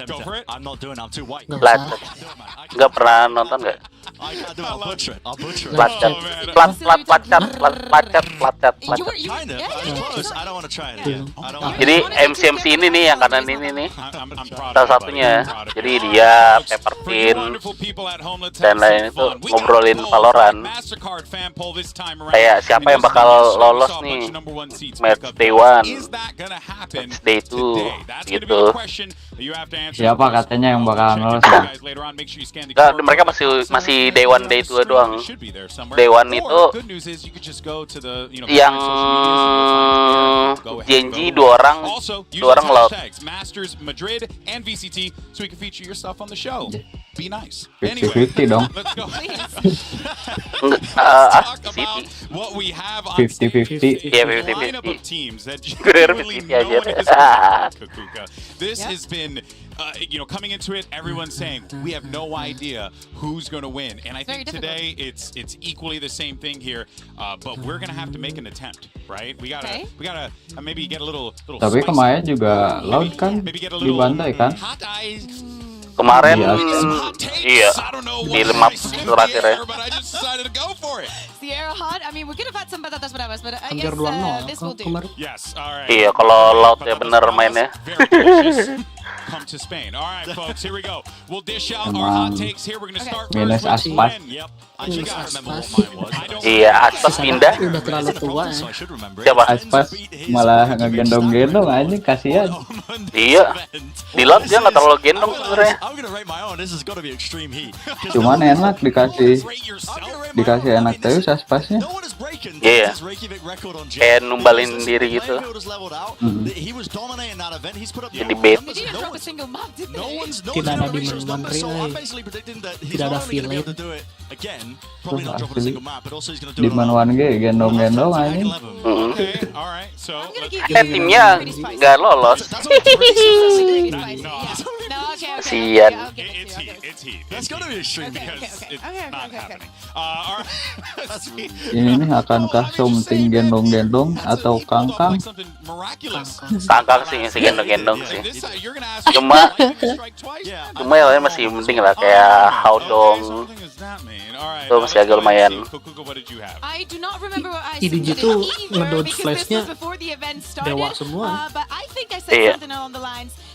Go for it. I'm not doing. I'm too white. Placet. Nggak pernah nonton nggak? I'll butcher it. I'll butcher it. Placet. Placet. I don't want to try it again. Jadi MC ini nih yang kanan ini nih salah satunya. Jadi dia Pepperpin dan lain itu ngobrolin Valorant. Kayak siapa yang bakal lolos nih match day 1, match day 2 gitu. Siapa katanya yang bakalan lolos ya? Nggak, mereka masih day 1 day 2 doang. Day 1 itu yang JNG dua orang laut. Be nice. 50-50 dong. City. 50-50. Iya 50-50. Gue 50 aja. This has been, coming into it, everyone's saying we have no idea who's going to win, and I think today it's equally the same thing here. But we're going to have to make an attempt, right? We gotta maybe get a little. Tapi kemarin juga laut kan dibantai kan? Kemarin iya di lemap terakhir ya. Iya kalau laut ya bener mainnya. Come to Spain. All right, folks, here we go. We'll dish out our hot takes here. We're going to start minus aspas. Yep. I think I remember what mine was. Iya, aspas pindah. Udah terlalu tua. Siapa? Aspas malah ngegendong-gendong aja, kasihan. Iya. Di laut dia nggak terlalu gendong sebenarnya. Cuman enak dikasih enak terus aspasnya. Iya. Kayak numbalin diri gitu. Jadi bait. Tidak ada demand relay, tidak ada feeling. Di mana 1G gendong-gendong aja. Timnya nggak lolos. Kasian. Ini nih akankah something gendong-gendong atau kangkang? Kangkang sih gendong-gendong sih. Cuma yang lain masih mending lah kayak Haudong. Itu masih agak lumayan. EDG tuh ngedodge flashnya dewa semua. Iya.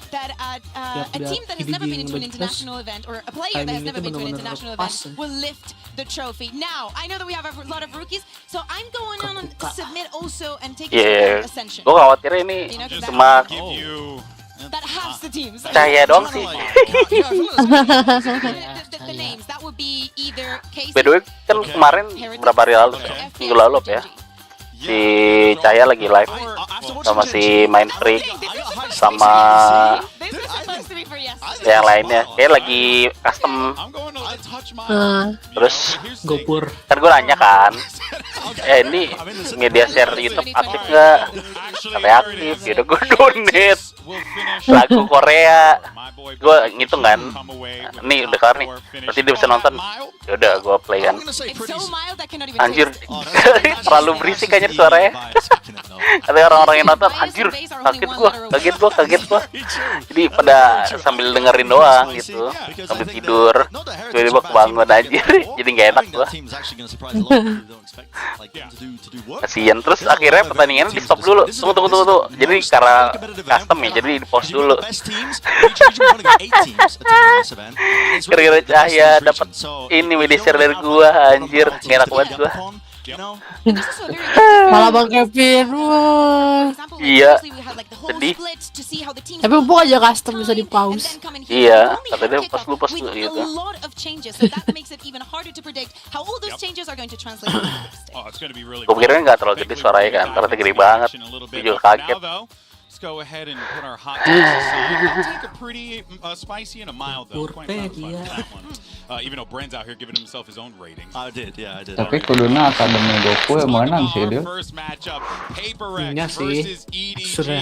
That a team that has never been into an international event or a player that has never been to an international event will lift the trophy. Now, I know that we have a lot of rookies, so I'm going on submit also and take Ascension. Gue khawatir ini cuma that halves the teams. Jaya doang sih. The names that would be either By the way, kan kemarin berapa hari lalu, minggu lalu ya, si Jaya lagi live sama si main freak sama yang lainnya, kayak lagi custom. Terus Gopur kan gue nanya kan, ini media share YouTube aktif nggak? Katanya aktif, yaudah gue donate lagu Korea. Gue ngitung kan, nih udah kelar nih, berarti dia bisa nonton. Yaudah gue play kan. Anjir, terlalu berisik aja suaranya. Ada orang-orang yang nonton, anjir, kaget gua. Jadi pada sambil dengerin doang gitu, sambil tidur, tiba-tiba kebangun anjir. Jadi nggak enak gua. Kasian. Terus akhirnya pertandingannya di stop dulu. Tunggu. Jadi karena custom ya, jadi di pause dulu. Kira-kira Jaya dapat ini media share dari gua, anjir, nggak enak banget gua. malah Bang Kevin, wah. Iya, sedih. Tapi mumpung aja custom bisa di pause. Iya, katanya pas lu gitu. Gue pikirnya nggak terlalu gede suaranya kan, ternyata gede banget. Gue juga kaget. Go ahead and put our hot takes aside. I'll take a pretty spicy and a mild though. Quite proud of that one. Even though Brand's out here giving himself his own ratings. I did. Tapi kuduna akademi Goku yang menang sih dia. Iya sih,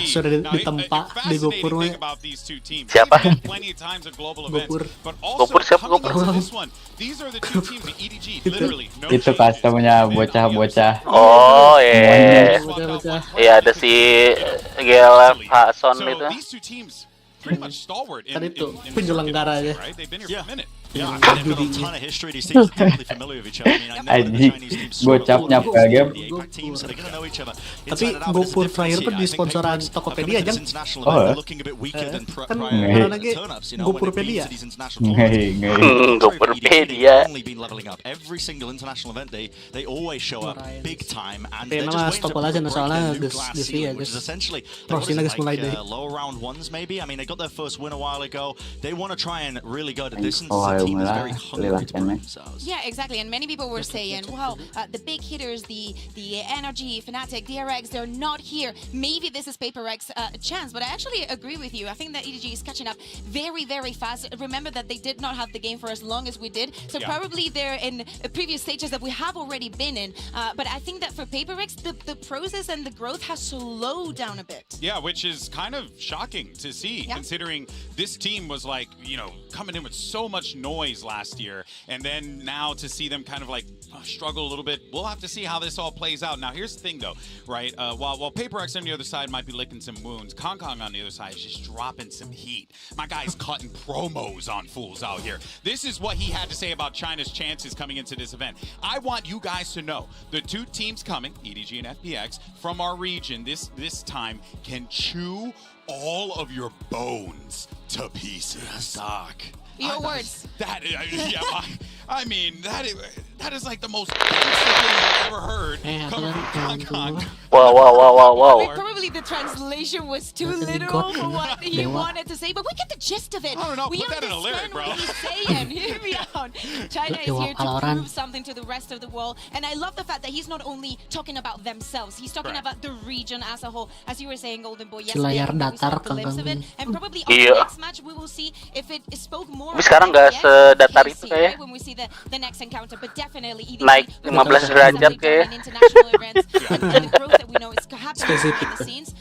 sudah ditempa di Gopur. Siapa? Gopur siapa Gopur? Itu customnya bocah-bocah. Oh iya. Iya ada si GLF Hason itu. pretty much stalwart in Kan itu the penyelenggaranya. circuit, right? They've been here for a minute. Yeah, I mean, they've got a ton of history. These teams are deeply familiar with each other. I mean, I know that the Chinese teams Gocap nyapa game. the APAC teams, so they're going to know each other. Tapi inside and out, but there's a GoPro difference Flyer here. tuh I di think sponsoran Paperx Tokopedia are coming to aja. this international Oh, event, ya? they're looking a bit weaker than kan prior orang lagi turn-ups, you know, when they've been GoPropedia. to these international tournaments. Ngeri. GoPropedia. They've only been leveling up. Every single international event, they always show up big time, and they're Kayaknya just mah waiting to stop aja, break soalnya their new geus glass geus ceiling, iya, which is geus essentially prosina geus mulai deui. lower round ones maybe. I mean, they got their first win a while ago. They want to try and really go to distance. Oh, The team is mulai very hungry to prove themselves. Yeah, exactly. And many people were saying, wow, the big hitters, the Energy, Fnatic, DRX, they're not here. Maybe this is PaperX chance, but I actually agree with you. I think that EDG is catching up very, very fast. Remember that they did not have the game for as long as we did, so probably they're in previous stages that we have already been in. But I think that for PaperX, the process and the growth has slowed down a bit. Yeah, which is kind of shocking to see, considering this team was like, you know, coming in with so much noise last year, and then now to see them kind of like struggle a little bit. We'll have to see how this all plays out. Now, here's the thing, though, right? While PaperX on the other side might be licking some wounds, Kong on the other side is just dropping some heat. My guy's cutting promos on fools out here. This is what he had to say about China's chances coming into this event. I want you guys to know the two teams coming, EDG and FPX, from our region this time can chew all of your bones to pieces. Doc. Your words. That is, I mean, that is like the most gangster thing I've ever heard coming from Kong. Wow. Probably the translation was too literal for what he wanted to say, but we get the gist of it. I don't know, We put that in a lyric, understand bro. what he's saying. Hear me out. China is here to prove something to the rest of the world, and I love the fact that he's not only talking about themselves, he's talking about the region as a whole. As you were saying, Golden Boy, yesterday, we saw the glimpse of it, and probably on the next match we will see if it spoke more. Tapi sekarang nggak sedatar itu kayak. When we see the next encounter, but definitely Naik 15 derajat kayak. international events and the growth that we know is happening behind the scenes.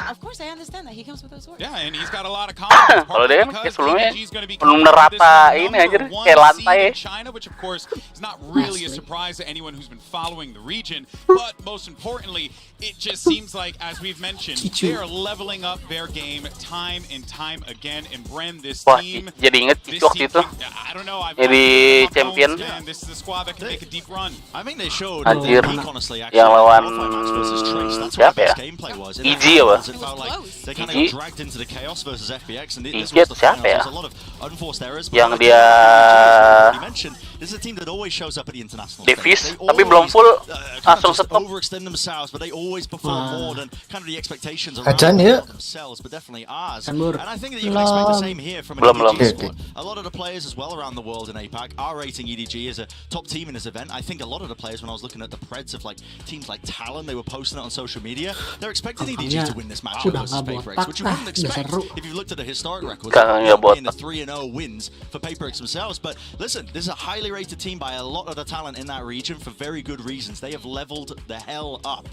Of course, I understand that he comes with those words. Yeah, and he's got a lot of confidence. Kalau dia kan kayak sebelumnya EDG is gonna be belum nerata ini anjir kayak lantai. China, which of course is not really a surprise to anyone who's been following the region, but most importantly, it just seems like, as we've mentioned, they are leveling up their game time and time again. And Bren, this Wah, team, jadi inget this waktu itu I don't know, jadi champion. man, this is the squad that can make a deep run. I think they showed Anjir, peak, honestly, actually. yang lawan versus TRIX. That's siapa what ya? the gameplay was. In EDG that apa? it felt like they kind of EDG? dragged into the chaos versus FPX, and this EDG was the siapa finals. ya? There's a lot of unforced errors. Yang but dia already mentioned, this is a team that always shows up at the international Davis, stage. They tapi belum always, full kind of langsung just stop. overextend themselves, but they always perform more than kind of the expectations Acan around ya? themselves, but definitely ours. Kanbur. And I think that you can expect the same here from an Belum. EDG squad. A lot of the players as well around the world in APAC are rating EDG as a top team in this event. I think a lot of the players, when I was looking at the Preds of like teams like Talon, they were posting it on social media. They're expecting EDG to win this match Udah versus nggak buat PaperX, which you wouldn't patah, expect seru. if you've looked at the historic records. Kangen nggak buat In the 3-0 wins for PaperX themselves. But listen, this is a highly rated team by a lot of the talent in that region for very good reasons. They have leveled the hell up.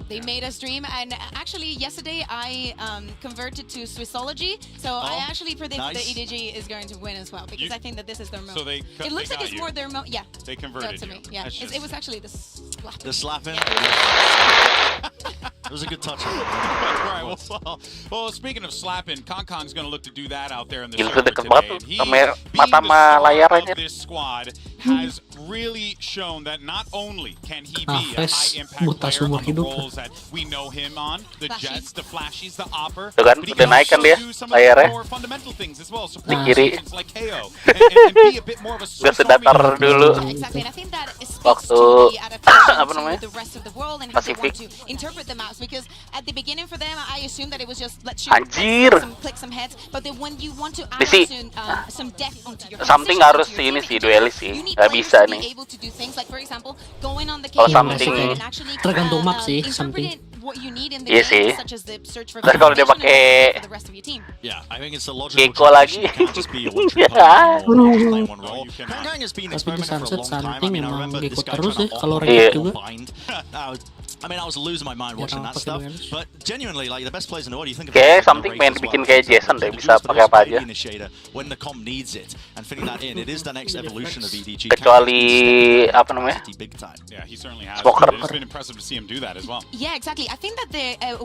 They made us dream, and actually yesterday I converted to Swissology, so I actually predict that EDG is going to win as well, because I think that this is their moment. So they it looks like it's more their moment. Yeah, They converted to you. me. Yeah, That's it was actually the slap. The slapping. It was a good touch. Right, well, speaking of slapping, Kong's going to look to do that out there in the Gila, server deket today. banget And tuh. he, Kamera being mata the sama star layar of aja. this squad, has really shown that not only can he be a Fes, high-impact buta player seumur on the hidup. roles that we know him on, the Jets, the Flashies, the Opper, Tuh kan, but he udah can naik kan also dia do some of the layarnya. more fundamental things as well, Di support kiri. agents like KO, and be a bit more of a Nggak Swiss sedatar Army knife. dulu. Exactly, and I think that speaks Waktu to the adaptation apa namanya? to the rest of the world and how they want Pacific. to interpret the maps. Because at the beginning for them, I assumed that it was just let's shoot, Anjir. click some heads. But then when you want to add Disi. some depth onto your Something composition, harus onto your ini team, sih, duelis sih. you need Nggak players bisa to be nih. able to do things like, for example, going on the Kalau cave something- and actually Tergantung map sih, interpret something. what you need in the Iya game, sih. such as the search for Ntar kalau dia information pakai for the rest of your team. Yeah, I think it's the logical Gecko lagi. transition. You can't just be a one-trick Ya. pony or just play one role. You Kang has been Tapi di experimenting for a Sunset long time. I something mean, I emang remember this ikut guy terus trying ya to kalau Iya. rank juga. bind. Now, I mean, I was losing my mind watching that stuff. But genuinely, like the best players in the world, you think of Kayak something pengen bikin kayak Jason deh, bisa pakai apa aja. When the comp needs it and fitting that in, it is the next evolution of EDG. Kecuali apa namanya? Yeah, he certainly has. Smoker. It's been impressive to see him do that as well. Yeah, exactly. I think that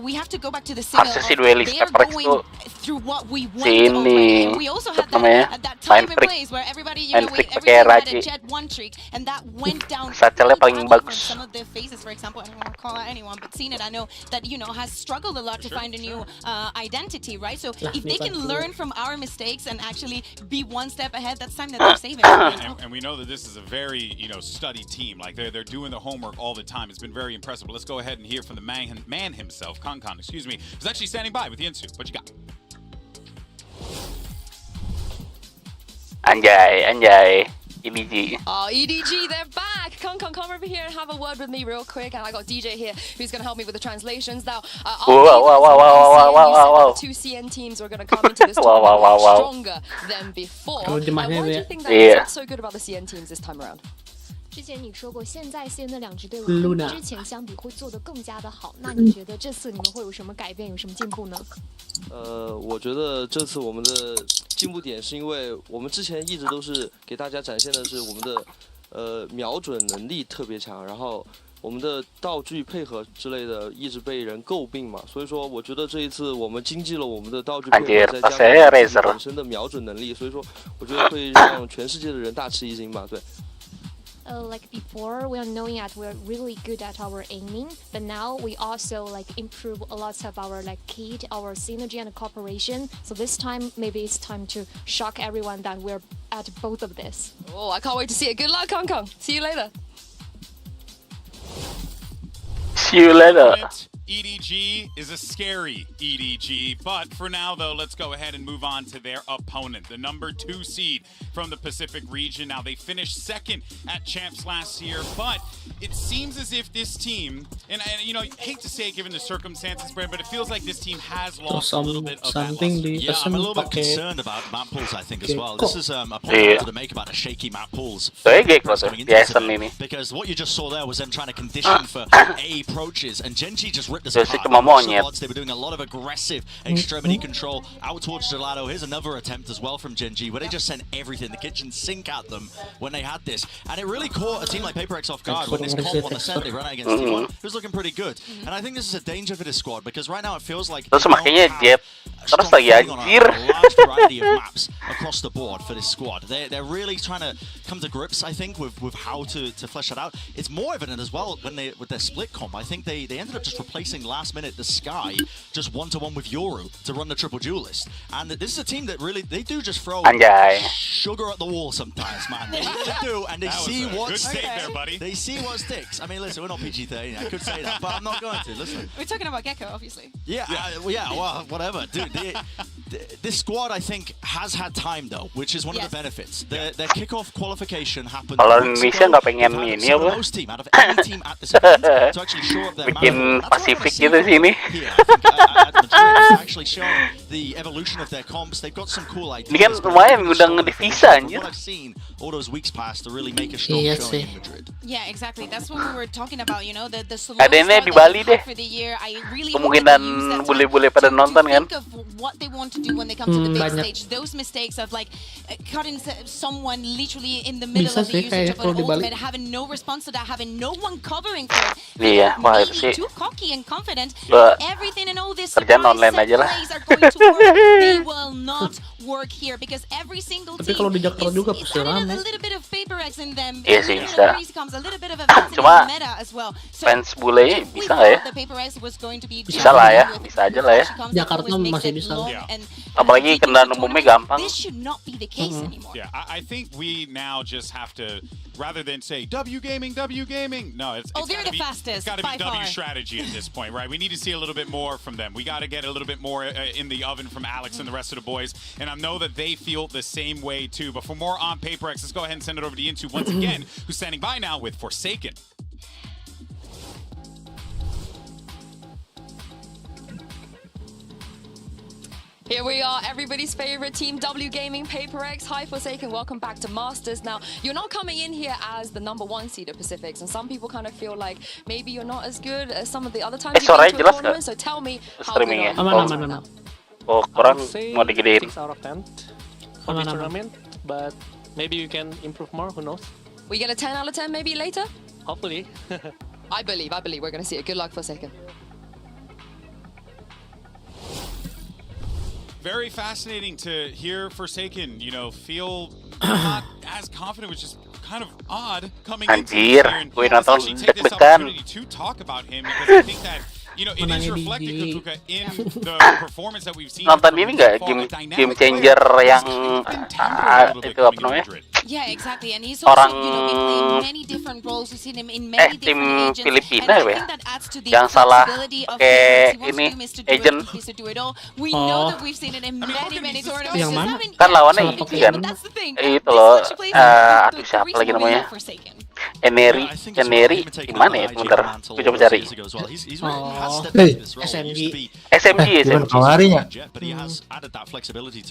we have to go back to the signal. Harusnya si duelis They're PRX going tuh through what we want si already. ini We also had namanya that time and STRIX. place where everybody, you Main know, STRIX everything pakai had a Raji. jet one trick, and that went down. Satchelnya paling badly from bagus. some of their faces, for example, I don't want to call out anyone, but seen it, I know that, you know, has struggled a lot to find a new identity, right? So if they can learn from our mistakes and actually be one step ahead, that's time that they're saving. And we know that this is a very, you know, studied team. Like they're doing the homework all the time. It's been very impressive. But let's go ahead and hear from the man himself, Kankan, excuse me, who's actually standing by with the Insu. What you got? Anjay, EDG. Oh, EDG, they're back! Come over here and have a word with me real quick. And I got DJ here who's going to help me with the translations. Now, wow. two CN teams are going to come into this tournament stronger than before. What do you think that is so good about the CN teams this time around? 之前你说过，现在 CN 的两支队伍和之前相比会做得更加的好。那你觉得这次你们会有什么改变，有什么进步呢？我觉得这次我们的进步点是因为我们之前一直都是给大家展现的是我们的瞄准能力特别强，然后我们的道具配合之类的一直被人诟病嘛，所以说我觉得这一次我们精进了我们的道具配合，再加上本身的瞄准能力，所以说我觉得会让全世界的人大吃一惊吧，对。Like before, we are knowing that we're really good at our aiming, but now we also like improve a lot of our like kit, our synergy and cooperation. So this time, maybe it's time to shock everyone that we're at both of this. Oh, I can't wait to see it. Good luck, Kong Kong. See you later. See you later. EDG is a scary EDG, but for now, though, let's go ahead and move on to their opponent, the number 2 seed from the Pacific region. Now, they finished second at Champs last year, but it seems as if this team, and you know, I hate to say it given the circumstances, Brad, but it feels like this team has lost a little bit of that luster. Yeah, I'm a little bit concerned about map pools, I think, as well. This is a point I wanted to make about a shaky map pools. Because what you just saw there was them trying to condition for A approaches, and Genji just ripped us apart. They were doing a lot of aggressive extremity control out towards Gelato. Here's another attempt as well from Genji, where they just sent everything, the kitchen sink at them when they had this. And it really caught a team like PRX off guard when this comp on the set, they ran out against T1. It was looking pretty good. And I think this is a danger for this squad, because right now it feels like Terus makanya Jeb terus lagi anjir. A large variety of maps across the board for this squad. They're really trying to come to grips, I think, with how to flesh that out. It's more evident as well when with their split comp. I think they ended up just replacing last minute the Sky just 1-to-1 with Yoru to run the triple duelist. And this is a team that really, they do just throw sugar at the wall sometimes, man. They really do, and they see what sticks. There, buddy. They see what sticks. I mean, listen, we're not PG-13. I could say that, but I'm not going to. Listen. We're talking about Gecko, obviously. Yeah, well, whatever. Dude, this squad, I think, has had time, though, which is one of the benefits. Their kickoff qualification happened. Kalau Indonesia nggak pengen ini apa? Most team out of any team at this event to actually show up their Bikin Pasifik gitu sini. Actually showing the evolution of their comps. They've got some cool ideas. Ini kan lumayan udah ngedivisa anjir. What I've seen all those weeks past to really make a strong showing in Madrid. Yeah, exactly. That's what we were talking about, you know, the slow Adanya di Bali deh. for the year. I really Kemungkinan bule-bule pada nonton kan. think of what they want to do when they come to the big stage. Those mistakes of like cutting someone literally in the middle of the usage of an ultimate, having no response to that, having no one covering for it. Iya, wah itu sih. Too cocky and confident. Everything and all this Kerjaan online aja lah. plays are going to work. They will not work here because every single team Tapi kalau di Jakarta juga is pasti rame. a little bit of PRX in them. Iya sih, bisa. A little bit of advance in Cuma meta as well. So fans bule bisa nggak ya? the PRX was going to be Bisa lah ya, bisa aja lah ya. Jakarta masih bisa. Apalagi kendaraan umumnya gampang. This should not be the case anymore. Yeah, I think we now just have to, rather than say W Gaming, no, it's they're the fastest, It's got to be by W far. strategy at this point, right? We need to see a little bit more from them. We got to get a little bit more in the oven from Alex and the rest of the boys, and I know that they feel the same way too. But for more on PRX, let's go ahead and send it over to Intu once again, who's standing by now with Forsaken. Here we are, everybody's favorite Team W Gaming, PRX, Hi Forsaken, welcome back to Masters. Now, you're not coming in here as the #1 seed of Pacifics, and some people kind of feel like maybe you're not as good as some of the other times you've been to a tournament, so tell me how good are you? Aman. Oh, kurang mau digedein. 6 out of 10 for this tournament, but maybe you can improve more, who knows? We get a 10 out of 10 maybe later? Hopefully. I believe we're going to see it. Good luck, Forsaken. Very fascinating to hear Forsaken, you know, feel not as confident, which is kind of odd coming into this year. And let's actually take this opportunity to talk about him, because I think that, you know, it is reflected, Kukuka, in the performance that we've seen. Nonton ini nggak game changer yang itu apa namanya? Yeah, exactly. And he's also, you know, been playing many different roles. We've seen him in many different agents. Filipina, and I think that adds to the yang salah flexibility of ini agent. We know that we've seen it in many tournaments. Yang mana? Kan lawannya EDG kan? Itu loh, aduh siapa lagi namanya? Eneri gimana ya? Bentar, gue coba cari. SMG. Kemarinnya.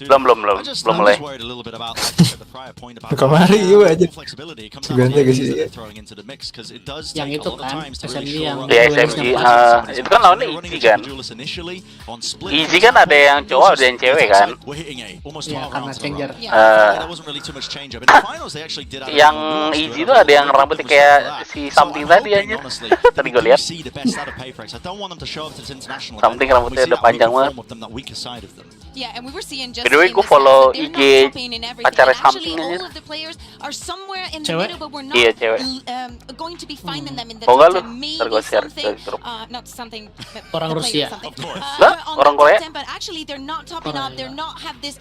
Belum mulai. Kemarin juga aja. Ganti ke sini. Yang itu kan SMG yang SMG itu kan lawannya EDG kan. EDG kan ada yang cowok ada yang cewek kan. Ya karena changer. Yang EDG itu ada yang rambutnya kayak si something tadi aja. Tadi gue lihat. Something rambutnya udah panjang banget. Yeah, and we were seeing just by the way, gue follow IG pacarnya something aja. Cewek? Iya cewek. Going to be finding them in the Mau nggak lu? maybe Ntar gue share ke something, grup. not something Orang Rusia. Lah, orang Korea? But actually they're not topping up. They're not have this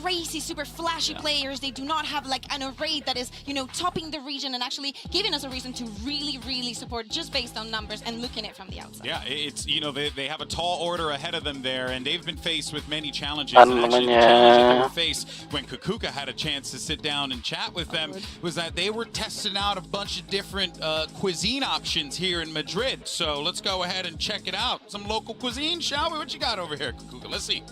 crazy super flashy players. They do not have like an array that is, you know, topping the region and actually giving us a reason to really support just based on numbers and looking at it from the outside. Yeah, it's, you know, they have a tall order ahead of them there, and they've been faced with many challenges. And actually, the challenge that they were faced when Kukuka had a chance to sit down and chat with them was that they were testing out a bunch of different cuisine options here in Madrid. So let's go ahead and check it out. Some local cuisine, shall we? What you got over here, Kukuka? Let's see.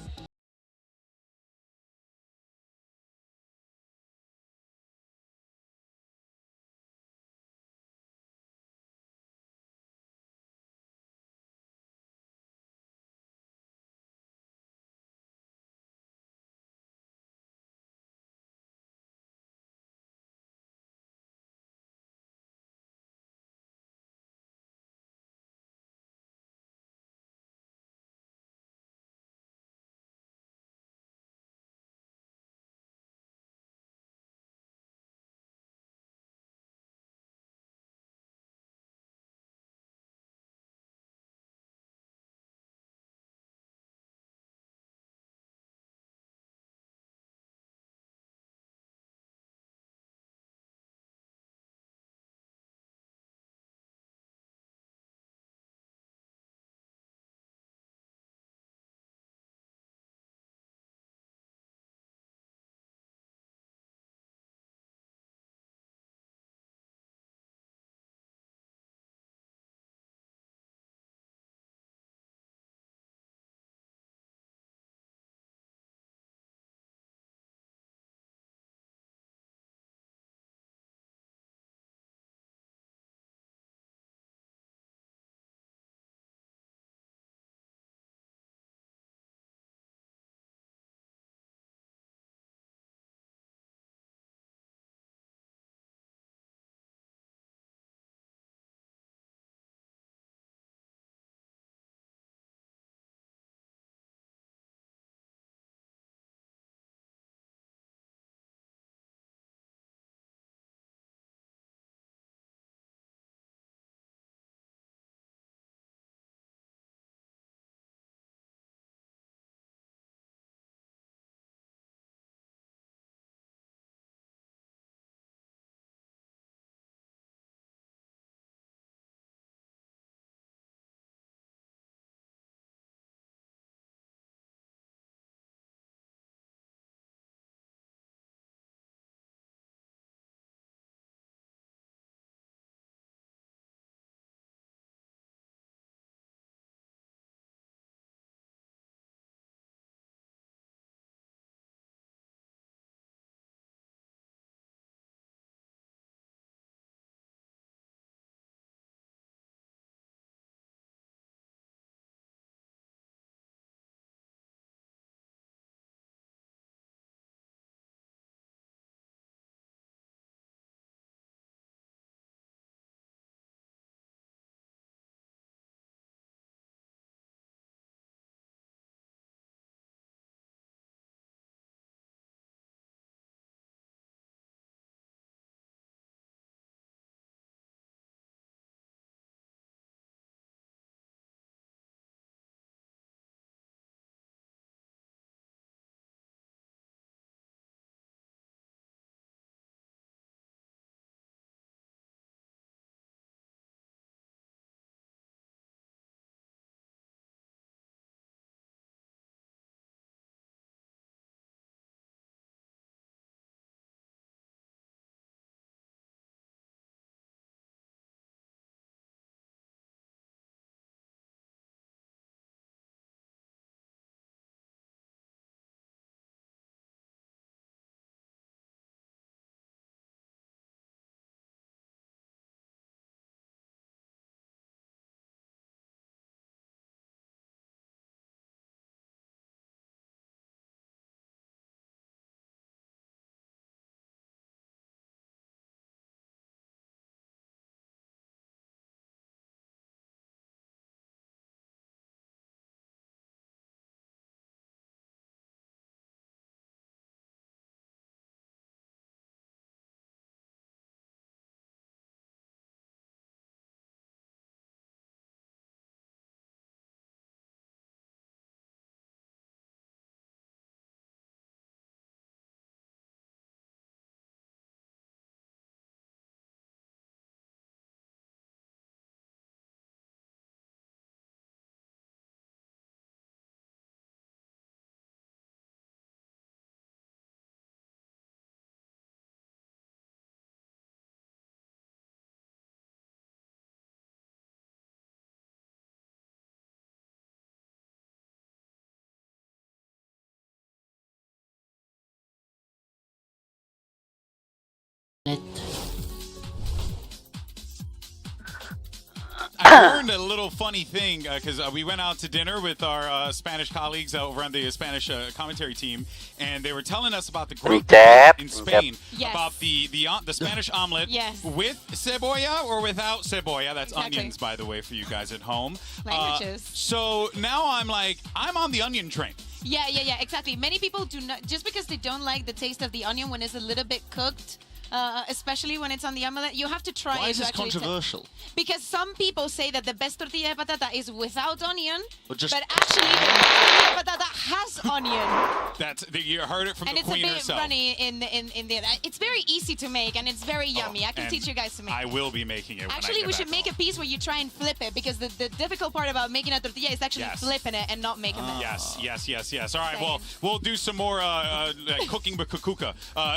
I learned a little funny thing because we went out to dinner with our Spanish colleagues over on the Spanish commentary team, and they were telling us about the great in Spain about the Spanish omelet with cebolla or without cebolla. That's onions, by the way, for you guys at home. Languages. So now I'm on the onion train. Yeah, exactly. Many people do not, just because they don't like the taste of the onion when it's a little bit cooked, especially when it's on the omelet, you have to try it. Why is this controversial? Because some people say that the best tortilla de patata is without onion, but actually the best tortilla de patata has onion. You heard it from the queen herself. And it's a bit runny in there. It's very easy to make, and it's very yummy. I can teach you guys to make it. I will be making it. Actually, we should make a piece where you try and flip it, because the difficult part about making a tortilla is actually flipping it and not making it. Yes. All right, well, we'll do some more cooking bakukuka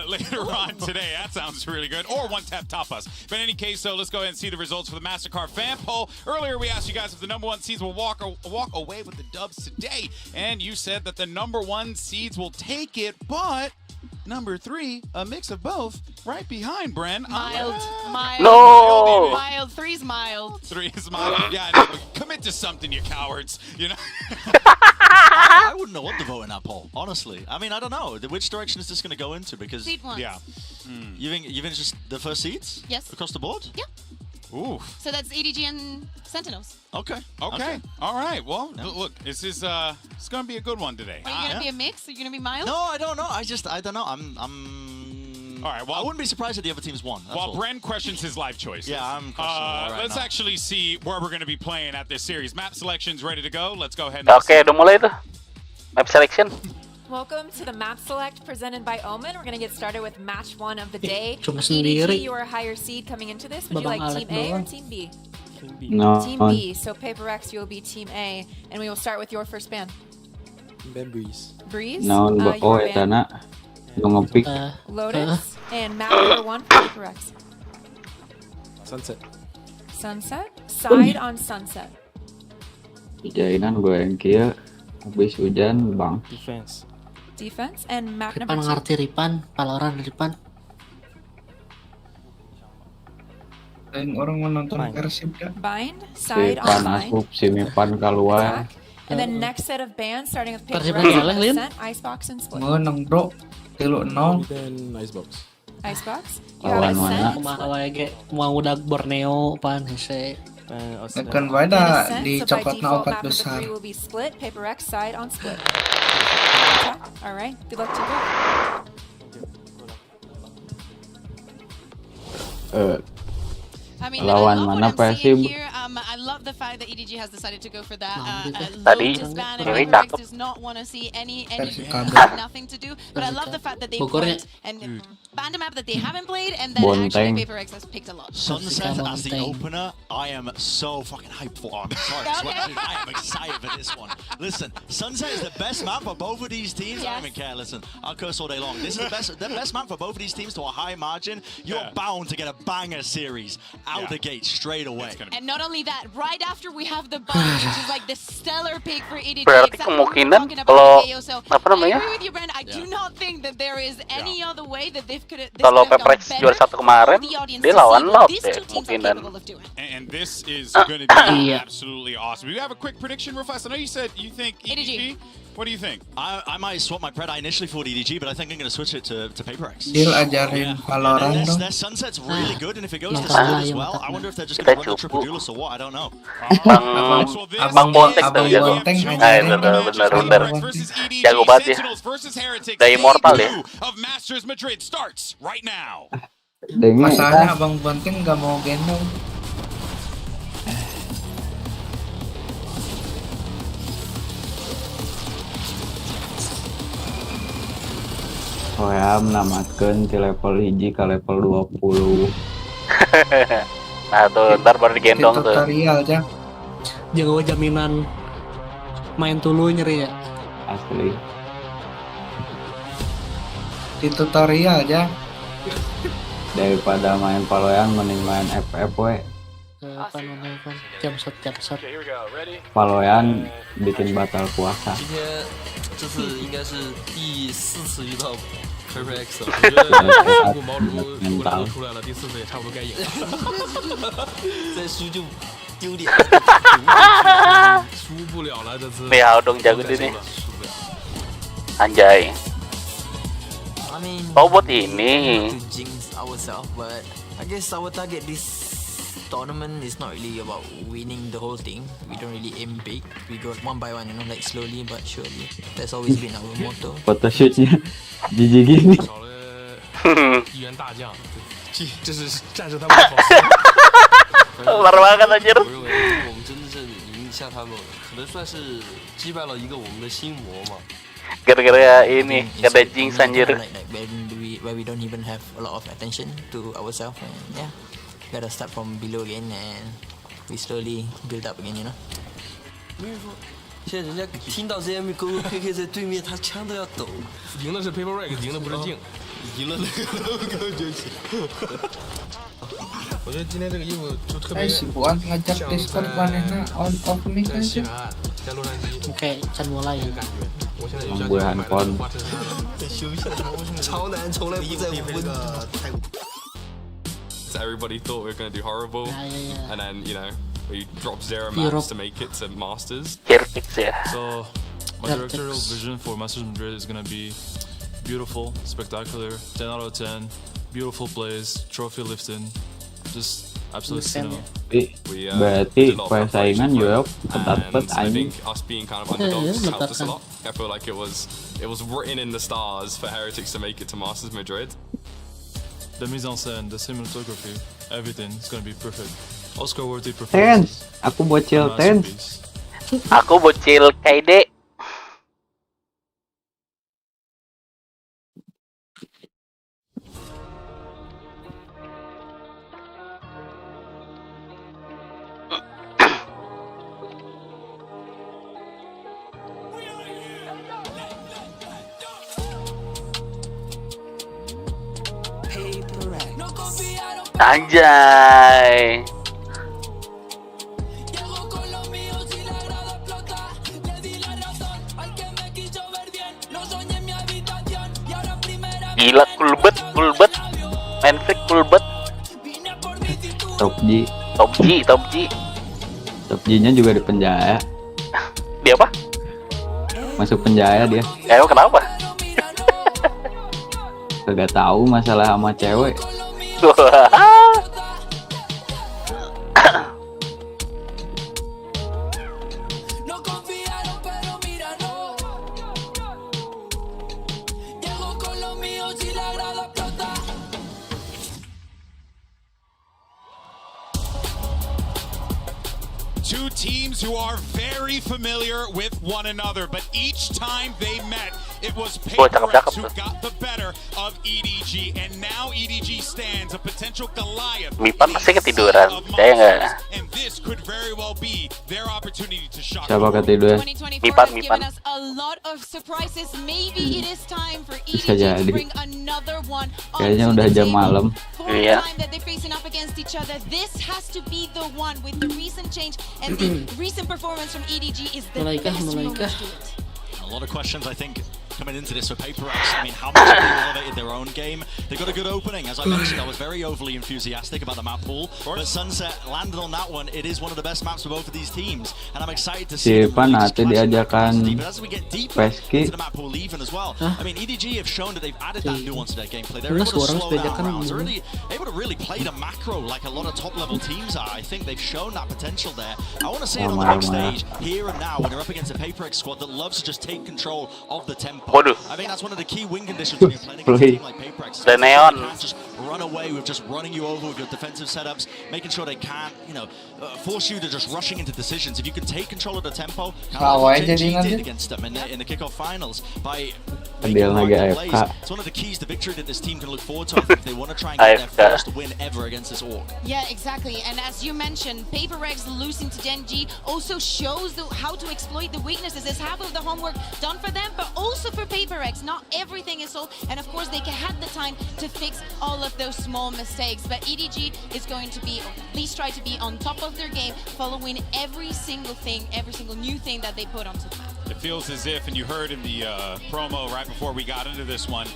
later on today. That sounds really good. Or one-tap tapas. But in any case, so let's go ahead and see the results for the MasterCard fan poll. Earlier, we asked you guys if the number 1 seeds will walk away with the dubs today. And you said that the number 1 seeds will take it, but number 3, a mix of both, right behind Bren. Mild. No. Mild. 3's mild. 3 is mild. Yeah, I know. Commit to something, you cowards. You know. I wouldn't know what to vote in that poll, honestly. I mean, I don't know. Which direction is this going to go into? Because Seed 1. Yeah. You think it's just the first seeds? Yes. Across the board? Yeah. Ooh. So that's EDG and Sentinels. Okay. All right. Well, look, this is it's going to be a good one today. Are you going to be a mix? Are you going to be mild? No, I don't know. I don't know. I'm all right, well, I wouldn't be surprised if the other team's won. While Bren questions his life choices. Yeah, I'm questioning let's actually see where we're going to be playing at this series. Map selection's ready to go. Let's go ahead and udah mulai tuh. Map selection. Welcome to the map select presented by Omen. We're going to get started with match 1 of the day. Cuma EDG, sendiri. you are a higher seed coming into this. Would you like Team A or Team B? No. Team B. So Paper X, you will be Team A. And we will start with your first band. Breeze. Breeze? No, your ya band. Tana. Nge-pick. Lotus. And map number 1 for Paper X. Sunset. Sunset? Side on Sunset. Jainan gue yang kia. Habis hujan, bang. Defense. And map Ripan number 2. ngerti Ripan, Valorant Ripan. Dan orang menonton Persib kan? Bind. Si Side on Pan Bind. asup, si Mipan keluar. And then next set of bands starting with Paper Persib X, kalah, Lin. Ascent, Icebox, and Split. Menang bro. 3-0. Dan Icebox. Icebox. You have Lawan Ascent. mana? Kumaha wae mau udah Borneo pan hese. Akan pada dicopot na opat besar. Will be Split. Paper X side on Split. Okay. All right. Good luck to you. I mean, Lawan I love mana what I'm seeing Persib? here. I love the fact that EDG has decided to go for that Tadi, low to span, and ini Paper X cakep. does not want to see any nothing to do. But I love the fact that they Bogor went and banned a map that they haven't played, and then Bonteng. actually Paper X has picked a lot. Sunset as the Bonteng. opener, I am so fucking hyped for. I'm sorry, I swear, dude, I am excited for this one. Listen, Sunset is the best map for both of these teams. I don't even care. Listen, I'll curse all day long. This is the best map for both of these teams to a high margin. You're bound to get a banger series out the gate straight away. And not only that, right after we have the Bind, which is like the stellar pick for EDG. Berarti Exactly what we were kemungkinan talking about kalau with KO. So apa I namanya? agree with you, Brent. I do not think that there is any other way that this could have Kalau PRX juara 1 kemarin, dia lawan Loud deh kemungkinan. And this is going to be absolutely awesome. Do you have a quick prediction, real fast? I know you said you think EDG. What do you think? I might swap my pred. I initially thought EDG, but I think I'm going to switch it to Paper X. Deal ajarin Valorant dong. Their Sunset's really good, and if it goes to Split as well, I wonder if they're just going to run the triple duelist or what. I don't know. Abang Bontek tuh jago. Bener. Jago banget ya. Udah immortal ya. Of Masters Madrid starts right now. Masalahnya Abang Bonteng gak mau gendong. Hoya menamatkan di level hiji ke level 20. Nah tuh, ntar baru digendong tuh. Tutorial aja. Jangan jaminan main dulu nyeri ya. Asli. Di tutorial aja. Daripada main Valorant mending main FF we. Apa namanya kan? Jam shot. Valorant bikin batal puasa. 这次应该是第4次遇到 PRX 了，我觉得如果毛如果能出来了，第4次也差不多该赢了。再输就 Nih Ausdom jago nih. Anjay. Oh buat ini. I guess our target this tournament is not really about winning the whole thing. We don't really aim big. We go one by one, like slowly but surely. That's always been our motto. Photoshootnya jijik gini. Keluar banget anjir. Gara-gara ini ada jinx anjir. Where we don't even have a lot of attention to ourselves, and yeah, gotta start from below again, and we slowly build up again, you know. 现在人家听到 ZM 勾勾 KK 在对面，他枪都要抖。赢的是 PRX， 赢的不是镜，赢了那个 logo 就是。我觉得今天这个衣服就特别。Bukan ngajak Discord manehna on off mic aja. Oke, Chan mulai. Buat handphone. 潮男从来不在乎的。Everybody thought we were going to do horrible, and then we dropped 0 maps to make it to Masters. So my directorial vision for Masters Madrid is going to be beautiful, spectacular, 10 out of 10, beautiful plays, trophy lifting, just absolute cinema. Berarti persaingan Europe ketat banget I anjing. think us being kind of underdogs helped us a lot. I feel like it was written in the stars for Heretics to make it to Masters Madrid. The mise en scène, the cinematography, everything is going to be perfect. Oscar-worthy performance. Aku bocil ten. Aku bocil KD. Anjay. Gila kulbet. Main freak kulbet. Top G. Top G-nya juga di penjara. Dia apa? Masuk penjara dia. Emang kenapa? Kagak tahu masalah sama cewek. Two teams who are very familiar with one another, but each time they met, it was PRX who got the better of EDG, and now EDG stands a potential Goliath. Mipan pasti ketiduran, Jaya nggak? And this could very well be their opportunity to shock. Siapa ketiduran? Mipan. A lot of surprises. Maybe it is time for Bisa EDG to jadi. bring another one. Kayaknya udah jam malam. Iya. Time that they're facing up against each other. This has to be the one with the recent change and the recent performance from EDG is the best moment to it. A lot of questions, I think, coming into this for PRX. I mean, how much have they elevated their own game? They got a good opening. As I mentioned, I was very overly enthusiastic about the map pool, but Sunset landed on that one. It is one of the best maps for both of these teams, and I'm excited to see them nanti diajakan but as we get deeper Peski. into the map pool even as well. I mean, EDG have shown that they've added that nuance to their gameplay. They're able to slow down rounds. They're able to really play the macro like a lot of top-level teams are. I think they've shown that potential there. I want to see it on the big stage here and now when they're up against a PRX squad that loves to just take control of the tempo. I think that's one of the key win conditions when you're playing against a team like PRX. The neon. They can't just run away with just running you over with your defensive setups, making sure they can't, force you to just rushing into decisions. If you can take control of the tempo, kind of like Gen G did against them in the kickoff finals by making the right plays. It's one of the keys to victory that this team can look forward to if they want to try and get their first win ever against this org. Yeah, exactly. And as you mentioned, PRX losing to Gen G also shows how to exploit the weaknesses. It's half of the homework done for them, but also for PRX. Not everything is solved, and of course they had the time to fix all of those small mistakes. But EDG is going to be, or at least try to be, on top of their game, following every single thing, every single new thing that they put onto the map. It feels as if, and you heard in the promo right before we got into this one,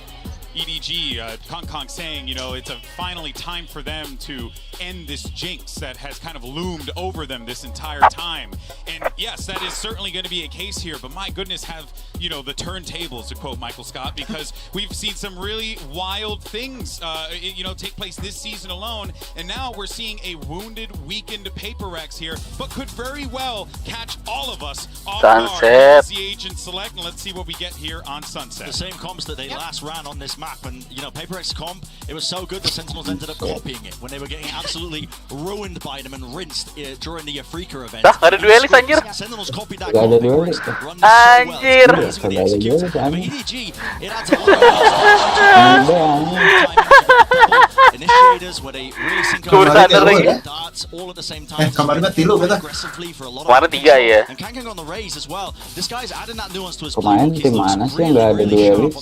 EDG, Kong saying, you know, it's finally time for them to end this jinx that has kind of loomed over them this entire time. And yes, that is certainly going to be a case here, but my goodness, have, you know, the turntables, to quote Michael Scott, because we've seen some really wild things, you know, take place this season alone. And now we're seeing a wounded, weakened PRX here, but could very well catch all of us off guard as the agent select. And let's see what we get here on Sunset. The same comps that they last ran on this map, and you know, PRX comp, it was so good the Sentinels ended up copying it when they were getting absolutely ruined by them and rinsed during the Afrika event. Ada duelis anjir. Sentinels copied that Gak ada comp. duelis. Anjir. EDG, it adds a lot of initiators where they really sync up darts all at the same time. Aggressively for a lot of and Kangkang on the raise as well. This guy's adding that nuance to his play. Tim mana sih yang gak ada duelis?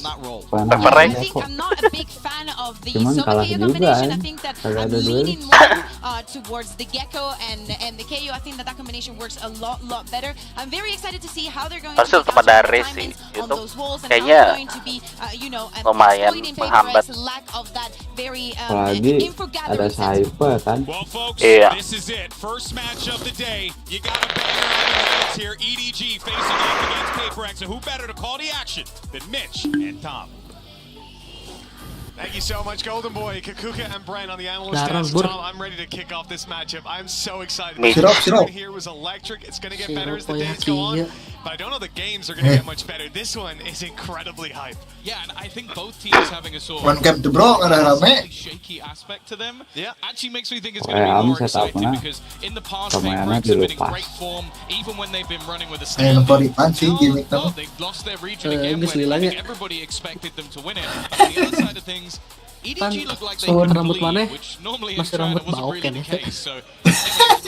I think I'm not a big fan of the solo KO combination. I think that I'm leaning more towards the Gecko and the KO. I think that combination works a lot better. I'm very excited to see how they're going to be on those walls and how they're going to be, you know, exploiting PRX lack of that very info gathering sense. Well, folks, this is it. First match of the day. You got a banger on your hands here. EDG facing off against PRX, and who better to call the action than Mitch and Tom? Thank you so much, Golden Boy, Kakuka, and Bren on the analyst desk. Tom, I'm ready to kick off this matchup. I'm so excited. The here was electric. It's going to get better as the days go on. But I don't know the games are going to get much better. This one is incredibly hype. Yeah, and I think both teams having a sort of shaky aspect to them actually makes me think it's going to be more exciting because in the past, PRX have been in great form, even when they've been running with a stand. Well, they've lost their region again when I think everybody expected them to win it. On the other side of things, EDG looked like they could lead, which normally in China wasn't really the case. So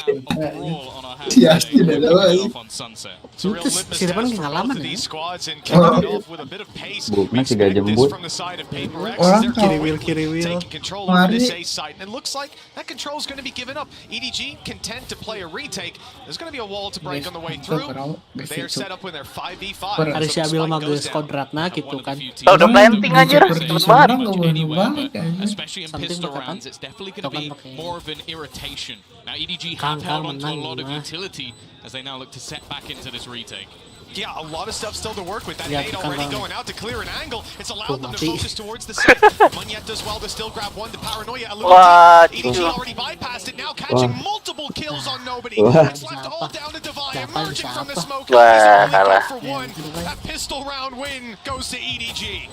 a brawl on our hands today on Sunset. It's a real litmus test for both of these squads and kicking it off with a bit of pace. We expect this from the side of PRX. They're taking control over this A site, and it looks like that control is going to be given up. EDG content to play a retake. There's going to be a wall to break on the way through. They are set up with their 5v5. Ada si Abil Magus kodratna gitu kan. Udah planting anjir, cepet banget. Especially in pistol rounds, it's definitely going to be more of an irritation. Now EDG have held on to a lot of utility as they now look to set back into this retake. Yeah, a lot of stuff still to work with. That nade already going out to clear an angle. It's allowed them to focus towards the site. Munyet does well to still grab one to Paranoia. EDG already bypassed it, now catching multiple kills on nobody. It's left all down to Divine, emerging from the smoke. He's only for one. That pistol round win goes to EDG.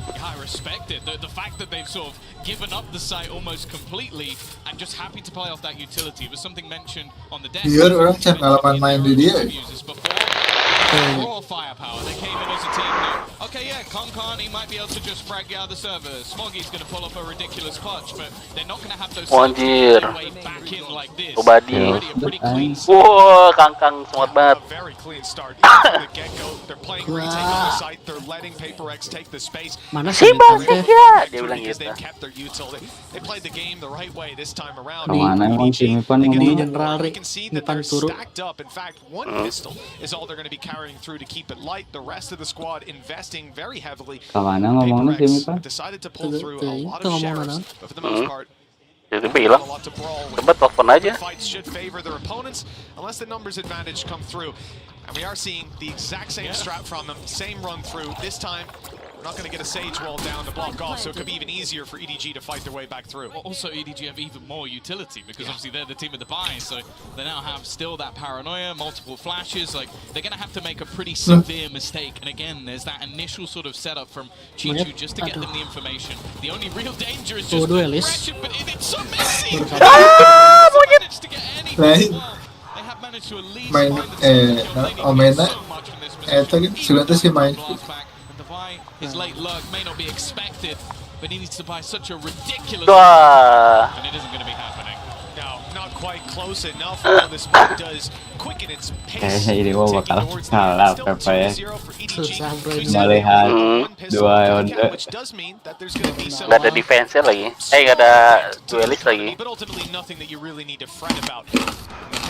Yeah, I respect it. The fact that they've sort of given up the site almost completely and just happy to play off that utility. It was something mentioned on the desk. Iya, orang pengalaman main di dia. Raw firepower. They came in as a team now. Okay, yeah, Konkan, he might be able to just frag you out of the server. Smoggy's going to pull off a ridiculous clutch, but they're not going to have those way back in like this. Already a pretty clean start. Wah, Kangkang smart banget. A very clean start. From the get-go, they're playing retake on the site. They're letting PRX take the space. Mana sih dia bilang gitu. They've kept their utility. They played the game the right way this time around. Kemana emang si Mipan General You can see that they're stacked up. In fact, one pistol is all they're going to be carrying through to keep it light. The rest of the squad investing very heavily. PRX decided to pull through a lot of sheriffs, but for the most part, Itu bilang, coba telepon aja. Fights should favor their opponents unless the numbers advantage come through. And we are seeing the exact same strat from them, same run through. This time, we're not going to get a Sage wall down to block off, so it could be even easier for EDG to fight their way back through. Also, EDG have even more utility because obviously they're the team of the buy, so they now have still that paranoia, multiple flashes. Like they're going to have to make a pretty severe mistake. And again, there's that initial sort of setup from Chichu just to get them the information. The only real danger is just pressure, but it's so messy. Managed to get any they have managed to at least Omena sebenarnya sih main. His late luck may not be expected, but he needs to buy such a ridiculous and it isn't going to be happening. No, not quite close enough. The smoke does quicken its pace. Ini gua bakal kalah PRX. Melihat dua ronde. Nggak ada defense lagi. Nggak ada duelist lagi. But ultimately nothing that you really need to fret about.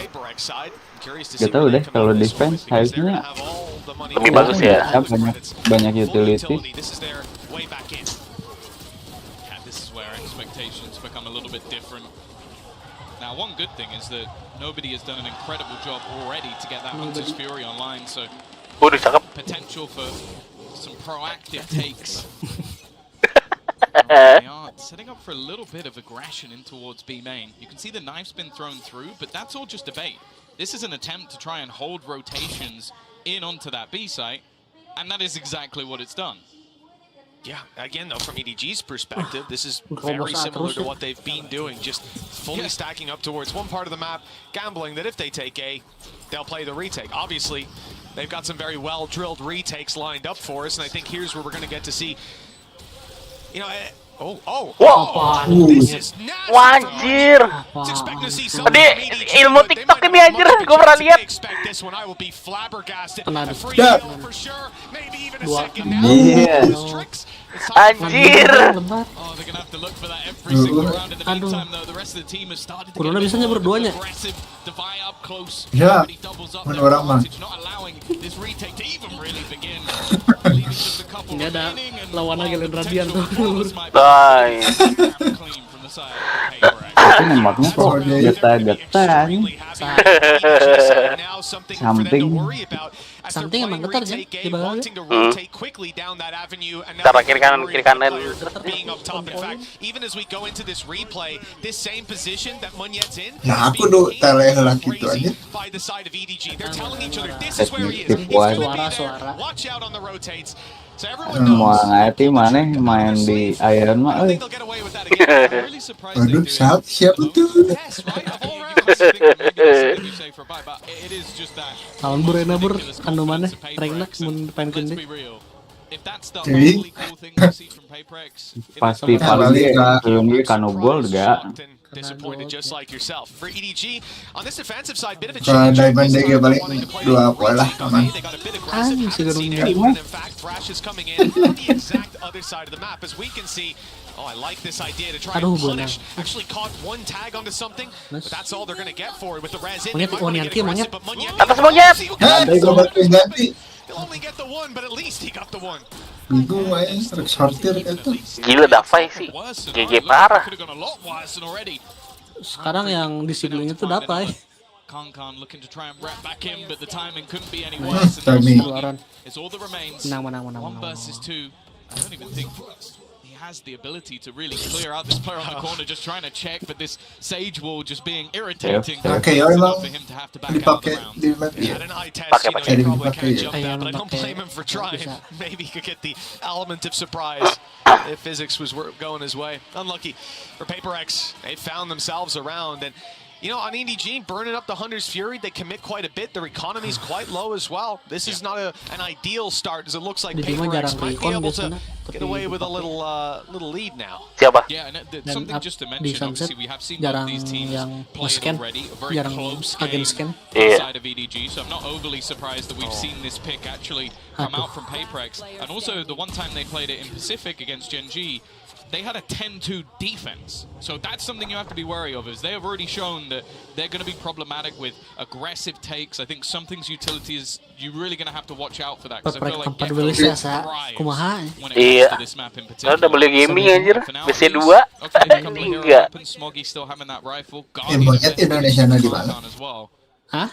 PRX side, curious to see Gak tau deh kalau defense harusnya lebih bagus ya. Banyak utility. where expectations become a little bit different. Now, one good thing is that nobody has done an incredible job already to get that Hunter's Fury online, so potential for some proactive takes. They are setting up for a little bit of aggression in towards B main. You can see the knife's been thrown through, but that's all just a bait. This is an attempt to try and hold rotations in onto that B site, and that is exactly what it's done. Yeah, again, though, from EDG's perspective, this is very similar to what they've been doing, just fully stacking up towards one part of the map, gambling that if they take A, they'll play the retake. Obviously, they've got some very well-drilled retakes lined up for us, and I think here's where we're going to get to see, you know, this is Anjir. Tadi ilmu TikTok ini anjir, gue pernah lihat. Anjir. Corona bisa nyebur duanya. Ya, orang mah. Ini ada lawan lagi Radian tuh. Ini nembaknya kok getar-getar. Samping emang getar sih di bawah. Taruh kiri kanan. Nah, aku tuh tele heula gitu aja. Suara. Mau ngerti mana main di Iron mah, Waduh, siapa tuh? Tahun burena anu mana? Regna mun pengen kendi. Jadi pasti paling kanu gol gak? Disappointed just like yourself. For EDG, on this defensive side, bit of a change. Balik 2 poin lah, aman. In fact, Thrash is coming in on the exact other side of the map. As we can see, I like this idea to try and punish. Actually caught one tag onto something, but that's all they're going to get for it with the res in. Atas monyet. He'll only get the one, but at least he got the one. Bingung aja, STRIX sortir itu. Gila Dafai sih, GG parah. Sekarang yang disibling itu Dafai. looking to try and wrap back in, but the timing couldn't be any worse. It's all that remains. One versus two. I don't even think he has the ability to really clear out this player on the corner, just trying to check, but this Sage wall just being irritating. Okay, For him to have to back out the round. At an eye test, you probably can't jump that, but I don't blame him for trying. Maybe he could get the element of surprise if physics was going his way. Unlucky for PRX. They found themselves around, and you know, on EDG, burning up the Hunter's Fury, they commit quite a bit. Their economy's quite low as well. This is not an ideal start, as it looks like PRX might be able to get away with a little lead now. Yeah, and something just to mention, obviously, we have seen both of these teams play it already. A very close game inside of EDG, so I'm not overly surprised that we've seen this pick actually come out from PRX. And also, the one time they played it in Pacific against Gen G, they had a 10-2 defense. So that's something you have to be wary of, is they have already shown that they're going to be problematic with aggressive takes. I think something's utility is you're really going to have to watch out for that, because I feel like when it comes to this map in particular. Udah beli gaming anjir, BC2. Enggak. Smoggy still having that rifle. Monyet Indonesia di mana? Hah?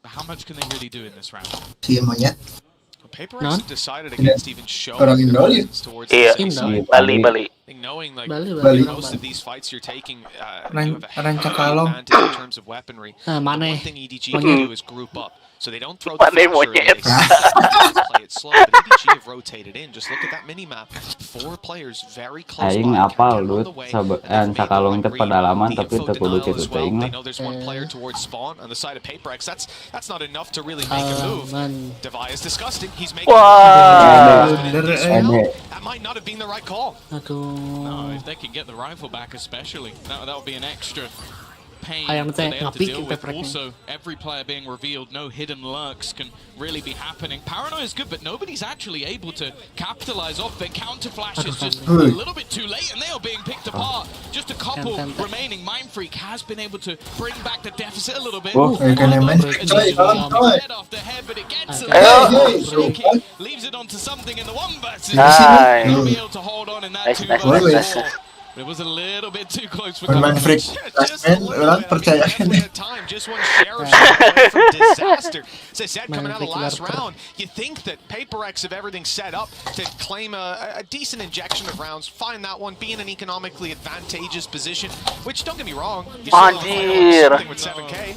How much can they really do in this round? Si monyet. PRX decided against even showing Orang Indo ya? towards Bali. Knowing like Bali. most of these fights you're taking, you have a Ranca high Kalong. advantage in terms of weaponry. One thing EDG can do is group up. So they don't throw the flash early, they play it slow, but EDG have rotated in. Just look at that mini-map. 4 players very close Aing by. apal lut sakalong teu pedalaman tapi teu kudu kitu teuing. They know there's one player towards spawn on the side of PRX. That's not enough to really make a move. Devi is disgusting. He's making that might not have been the right call. No, if they can get the rifle back especially, that would be an extra pain Ayam that teh they have to ngapik deal with. PRX. Also, every player being revealed, no hidden lurks can really be happening. Paranoia is good, but nobody's actually able to capitalize off their counter flashes just a little bit too late, and they are being picked apart. Just a couple remaining. Mindfreak has been able to bring back the deficit a little bit. Head off the head, but it gets leaves it onto something in the one versus. They'll be able to hold on in that 2 versus 4. But it was a little bit too close for Pemain freak orang percaya kan? Just one share of away from disaster. As I said, coming out of the last round, you think that PRX have everything set up to claim a decent injection of rounds, find that one, be in an economically advantageous position, which, don't get me wrong, you still something with 7K.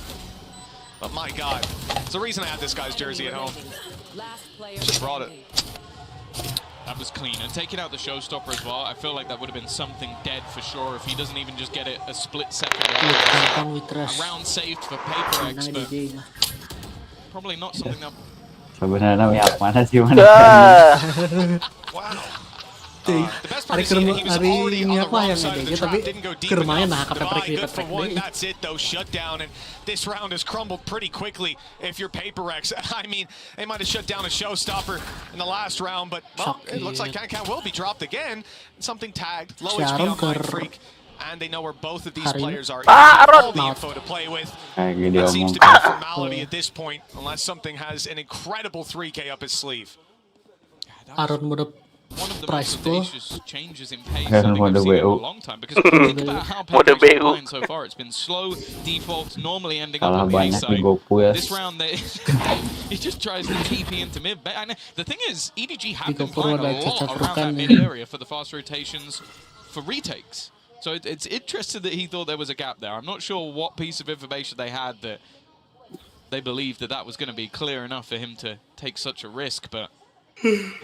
But my God, it's the reason I had this guy's jersey at home. Just brought it. That was clean, and taking out the showstopper as well, I feel like that would have been something dead for sure if he doesn't even just get it a split second. A round saved for PRX, but probably not something that... Sebenarnya pihak mana sih Wow. Hari ini apa yang EDG tapi kermanya nah good for one. That's it though, shut down, and this round has crumbled pretty quickly if you're PRX. I mean, they might have shut down a showstopper in the last round, but well, it looks like Can will be dropped again. Something tagged, low HP on Mind Freak, and they know where both of these players are. All the info to play with. That seems to be a formality at this point, unless something has an incredible 3K up his sleeve. Aron mudah one of the most audacious changes in pace I think I've seen in a long time, because think about how PRX has playing so far. It's been slow defaults, normally ending up on the A side. This round, he just tries to TP into mid. And the thing is, EDG have been playing a lot around that mid area for the fast rotations for retakes. So it's interesting that he thought there was a gap there. I'm not sure what piece of information they had that they believed that was going to be clear enough for him to take such a risk, but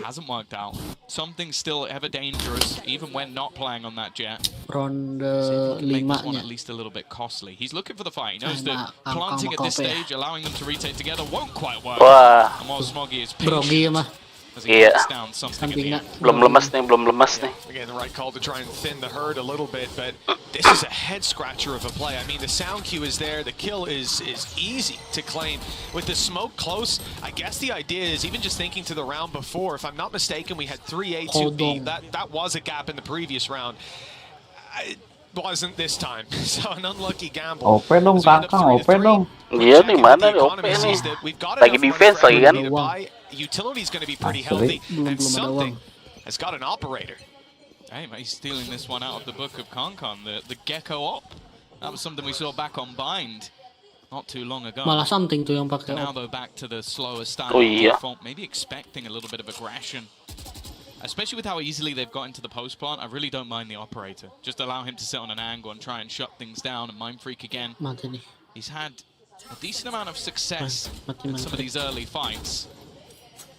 hasn't worked out. Something still ever dangerous, even when not playing on that jet. Ronde 5-nya. At least a little bit costly. He's looking for the fight. He knows that planting at this stage, allowing them to retake together, won't quite work. And more Smoggy is patient. Iya, belum lemas nih. Again, the right call to try and thin the herd a little bit, but this is a head scratcher of a play. I mean, the sound cue is there, the kill is easy to claim. With the smoke close, I guess the idea is, even just thinking to the round before, if I'm not mistaken, we had 3A, 2B. That was a gap in the previous round. It wasn't this time, so an unlucky gamble. OP dong, Kakang, OP dong. Iya, di mana nih OP nih? Lagi defense lagi kan? Utility's going to be pretty healthy, and something has got an operator. Hey, he's stealing this one out of the book of Kankan, the Gecko op. That was something we saw back on Bind not too long ago. Malah something tuh yang pakai now though, back to the slower style default, maybe expecting a little bit of aggression. Especially with how easily they've got into the post plant, I really don't mind the operator. Just allow him to sit on an angle and try and shut things down, and Mind Freak again. He's had a decent amount of success in some of these early fights.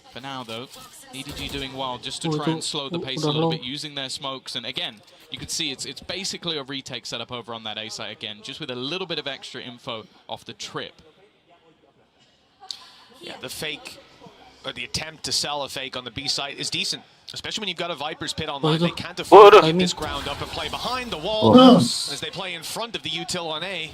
For now, though, EDG doing well just to try and slow the pace a little bit, using their smokes. And again, you can see it's basically a retake setup over on that A site again, just with a little bit of extra info off the trip. Yeah, the fake, or the attempt to sell a fake on the B site is decent. Especially when you've got a Viper's Pit online, they can't afford to keep this ground up and play behind the wall as they play in front of the util on A.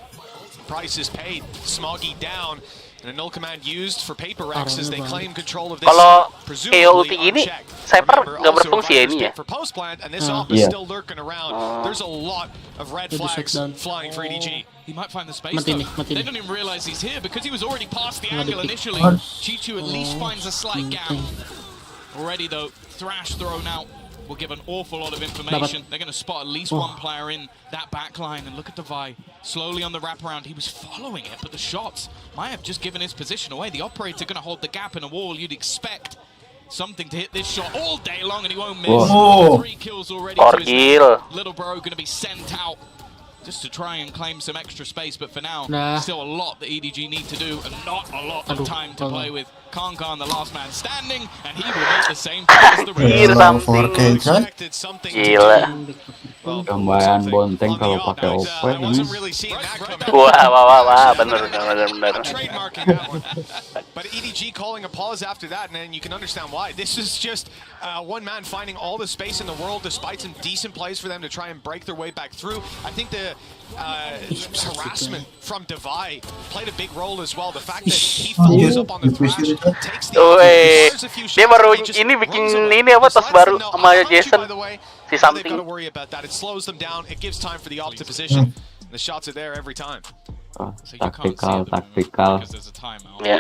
Price is paid, Smoggy down, and a null command used for PRX as they claim control of this. Kalau KO ulti ini, Cypher nggak berfungsi ya ini ya? For post plant, and this op is still lurking around. There's a lot of red flags flying for EDG. He might find the space though. They don't even realize he's here because he was already past the angle initially. Chichu at least finds a slight gap. Already though, Thrash thrown out will give an awful lot of information. They're going to spot at least one player in that back line, and look at Devi slowly on the wraparound. He was following it, but the shots might have just given his position away. The operator going to hold the gap in a wall. You'd expect something to hit this shot all day long, and he won't miss. 3 kills already to his name. Little bro going to be sent out just to try and claim some extra space, but for now, still a lot that EDG need to do, and not a lot of time to play with. Kankan, the last man standing, and he will make the same as the rest. Gambaran bonteng kalau pakai OP ini. Wah, bener. But EDG calling a pause after that, and then you can understand why. This is just one man finding all the space in the world, despite some decent plays for them to try and break their way back through. I think the harassment from Devi played a big role as well. The fact that he follows up on the Thrash, takes the dia baru ini bikin ini apa tos baru sama Jason si something. Got to worry about that. It slows them down. It gives time for the op to position. The shots are there every time. Oh, taktikal.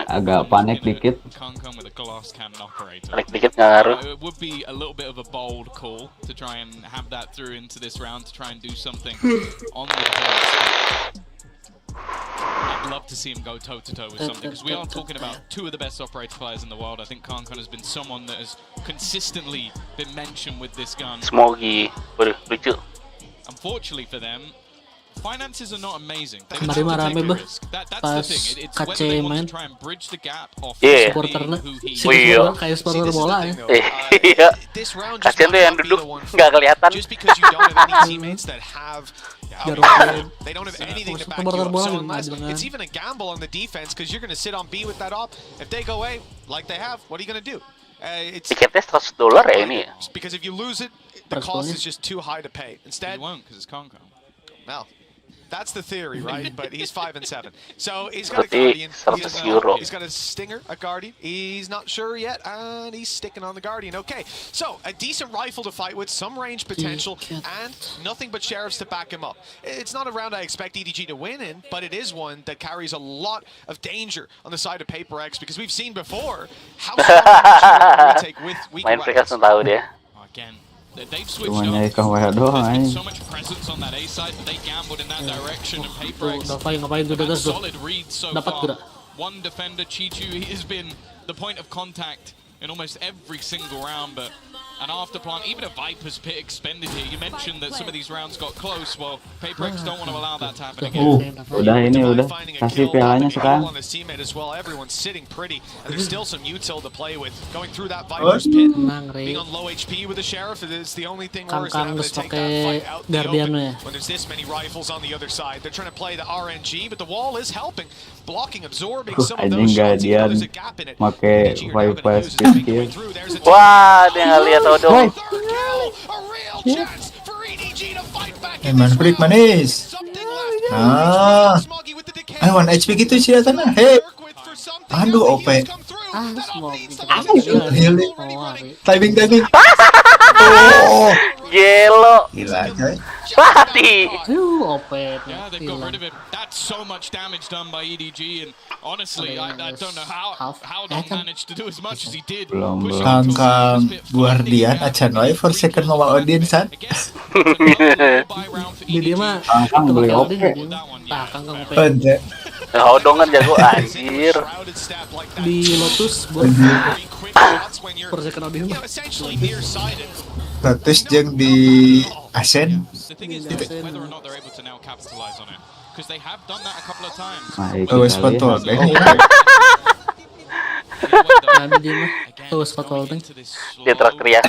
Agak panik dikit. Panik dikit ngaruh. It would be a little bit of a bold call to try and have that through into this round to try and do something on the defense. I'd love to see him go toe-to-toe with something, because we are talking about two of the best operator players in the world. I think Kankan has been someone that has consistently been mentioned with this gun. Smogi, lucu. Unfortunately for them, finances are not amazing. Kemarin mah rame bah pas KC main supporternya kayak supporter bola ya. Iya. Kasian tuh yang duduk nggak kelihatan. They don't have anything to back you up. So unless it's even a gamble on the defense, because you're going to sit on B with that op. If they go A, like they have, what are you going to do? Tiketnya $100 ya ini. Because if you lose it, the cost is just too high to pay. Instead, you won't, because it's Kankan. Well, that's the theory, right? But he's 5 and 7, so he's got a Guardian. He's got a Stinger, a Guardian. He's not sure yet, and he's sticking on the Guardian. Okay, so a decent rifle to fight with, some range potential, and nothing but sheriffs to back him up. It's not a round I expect EDG to win in, but it is one that carries a lot of danger on the side of Paper X, because we've seen before how strong retake with weak weapons. Again. They've switched up. There's so much presence on that A side that they gambled in that direction, and Paper X have solid reads so far. One defender, Chichu, he has been the point of contact in almost every single round, but an afterplant, even a Viper's Pit expended here. You mentioned that some of these rounds got close. Well, Paper X don't want to allow that to happen again. Udah kasih pialanya sekarang. Everyone's sitting pretty, and there's still some util to play with. Going through that Viper's Pit, being on low HP with the Sheriff is the only thing worse than having to take that fight out in the open when there's this many rifles on the other side. They're trying to play the RNG, but the wall is helping, blocking, absorbing some of those shots. There's a gap in it. Wah, dia nggak lihat Odom. Manfred manis. Ah, 1 HP gitu sih datanya. Hei, aduh OP. Timing. Oh, Gelo. Gila coy. Mati. OP. Yeah, they got rid of him. That's so much damage done by EDG, and honestly, I don't know how Dom managed to do as much as he did. Kangkang Guardian acan wae for second mobile audience kan. Dia mah Kangkang beli OP. Kangkang OP. Odong kan jago anjir. Di Lotus buat per second audience. Lotus jeung di Ascent. Because they have done that a couple of times. Wes foto deh. Dia teriak-teriak.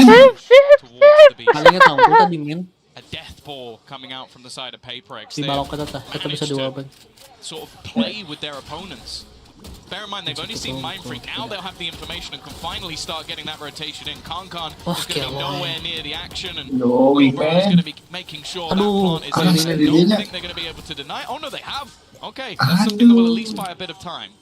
Palingnya tahu tadi min. A death ball coming out from the side of Paper X. Di balok kita bisa diwabang. Sort of play with their opponents. Bear in mind, they've only seen Mind Freak. Now they'll have the information and can finally start getting that rotation in. Kankan is going to be nowhere near the action, and Wilbur is going to be making sure that plant is in. I don't think they're going to be able to deny. Oh no, they have. Okay, that's something that will at least buy a bit of time.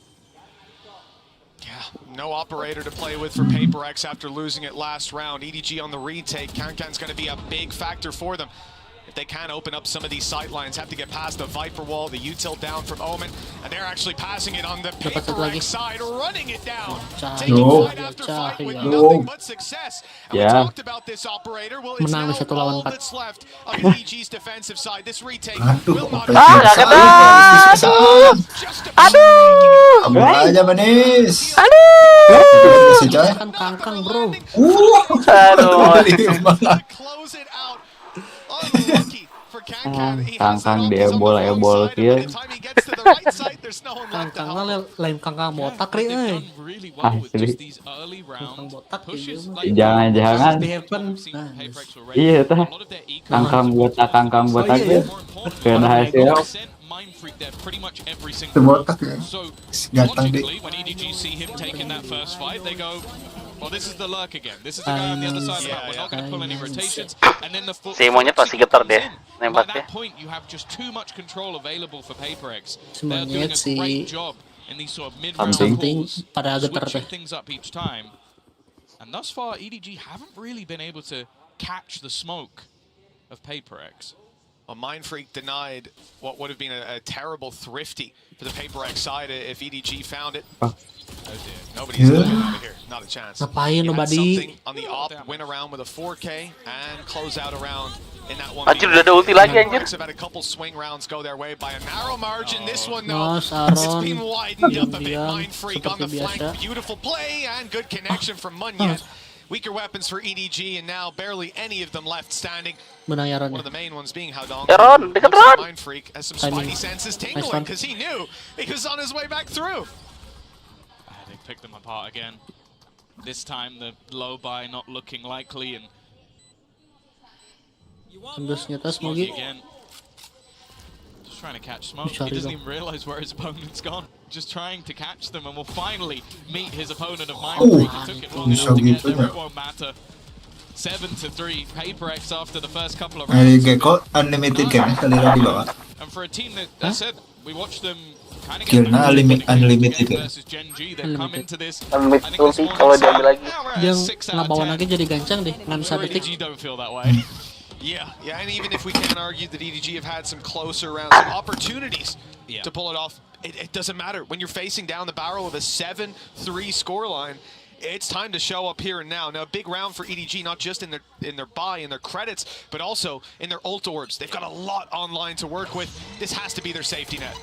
Yeah, no operator to play with for Paper X after losing it last round. EDG on the retake. Kankan's going to be a big factor for them. If they can open up some of these sightlines, have to get past the Viper wall, the util down from Omen, and they're actually passing it on the Paper X side, running it down. Taking fight after fight with nothing but success. And we talked about this operator. Well, it's now all that's left of EDG's defensive side. This retake will not aja manis. Kangkang bro. Close it out. Unlucky for Kankan. Kangkang dia ebol kieu. Kangkang lain kangkang botak euy. Asli. Jangan-jangan. Iya tah. Kangkang botak ya. Kena hasil. Botak ya. Ganteng deh. When EDG see him taking that first fight, they go, well, this is the lurk again. This is the guy on the other side of that. We're not going to pull any rotations. And then the Si monyet pasti getar deh At nembaknya. that point, you have just too much control available for Paper X. They're doing a great job in these sort of mid-round calls, switching things up each time. And thus far, EDG haven't really been able to catch the smoke of Paper X. Well, Mind Freak denied what would have been a terrible thrifty for the PRX side if EDG found it. Oh dear, nobody's going over here. Not a chance. Ngapain nobody? Something on the op, win around with a 4K and close out around in that one. Anjir, udah ada ulti lagi anjir. Have had a couple swing rounds go their way by a narrow margin. This one though, it's been widened up a bit. Mind Freak on the flank, beautiful play and good connection from Munyet. Weaker weapons for EDG, and now barely any of them left standing. One of the main ones being Haudong. Mind Freak has some spidey senses tingling because he knew he was on his way back through. They picked them apart again. This time the low buy not looking likely, and Smoggy again. Just trying to catch Smoke. He doesn't even realize where his opponent's gone. Just trying to catch them, and will finally meet his opponent of Mind Freak. It took it long enough to get there, it won't matter. 7-3, PRX after the first couple of rounds. Unlimited kan kali di bawah. And for a team that, I said, we watched them kind of get unlimited kan. versus Gen G. They've come into this. Unlimited ulti kalau diambil lagi. Dia ngelawan lagi jadi gancang deh, 6 detik. EDG don't feel that way. Yeah, and even if we can argue that EDG have had some closer rounds, some opportunities to pull it off, it doesn't matter. When you're facing down the barrel of a 7-3 scoreline, it's time to show up here and now. Now, a big round for EDG, not just in their buy, in their credits, but also in their ult orbs. They've got a lot online to work with. This has to be their safety net.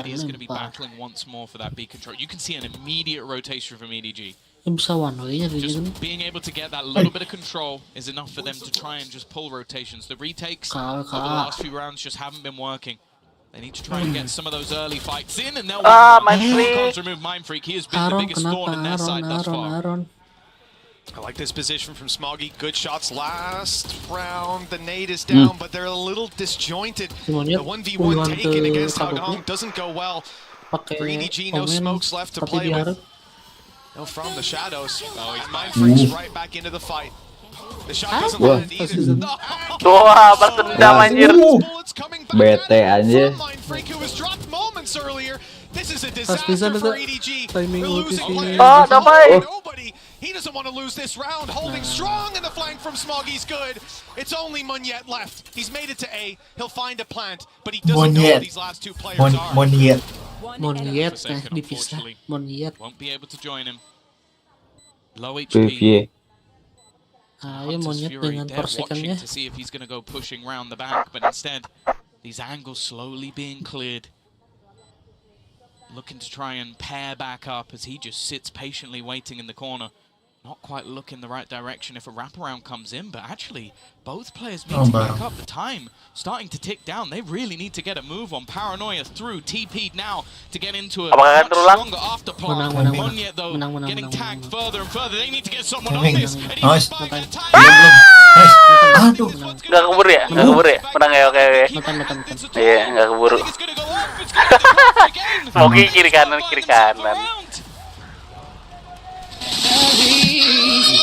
He's going to be battling once more for that B control. You can see an immediate rotation from EDG. Just being able to get that little bit of control is enough for them to try and just pull rotations. The retakes over the last few rounds just haven't been working. They need to try and get some of those early fights in, and they'll remove Mind Freak. He has been the biggest thorn in their side thus far. I like this position from Smoggy. Good shots last round. The nade is down, but they're a little disjointed. The 1v1 taken against Haudong doesn't go well. For EDG, no smokes left to play with. No, from the shadows. Oh, he's Mind Freak's right back into the fight. The shot doesn't land either. Wah, bertendang anjir. Bete anjir. Mind Freak who was dropped moments earlier. This is a disaster for EDG. They're losing nobody. He doesn't want to lose this round. Holding strong in the flank from Smoggy's good. It's only Munyet left. He's made it to A. He'll find a plant, but he doesn't know who these last two players are. Munyet dipisah. Munyet. Won't be able to join him. Low HP. Ayo Munyet dengan persekannya. To see if he's going to go pushing round the back, but instead these angles slowly being cleared. Looking to try and pair back up as he just sits patiently waiting in the corner. Not quite looking the right direction if a wraparound comes in, but actually both players need to back up. The time starting to tick down. They really need to get a move on. Paranoia through, TP'd now to get into a much stronger after plant. Munyet though getting tagged further and further. They need to get someone on this. Nice. Aduh, nggak keburu ya? Nggak keburu ya? Menang ya, oke. Iya, nggak keburu. Smoggy kiri kanan.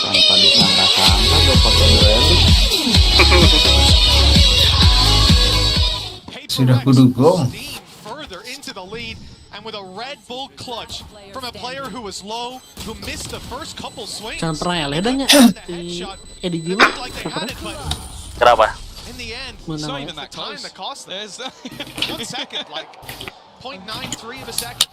Tanpa disangka-sangka gue pakai dueling. Sudah kudugong. Further into the lead and with a Red Bull clutch from a player who was low, who missed the first couple swings. Jangan pernah ya ledanya di EDG. Kenapa? In the end, it's not even that time that cost them. 1 second, like 0.93 of a second.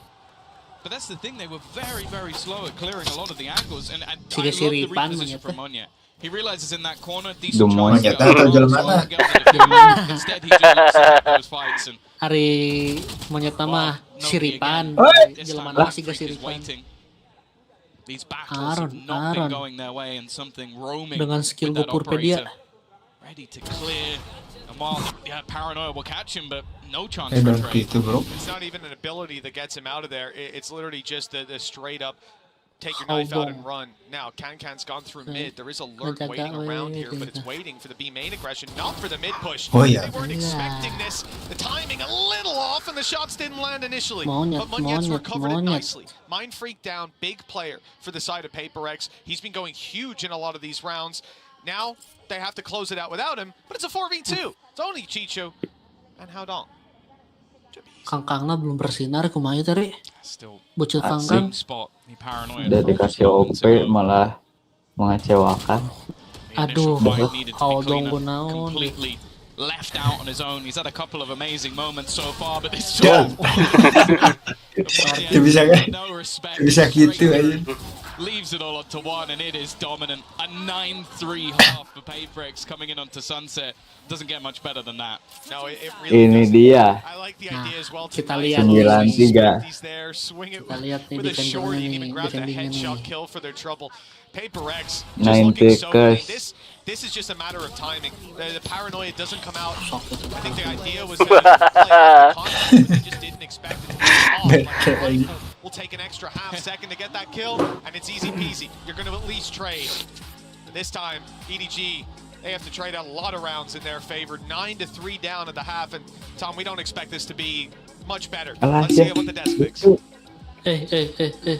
But that's the thing, they were very, very slow at clearing a lot of the angles, and I love the reposition from Munyet. He realizes in that corner, decent chance to go. Instead, he just those fights and Hari Munyet nama siripan. Jelema masih gak siripan. These battles have not been going their way, and something roaming dengan skill with that Torpedo. Ready to clear. And while Paranoia will catch him, but no chance for a trade. It's not even an ability that gets him out of there. It's literally just the straight up take your knife out and run. Now, Kankan's gone through mid. There is a lurk waiting around here, but it's waiting for the B main aggression, not for the mid push. They weren't expecting this. The timing a little off, and the shots didn't land initially. But Munyet's recovered it nicely. Mind Freak down, big player for the side of PRX. He's been going huge in a lot of these rounds. Now, they have to close it out without him, but it's a 4v2. It's only Chicho and Haudong. Kangkangnya belum bersinar kumaha tadi. Bocil kangkang. Udah dikasih OP malah mengecewakan. initial fight needed to be cleaner. Naon. Completely left out on his own. He's had a couple of amazing moments so far, but this time, no respect. Leaves it all up to one, and it is dominant. A 9-3 half for PaperX coming in onto Sunset. Doesn't get much better than that. No, it really Ini dia. I like the idea as well. Kita lihat 9-3. Swing it Kita lihat nih with a short, defendernya even nih, grab the defendingnya headshot nih. kill for their trouble. PaperX just looking so clean. This is just a matter of timing. The paranoia doesn't come out. I think the idea was to play the concept, but they just didn't expect it to be off. Like, we'll take an extra half second to get that kill, and it's easy peasy. You're going to at least trade. This time, EDG, they have to trade out a lot of rounds in their favor. 9-3 down at the half, and Tom, we don't expect this to be much better. Let's see what the desk picks. Hey.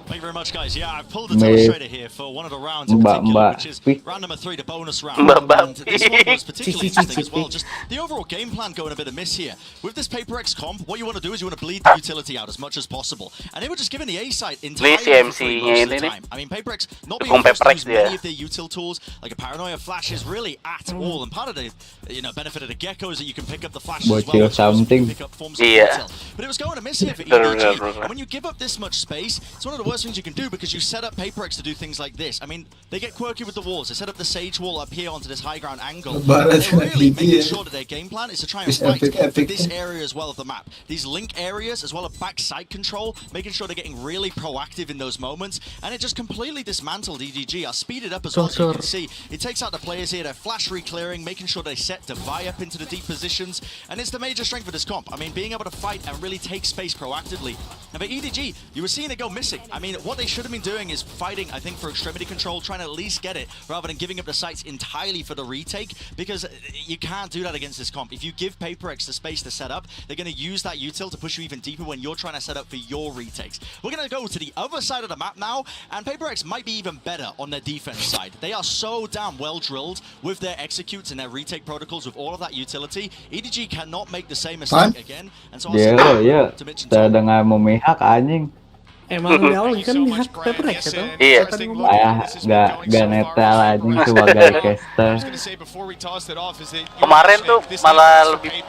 Thank you very much, guys. Yeah, I've pulled the telestrator here for one of the rounds in particular, which is round number 3, the bonus round. And this one was particularly interesting as well. Just the overall game plan going a bit amiss here. With this PaperX comp, what you want to do is you want to bleed the utility out as much as possible. And they were just giving the A site entirely for free most of the time. I mean, PaperX not being forced to use many of their util tools, like a Paranoia flashes, really at all. And part of the benefit of the Gecko is that you can pick up the flashes as well, which also pick up forms of util. But it was going amiss here for EDG. And when you give up this much space, it's one of the worst things you can do, because you set up PaperX to do things like this. I mean, they get quirky with the walls. They set up the Sage wall up here onto this high ground angle. They're really making sure that their game plan is to try and fight for this area as well of the map. These link areas, as well as backside control, making sure they're getting really proactive in those moments. And it just completely dismantled EDG. I'll speed it up as well, so you can see. It takes out the players here. They're flash re-clearing, making sure they set Devi up into the deep positions. And it's the major strength of this comp. I mean, being able to fight and really take space proactively. And for EDG, you were seeing it go missing. I mean, what they should have been doing is fighting, I think, for extremity control, trying to at least get it, rather than giving up the sites entirely for the retake, because you can't do that against this comp. If you give PaperX the space to set up, they're going to use that util to push you even deeper when you're trying to set up for your retakes. We're going to go to the other side of the map now, and PaperX might be even better on their defense side. They are so damn well drilled with their executes and their retake protocols with all of that utility. EDG cannot make the same mistake again. And so Saya dengar memihak anjing. Emang dari awal kan lihat PaperX ya? Iya, nggak netral anjing sebagai caster. Kemarin tuh malah lebih,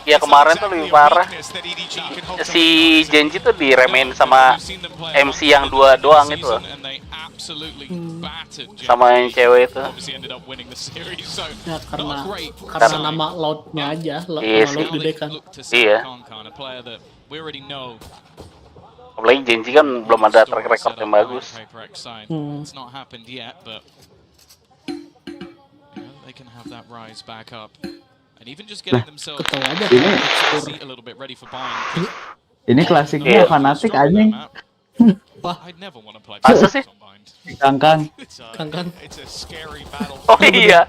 ya kemarin tuh lebih parah. Si Genji tuh diremehin sama MC yang 2 doang itu loh. Sama yang cewek itu. Ya karena nama loudnya aja, loud gede kan. Iya. Apalagi Genji kan belum ada track record yang bagus. It's not happened yet, but they can have that rise back up and even just getting themselves a little bit ready for buying. Ini klasiknya fanatik anjing. I'd never want to play Masa sih? Kangkang. It's a scary battle. Oh iya.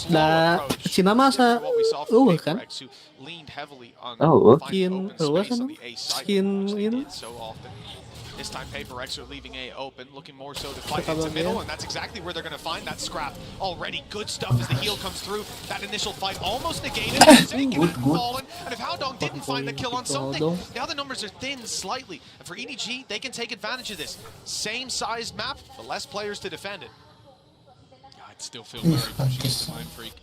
Nah, Cina masa kan? Skin ini. This time PaperX are leaving A open, looking more so to fight into middle, and that's exactly where they're going to find that scrap. Already good stuff as the heal comes through. That initial fight almost negated. Fallen, and if Howdong didn't find the kill on something, now the numbers are thin slightly. And for EDG, they can take advantage of this. Same sized map, but less players to defend it. I'd still feel very pushy to Mind Freak.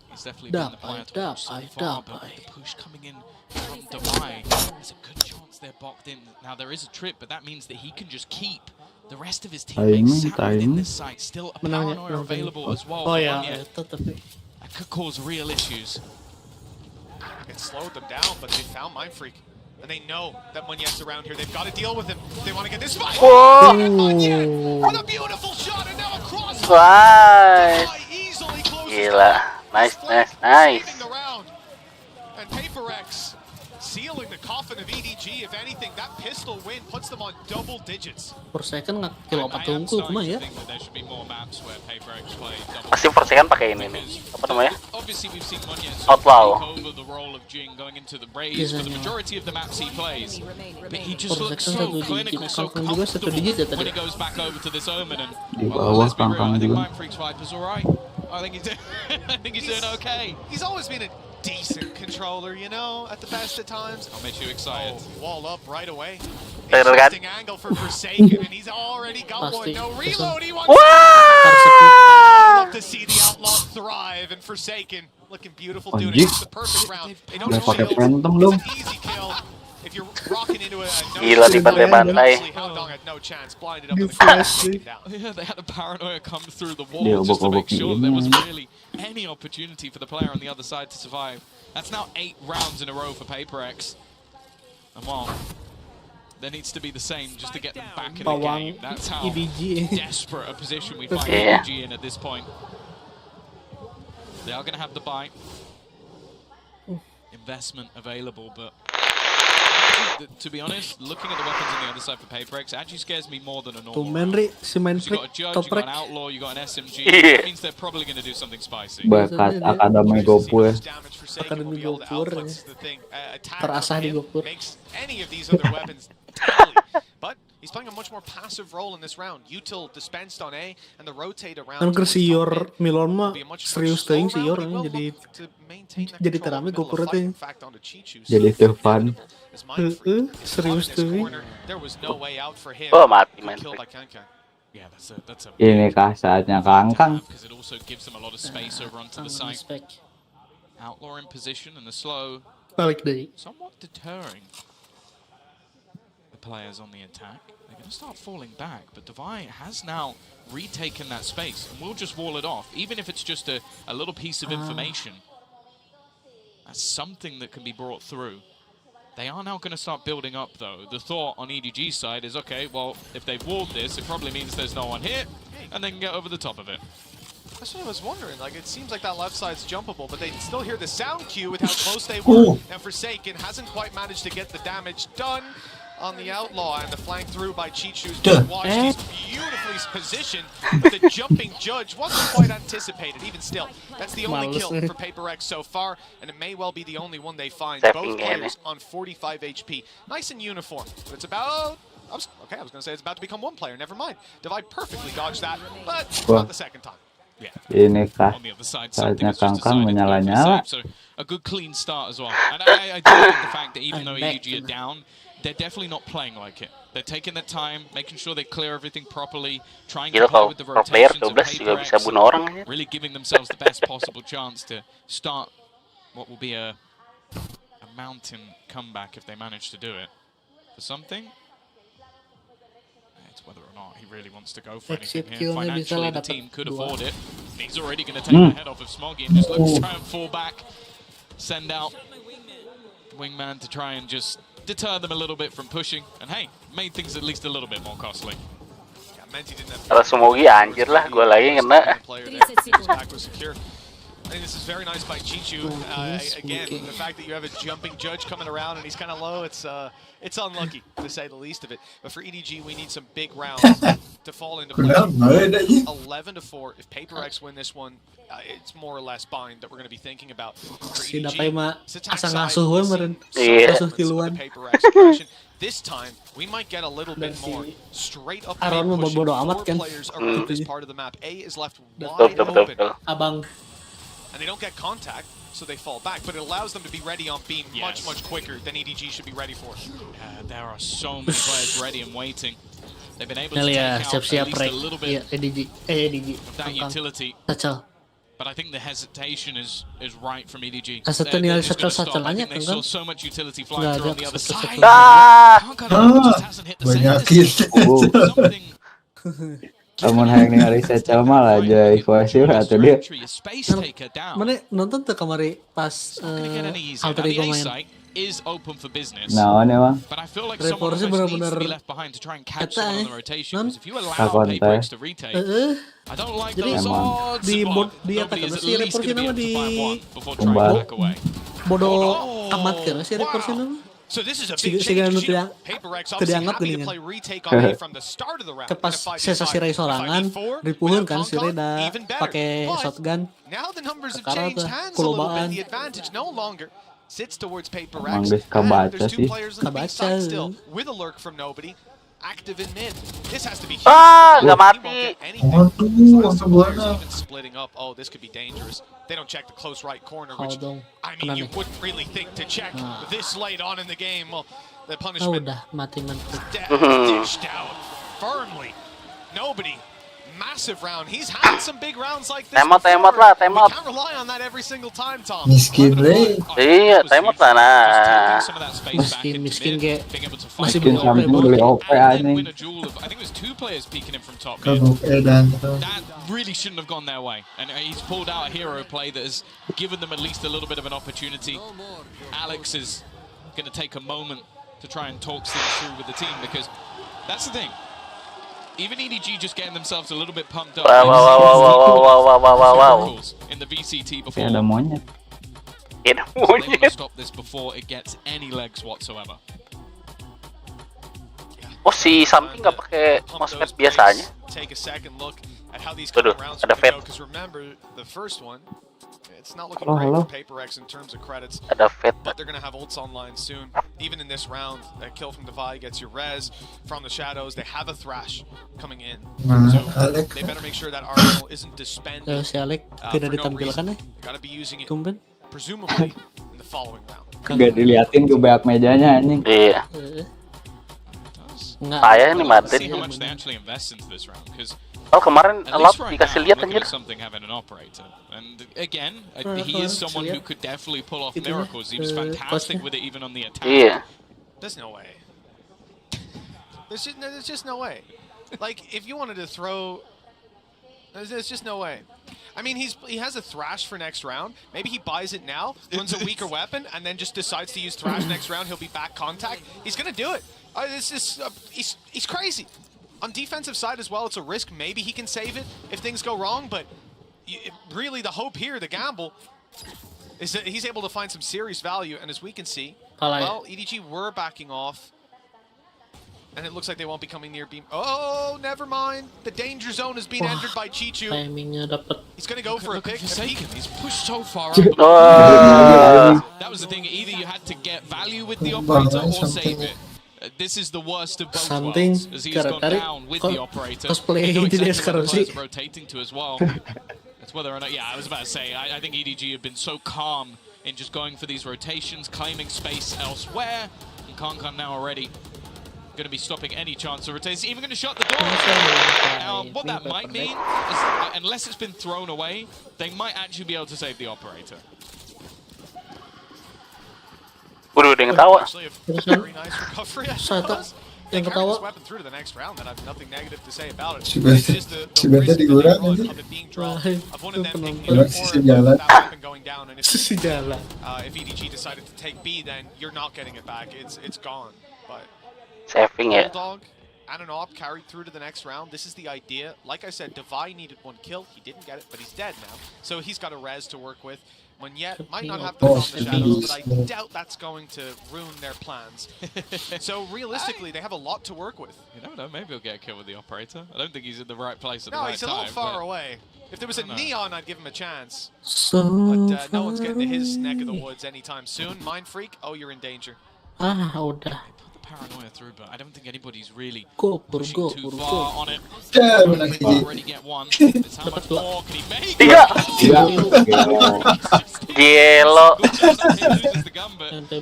He's definitely been the player to watch so far, but with the push coming in from Devi, there's a good chance they're boxed in. Now there is a trip, but that means that he can just keep the rest of his teammates sat within this site. Still a paranoia available as well. Oh yeah, that could cause real issues. It slowed them down, but they found Mind Freak. And they know that Munyet's around here. They've got to deal with him. They want to get this fight. Whoa! With a beautiful shot, and now across. Gila. Nice. And PaperX sealing the coffin of EDG. If anything, that pistol win puts them on double digits. Per second nggak kilo 4 cuma ya. Pasti per second pakai ini nih. Apa namanya? Outlaw. Kangkang juga 1 digit ya tadi. Di bawah kangkang juga. I think he's doing okay. He's always been a decent controller, you know, at the best at times. I'll make you excited. Wall up right away. Interesting angle for Forsaken, and he's already got one. No reload. He wants to see the Outlaw thrive, and Forsaken looking beautiful, doing it. It's the perfect round. They don't have shield. It's an easy kill. If you're rocking into a Gila dibantai-bantai. no chance, blinded up in the corner. Yeah, they had a paranoia come through the wall just to make sure there was really any opportunity for the player on the other side to survive. That's now 8 rounds in a row for PRX. And well, there needs to be the same just to get them back in the game. That's how desperate a position we find EDG in at this point. They are going to have the buy. Investment available, but to be honest, looking at the weapons on the other side for PRX actually scares me more than a normal round. You got a Judge, you got an Outlaw, you got an SMG. That means they're probably going to do something spicy. Bakat Akademi Gopur. Akademi Gopur. Terasa di Gopur. Any of these other weapons tally. But he's playing a much more passive role in this round. Util dispensed on A, and the rotate around. Kan Corsair Milon mah serius teuing sih orang jadi terame Gopur teh. Jadi teu fun. Serius teuing. Oh, mati main. Inikah saatnya Kangkang. Outlaw in position and the slow. Balik deui. Somewhat deterring the players on the attack. They're going to start falling back, but Devi has now retaken that space, and we'll just wall it off, even if it's just a little piece of information. That's something that can be brought through. They are now going to start building up, though. The thought on EDG's side is, okay, well, if they've walled this, it probably means there's no one here, and they can get over the top of it. That's what I was wondering. Like, it seems like that left side's jumpable, but they still hear the sound cue with how close they were. And Forsaken hasn't quite managed to get the damage done on the Outlaw, and the flank through by Chichu's. Watch, he's beautifully positioned, but the jumping Judge wasn't quite anticipated. Even still, that's the only kill for PRX so far, and it may well be the only one they find. Both players on 45 HP. Nice and uniform, but it's about... I was going to say it's about to become one player. Never mind. Divide perfectly dodged that, but not the second time. Inikah saatnya Kangkang menyala-nyala. So a good clean start as well. And I do like the fact that even though EDG are down, they're definitely not playing like it. They're taking their time, making sure they clear everything properly, trying to play with the rotations of PRX, really giving themselves the best possible chance to start what will be a mountain comeback if they manage to do it. For something, it's whether or not he really wants to go for anything here. Financially, the team could afford it. He's already going to take the head off of Smoggy and just look to try and fall back, send out Wingman to try and just deter them a little bit from pushing. And hey, made things at least a little bit more costly. Kalau Smoggy anjir lah, gue lagi kena. I think this is very nice by Chichu. Again, the fact that you have a jumping Judge coming around and he's kind of low, it's unlucky, to say the least of it. But for EDG, we need some big rounds to fall into place. 11-4. If PRX win this one, it's more or less bind that we're going to be thinking about. For EDG, this time, we might get a little bit more straight up pushing. 4 players around this part of the map. A is left wide open. And they don't get contact, so they fall back. But it allows them to be ready on beam much, much quicker than EDG should be ready for. There are so many players ready and waiting. They've been able to take out at least a little bit of that utility. But I think the hesitation is right from EDG. I think they saw so much utility flying through on the other side. Just hasn't hit the center. Namun hayang ningali Secel malah aja Equation atau dia. Mana nonton tuh kemarin pas Alter Ego main. Naon emang? Reportnya benar-benar kata kakon teh. Jadi di apa kan si reportnya nama di bodoh amat kan si reportnya nama. So this is a big change. PRX obviously happy to play retake on A from the start of the round. Pas sesasi Ray sorangan, ripuhun kan si Reda pakai shotgun. Now the numbers have changed hands a little bit. The advantage no longer sits towards PRX. There's 2 players on the B side still with a lurk from nobody. Active in mid. This has to be huge. Nggak mati. Even splitting up. Oh, this could be dangerous. They don't check the close right corner, which I mean you wouldn't really think to check this late on in the game. Well, the punishment udah mati mentok. dished out firmly. Nobody. Massive round. He's had some big rounds like this. Temot lah, temot. We can't rely on that every single time, Tom. Miskin deh. Iya, temot lah nah. Miskin kayak masih Miskin sambil beli OP anjing. Kabuk edan. That really shouldn't have gone their way. And he's pulled out a hero play that has given them at least a little bit of an opportunity. Alex is going to take a moment to try and talk things through with the team, because that's the thing. Even EDG just getting themselves a little bit pumped up. Wow. In the VCT before. Ada monyet. They want to stop this before it gets any legs whatsoever. Oh, si Something nggak pakai mousepad biasanya. Take a second look at how these Tuh, rounds ada Fed. because remember the first one, it's not looking Halo, great for PRX in terms of credits. Ada Fed. But they're gonna have ults online soon. Even in this round, that kill from Divide gets your res from the shadows. They have a thrash coming in, so they better make sure that arsenal isn't dispended. Si Alek tidak ditampilkan ya. Gotta be using it Tumben. presumably in the following round. Gak diliatin ke banyak mejanya anjing. Iya. Payah nih Madrid. Oh, kemarin Alap dikasih lihat anjir. And again, he is someone who could definitely pull off miracles. He was fantastic with it even on the attack. Iya. There's no way. There's just no way. Like, if you wanted to throw, there's just no way. I mean, he has a Thrash for next round. Maybe he buys it now, runs a weaker weapon, and then just decides to use Thrash next round. He'll be back contact. He's gonna do it. He's crazy. On defensive side as well, it's a risk. Maybe he can save it if things go wrong, but really the hope here, the gamble, is that he's able to find some serious value. And as we can see, well, EDG were backing off. And it looks like they won't be coming near beam. Oh, never mind. The danger zone has been entered by Chichu. Timingnya dapat. He's gonna go for a pick. He's pushed so far up. That was the thing. Either you had to get value with the operator or save it. This is the worst of both worlds, as he's gone down with the operator. Cosplay They know ini exactly sekarang what the sih. players are rotating to as well. It's whether or not, yeah, I was about to say, I think EDG have been so calm in just going for these rotations, claiming space elsewhere, and Kankan now already going to be stopping any chance of rotation. Even going to shut the door. Now, what that might mean is, unless it's been thrown away, they might actually be able to save the operator. Udah yang ketawa. Very nice recovery, I suppose. Yang ketawa. Weapon through to the next round, and I have nothing negative to say about it. Si Benda digurang aja. Sisi jalan. Sisi jalan. If EDG decided to take B, then you're not getting it back. It's gone. But saving it. Bulldog and an op carried through to the next round. This is the idea. Like I said, Divide needed one kill. He didn't get it, but he's dead now. So he's got a res to work with. Monyet might not have the shadows, but I doubt that's going to ruin their plans. So realistically, they have a lot to work with. You never know, maybe he'll get a kill with the operator. I don't think he's in the right place at no, the right he's a time. little far away. If there was a Neon, I'd give him a chance. So But no one's getting to his neck of the woods anytime soon. Mind Freak, oh, you're in danger. Udah. Paranoia through, but I don't think anybody's really Go too far on it. Ya, Already get one. It's how much more can he make? Tiga. Gelo.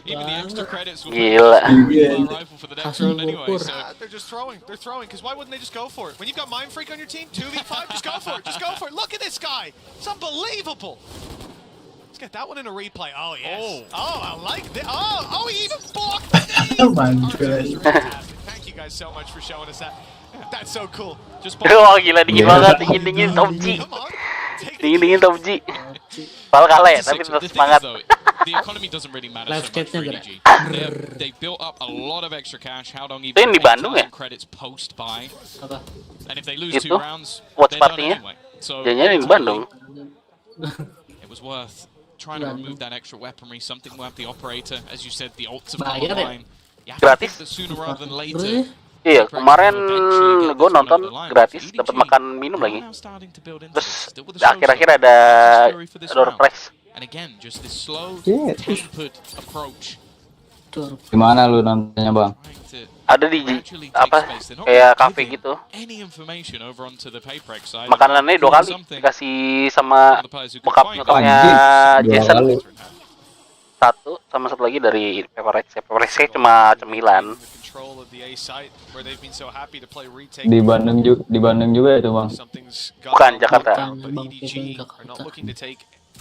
Even the extra credits will Gila. rifle for the next round anyway. So They're just throwing. They're throwing. Because why wouldn't they just go for it? When you've got Mind Freak on your team, 2v5, just go for it. Just go for it. Look at this guy. It's unbelievable. Let's get that one in a replay. Oh, yes. Oh, I like that. Oh, he even blocked the Oh my god. Thank you guys so much for showing us that. That's so cool. Just Wah, gila dingin banget, dingin Top G. Dingin Top G. Pal kalah ya, tapi tetap semangat. The economy doesn't really matter so much for EDG. They built up a lot of extra cash. How long Itu yang di Bandung ya? credits post buy. And if they lose Itu 2 rounds, Watchparty-nya. So Jadinya di Bandung. it was worth trying to remove that extra weaponry. Something will have the operator, as you said, the ults have come Bayar ya? online. You have to Gratis. think that sooner rather than later. Iya, kemarin gue nonton gratis, dapat makan minum lagi. Terus akhir-akhir ada door prize. And again, just this slow, tempered approach. Gimana lu nontonnya, Bang? Ada di apa kayak cafe gitu. Any information over onto the PRX side. Makanannya 2 kali dikasih sama bokapnya Jason. 1 sama 1 lagi dari PRX. PRX cuma cemilan. Di Bandung juga itu Bang. Bukan Jakarta.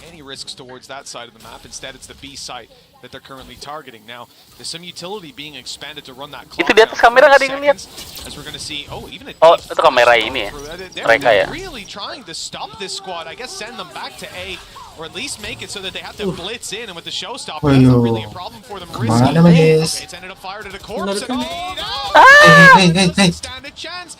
Any risks towards that side of the map. Instead, it's the B site that they're currently targeting. Now, there's some utility being expanded to run that clock. Itu di atas kamera nggak ada yang lihat. As we're going to see, even a itu kamera ini ya. Mereka ya. Really trying to stop this squad. I guess send them back to A, or at least make it so that they have to blitz in. And with the showstopper, that's not really a problem for them. Kemana Magis? Okay, it's ended up fired at a corpse. Stand a chance.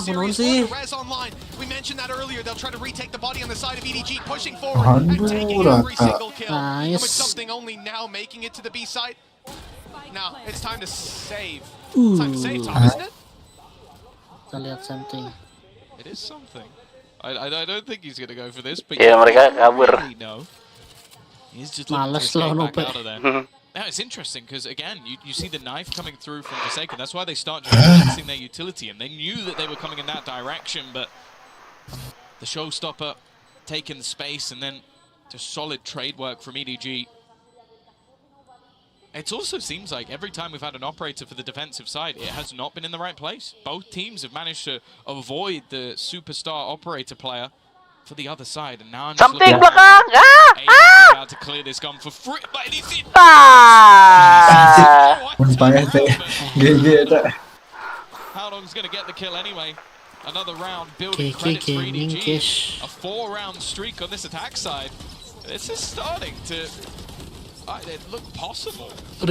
Res online. We mentioned that earlier. They'll try to retake the body on the side of EDG, pushing forward and taking every single kill. And with something only now making it to the B site. Now it's time to save. Time to save, Tom, isn't it? Kita lihat something. It is something. I don't think he's gonna go for this, but yeah, mereka kabur. No. He's just looking to escape back out of there. Now it's interesting because again, you see the knife coming through from Forsaken. That's why they start just balancing their utility, and they knew that they were coming in that direction, but the showstopper taking the space, and then just solid trade work from EDG. It also seems like every time we've had an operator for the defensive side, it has not been in the right place. Both teams have managed to avoid the superstar operator player for the other side, and now I'm just looking about to clear this gun for free. How long's gonna get the kill anyway? Another round building credits for EDG. A 4-round streak on this attack side. This is starting to look possible. A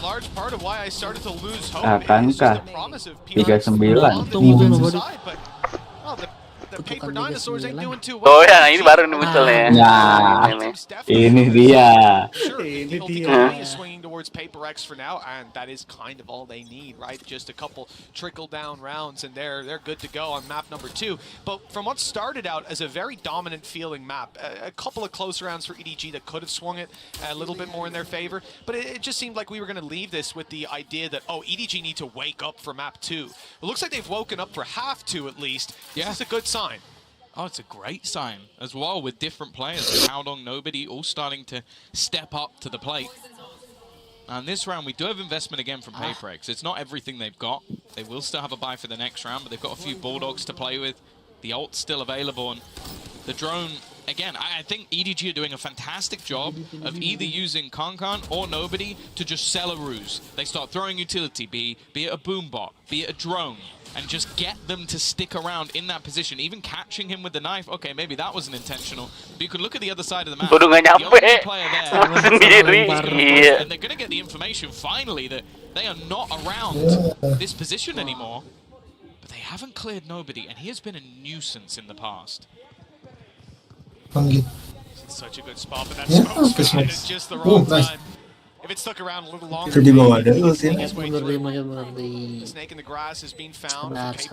large part of why I started to lose hope is just the promise of PRX 39. The paper dinosaurs ain't doing too Oh well. ya, ini baru munculnya. Nah, ini dia. Is swinging towards Paper X for now, and that is kind of all they need, right? Just a couple trickle-down rounds, and they're good to go on map number 2. But from what started out as a very dominant feeling map, a couple of close rounds for EDG that could have swung it a little bit more in their favor, but it just seemed like we were going to leave this with the idea that, oh, EDG need to wake up for map 2. It looks like they've woken up for half 2 at least. Yeah. This is a good sign. Oh, it's a great sign as well with different players. How long nobody all starting to step up to the plate. And this round, we do have investment again from PaperX. It's not everything they've got. They will still have a buy for the next round, but they've got a few Bulldogs to play with. The ult's still available, and the drone, again, I think EDG are doing a fantastic job of either using Kankan or nobody to just sell a ruse. They start throwing utility, be it a boombot, be it a drone, and just get them to stick around in that position. Even catching him with the knife, okay, maybe that wasn't intentional. But you could look at the other side of the map. The only player there, and they're going to get the information finally that they are not around this position anymore. But they haven't cleared nobody, and he has been a nuisance in the past. It's such a good spot, but that smoke's coming at just the wrong time. If it stuck around a little longer, Di bawah the di snake in the grass has been found. As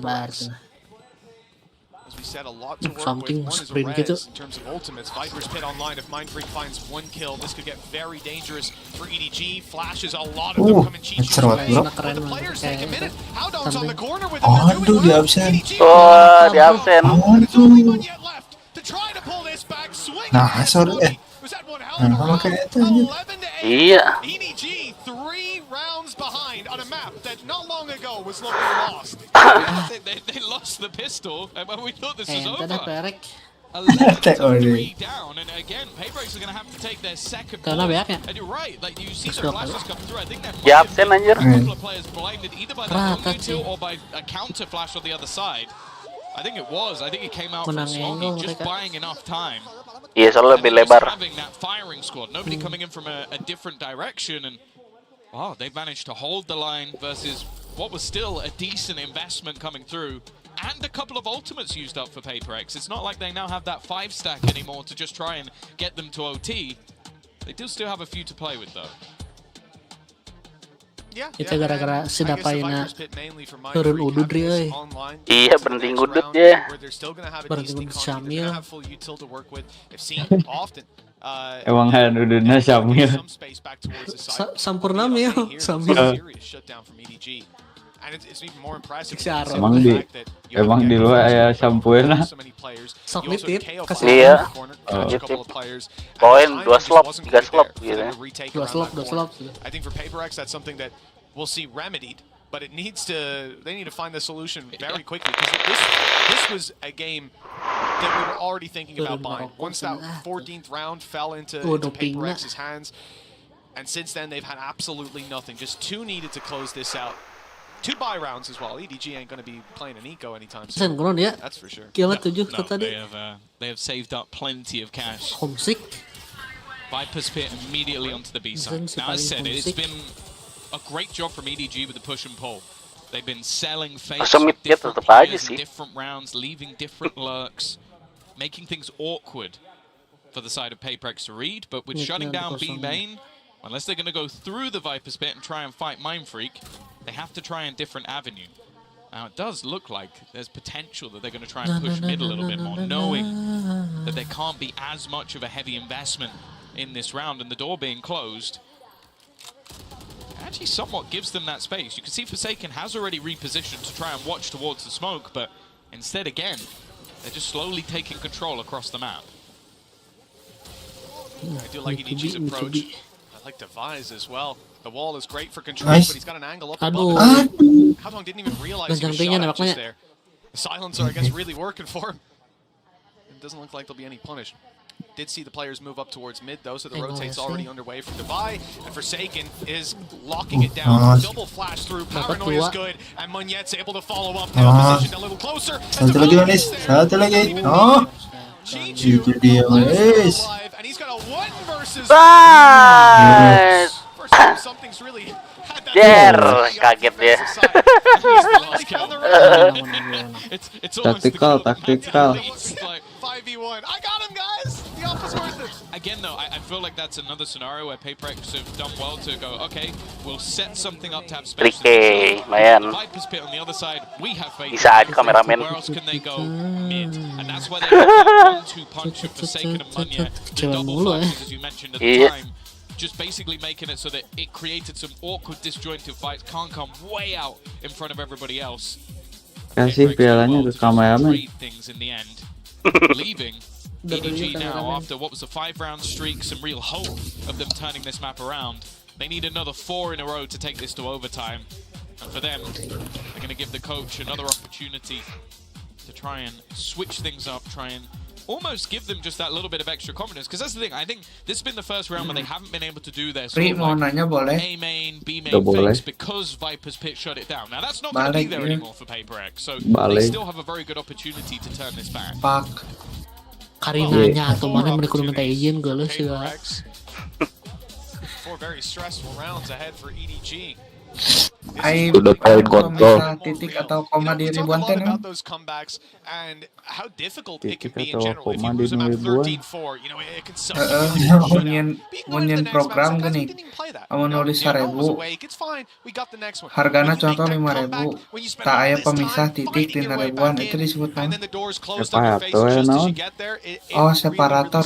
we said, a lot to work with. One is a res in terms of ultimates. Viper's Pit online. If Mindfreak finds 1 kill, this could get very dangerous for EDG. Flashes, a lot of them come in cheat sheets. But the players take a minute. Howdom's on the corner with them. They're doing well. EDG there's only one yet left to try to pull this back. Swing. Was that one hell of a round? 11 to 8. EDG 3 rounds behind on a map that not long ago was looking lost. They lost the pistol, and we thought this was over. PRX. 11-3 down, and again, PaperX are going to have to take their second Karena ball. banyak ya. And you're right, like you see the flashes coming through. I think that Ya absen anjir. a couple of players blinded either by that own util or by a counter flash on the other side. I think it was. I think it came out from Swami just buying enough time. Iya, soalnya lebih lebar. Having that firing squad, nobody coming in from a different direction, and wow, they managed to hold the line versus what was still a decent investment coming through, and a couple of ultimates used up for PaperX. It's not like they now have that 5-stack anymore to just try and get them to OT. They do still have a few to play with though. Itu gara-gara si Dapayna turun udut dia. Iya, berhenti ngudut ya. Berhenti ngudut Syamil. Emang kan udutnya Syamil. Sampurna Mil. Syamil. And it's even more impressive. Emang di luar ya sampuena. Submit it. Iya. Poin 2 slop, 3 slop gitu. 2 slop. I think for PaperX that's something that we'll see remedied, but they need to find the solution very quickly, because this was a game that we were already thinking about buying. Once that 14th round fell into PaperX's hands, and since then they've had absolutely nothing. Just 2 needed to close this out. 2 buy rounds as well. EDG ain't going to be playing an eco anytime soon. That's for sure. No, they have saved up plenty of cash. Homesick. Viper's Pit immediately onto the B side. Now, as I said, it's been a great job from EDG with the push and pull. They've been selling fakes with different players in different rounds, leaving different lurks, making things awkward for the side of PaperX to read. But with shutting down B main, unless they're going to go through the Viper's Pit and try and fight Mindfreak, they have to try a different avenue. Now, it does look like there's potential that they're going to try and push mid a little bit more, knowing that there can't be as much of a heavy investment in this round, and the door being closed actually somewhat gives them that space. You can see Forsaken has already repositioned to try and watch towards the smoke, but instead, again, they're just slowly taking control across the map. I do like EDG's approach. I like Devise as well. The wall is great for control, but he's got an angle up above. How didn't even realize he was shot out just there. The silencer, I guess, really working for him. It doesn't look like there'll be any punish. Did see the players move up towards mid, though, so the rotate's already underway for Devi, and Forsaken is locking it down. Double flash through, Paranoia is good, and Munyet's able to follow up now, positioned a little closer. Satu lagi. Oh, itu dia, guys. And he's got a 1 versus something's really kaget dia. Tactical. 5v1. I got him, guys. The off is worth it. Again, though, I feel like that's another scenario where PaperX have done well to go, okay, we'll set something up to have space. Viper's Pit on the other side, we have faith. Where else can they go? Mid. And that's why they have that 1-2 punch of Forsaken and Munya. The double flashes, as you mentioned at the time, just basically making it so that it created some awkward, disjointed fights. Can't come way out in front of everybody else. Kasih pialanya ke kameramen. Things in the end. Leaving EDG now after what was a 5-round streak, some real hope of them turning this map around. They need another 4 in a row to take this to overtime. And for them, they're going to give the coach another opportunity to try and switch things up, try and almost give them just that little bit of extra confidence. Because that's the thing, I think this has been the first round where they haven't been able to do their sort of like A main, B main fakes because Viper's Pit shut it down. Now that's not going to be there anymore for PaperX, so they still have a very good opportunity to turn this back. Karinanya atau mana mereka minta izin gue sih. 4 very stressful rounds ahead for EDG. Udah paling kontrol. Titik atau koma di ribuan ten ya. And how difficult it can be in general if you lose about 13-4, you know, it can Ngunyin program gini. Kamu nulis 1.000. Harganya contoh 5.000. Tak aya pemisah titik 5 ribuan, itu disebut apa? Oh, separator.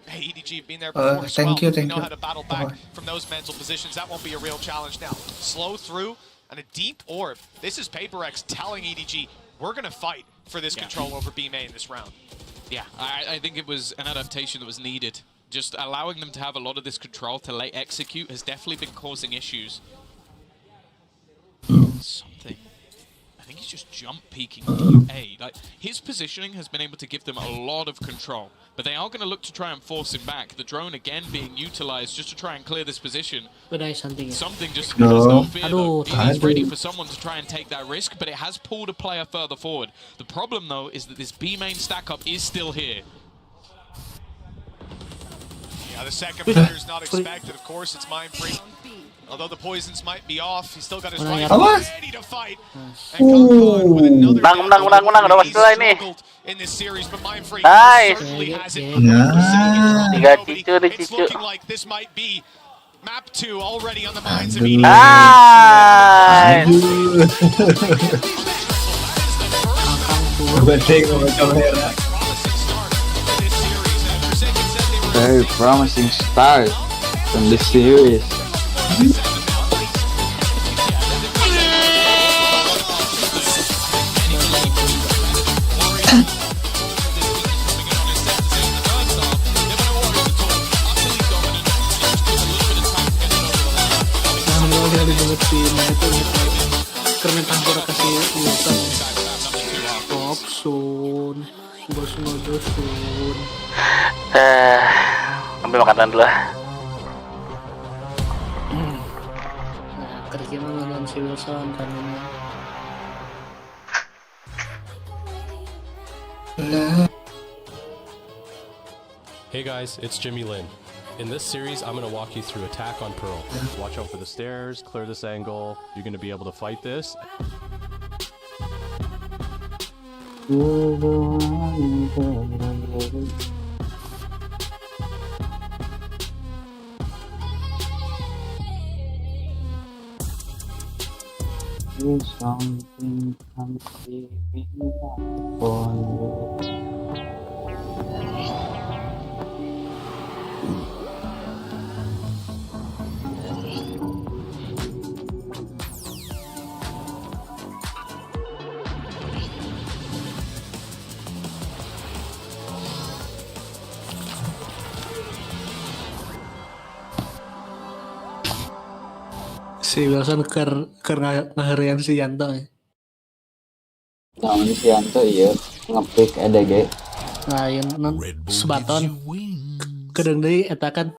Hey, EDG been there before as well. Thank you. Know how to battle back from those mental positions. That won't be a real challenge now. Slow through and a deep orb. This is PaperX telling EDG, we're going to fight for this control over B main this round. Yeah, I think it was an adaptation that was needed. Just allowing them to have a lot of this control to late execute has definitely been causing issues. Something. I think he's just jump peeking A. Like, his positioning has been able to give them a lot of control. But they are going to look to try and force him back. The drone again being utilized just to try and clear this position. Something just does not fear though. He's ready for someone to try and take that risk, but it has pulled a player further forward. The problem though is that this B main stack up is still here. Yeah, the second player is not expected. Of course, it's Mindfreak. Although the poisons might be off, he's still got his rifle ready to fight. And Kawand with another struggled in this series, but Mindfreak certainly has it. It's looking like this might be map 2 already on the minds of EDG. Very promising start from this series. Sun. Sun. Ambil makanan dulu. Kerja nonton si Wilson kan ini. Hey guys, it's Jimmy Lin. In this series, I'm going to walk you through attack on Pearl. Watch out for the stairs, clear this angle. You're going to be able to fight this. Something I'm feeling for you. Si Wilson ker ngaherian si Yanto ya. Namun si Yanto iya ngepick EDG. Nah, yang non sebaton. Kedeng deui eta kan.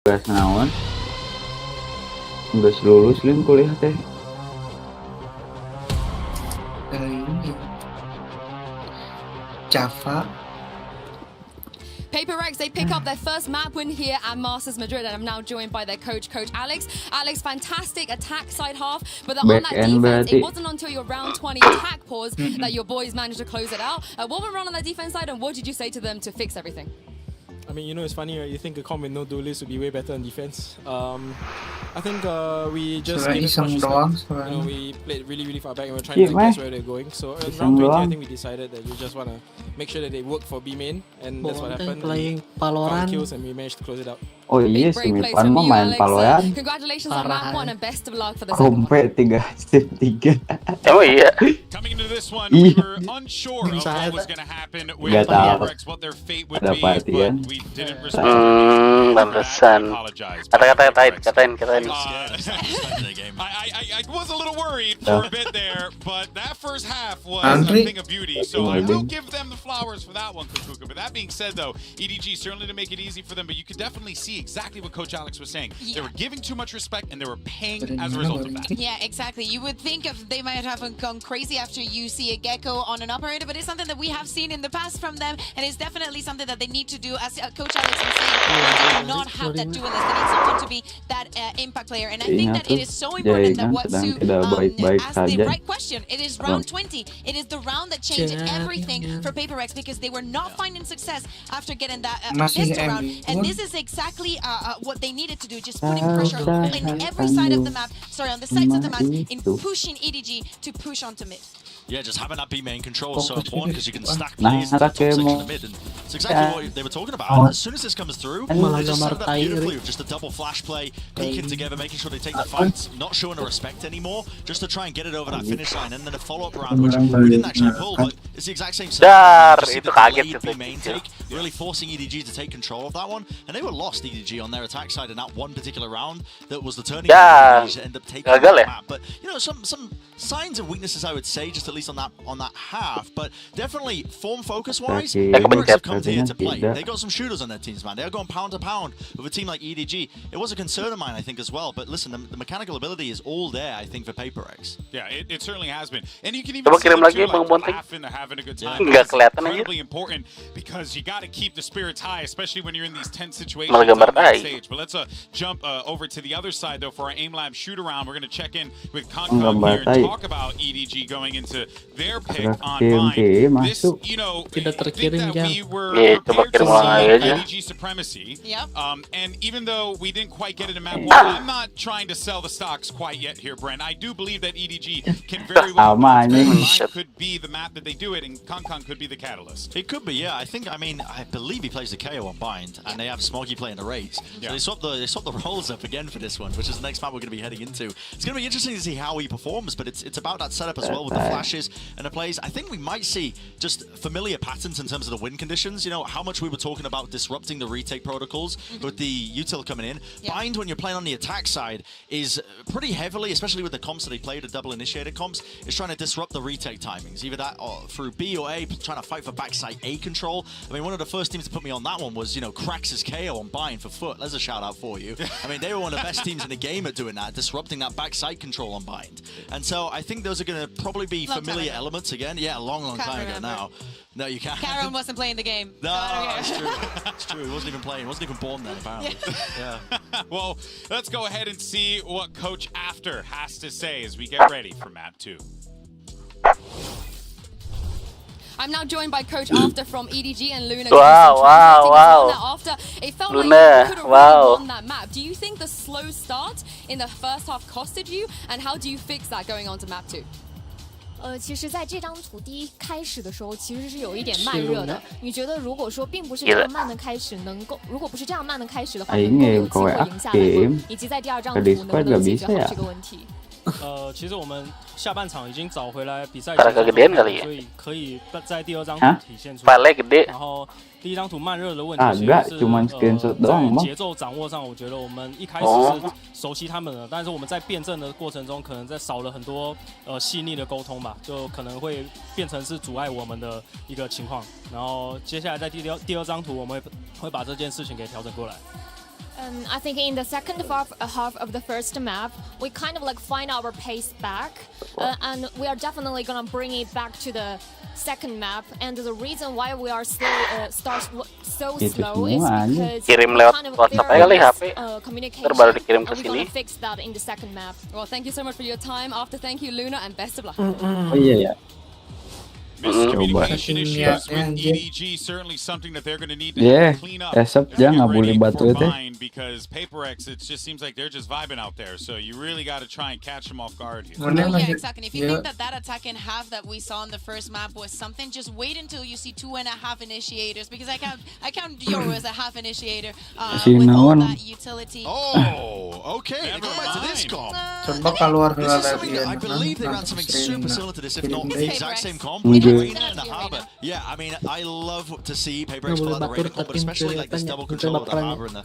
Tugas naon? Geus lulus lin kuliah teh. Ini Java. PRX, they pick up their first map win here at Masters Madrid, and I'm now joined by their coach Alex. Alex, fantastic attack side half, but on that defense, it wasn't until your round 20 attack pause that your boys managed to close it out. What went wrong on that defense side, and what did you say to them to fix everything? I mean, you know, it's funny, right? You think a comp with no duelist would be way better in defense. I think we just Sudah gave it iseng much doang, respect. You know, we played really far back and we're trying Iya, to like, guess Mas. where they're going. So in Iseng round 20, I doang. think we decided that we just want to make sure that they work for B main, and that's what happened. Playing We found Valorant. kills and we managed to close it out. Oh iya, si Great plays Mipan from mah you, main Alex. Valorant. Congratulations on Parah. map 1 and best of luck for the second one. Kompe 3 Emang iya. Coming into this one, Ih. we were unsure of what was going to happen with Nggak tahu. PRX, what their fate would Ada be, partian. but we didn't respond. I Pantesan. apologize. Katain. I was a little worried for a bit there, but that first half was a Andri. thing of beauty, so I will give them the flowers for that one, Kukuka. But that being said, though, EDG certainly to make it easy for them, but you could definitely see exactly what Coach Alex was saying. They were giving too much respect, and they were paying as a result of that. Yeah, exactly. You would think they might have gone crazy after you see a gecko on an operator, but it's something that we have seen in the past from them, and it's definitely something that they need to do. As Coach Alex was saying, they do not have that duelist. They need someone to be that impact player, and I think that it is so important that what Sue asked the right question. It is round 20. It is the round that changed everything for PaperX because they were not finding success after getting that pistol round, and this is exactly what they needed to do, just putting pressure on every side of the map, on the sides of the map, in pushing EDG to push onto mid. Yeah, just having that B main control is so important because you can stack plays in the top section of the mid, and it's exactly what they were talking about. As soon as this comes through, they just set it up beautifully with just a double flash play, peeking together, making sure they take the fights, not showing a respect anymore, just to try and get it over that finish line, and then a follow-up round, which we didn't actually pull, but it's the exact same Itu kaget B main take, really forcing EDG to take control of that one, and they were lost EDG on their attack side in that one particular round that was the turning point to end up taking the map. But you know, some signs of weaknesses, I would say, just at least on that half, but definitely form focus wise, PRX have come here to play. They got some shooters on their teams, man. They're going pound to pound with a team like EDG. It was a concern of mine, I think, as well. But listen, the mechanical ability is all there, I think, for PaperX. Yeah, it certainly has been, and you can even see them too, like, laughing, they're having a good time. It's incredibly important because you got to keep the spirits high, especially when you're in these tense situations on that stage. But let's jump over to the other side though for our aim lab shoot around. We're going to check in with Concon here and talk about EDG going into their pick on mine. This, you know, I think that we were prepared to see EDG supremacy. And even though we didn't quite get it in map 1, I'm not trying to sell the stocks quite yet here, Brent. I do believe that EDG can very well could be the map that they do it, and Concon could be the catalyst. It could be, yeah. I believe he plays the KO on Bind, and they have Smoggy playing the Raze. So they swap the roles up again for this one, which is the next map we're going to be heading into. It's going to be interesting to see how he performs, but it's about that setup as well with the flashes and the plays. I think we might see just familiar patterns in terms of the win conditions. You know, how much we were talking about disrupting the retake protocols with the util coming in. Bind, when you're playing on the attack side, is pretty heavily, especially with the comps that they played, the double initiated comps, is trying to disrupt the retake timings. Either that or through B or A, trying to fight for backside A control. I mean, one of the first teams to put me on that one was, you know, Krax's KO on Bind for Foot. There's a shout out for you. I mean, they were one of the best teams in the game at doing that, disrupting that backside control on Bind. And so I think those are going to probably be familiar elements again. Yeah, a long time ago now. No, you can't. Karen wasn't playing the game. No, it's true. It's true. He wasn't even playing. He wasn't even born then, apparently. Yeah. Well, let's go ahead and see what Coach After has to say as we get ready for map 2. I'm now joined by Coach After from EDG and Luna. Wow. After, it felt like you could have really won that map. Do you think the slow start in the first half costed you? And how do you fix that going on to map 2? 其实在这张图第一开始的时候，其实是有一点慢热的。你觉得如果说并不是这样慢的开始，如果不是这样慢的开始的话，能够有机会赢下来吗？以及在第二张图能不能解决好这个问题？其实我们下半场已经找回来比赛节奏，所以可以在第二张图体现出来。然后第一张图慢热的问题，其实是在节奏掌握上，我觉得我们一开始是熟悉他们的，但是我们在辩证的过程中，可能在少了很多细腻的沟通吧，就可能会变成是阻碍我们的一个情况。然后接下来在第二张图，我们会把这件事情给调整过来。I think in the second half of the first map, we kind of like find our pace back, and we are definitely gonna bring it back to the second map. And the reason why we are start so slow is because kind of communication. And we're gonna fix that in the second map. Well, thank you so much for your time. After, thank you, Luna, and best of luck. Oh iya ya. Miscommunication issues with EDG certainly something that they're going to need to clean up. Esok dia nggak boleh batu itu. Because PRX, it just seems like they're just vibing out there. So you really got to try and catch them off guard here. Yeah, exactly. And if you think that attack in half that we saw in the first map was something, just wait until you see 2.5 initiators, because I count Euro as a half initiator with all that utility. Oh, okay. Go back to this comp. This is something that I believe they ran something super similar to this, if not the exact same comp. Arena and the Harbor. Yeah, I mean, I love to see PRX pull out the Razer comp, but especially like this double control of the Harbor and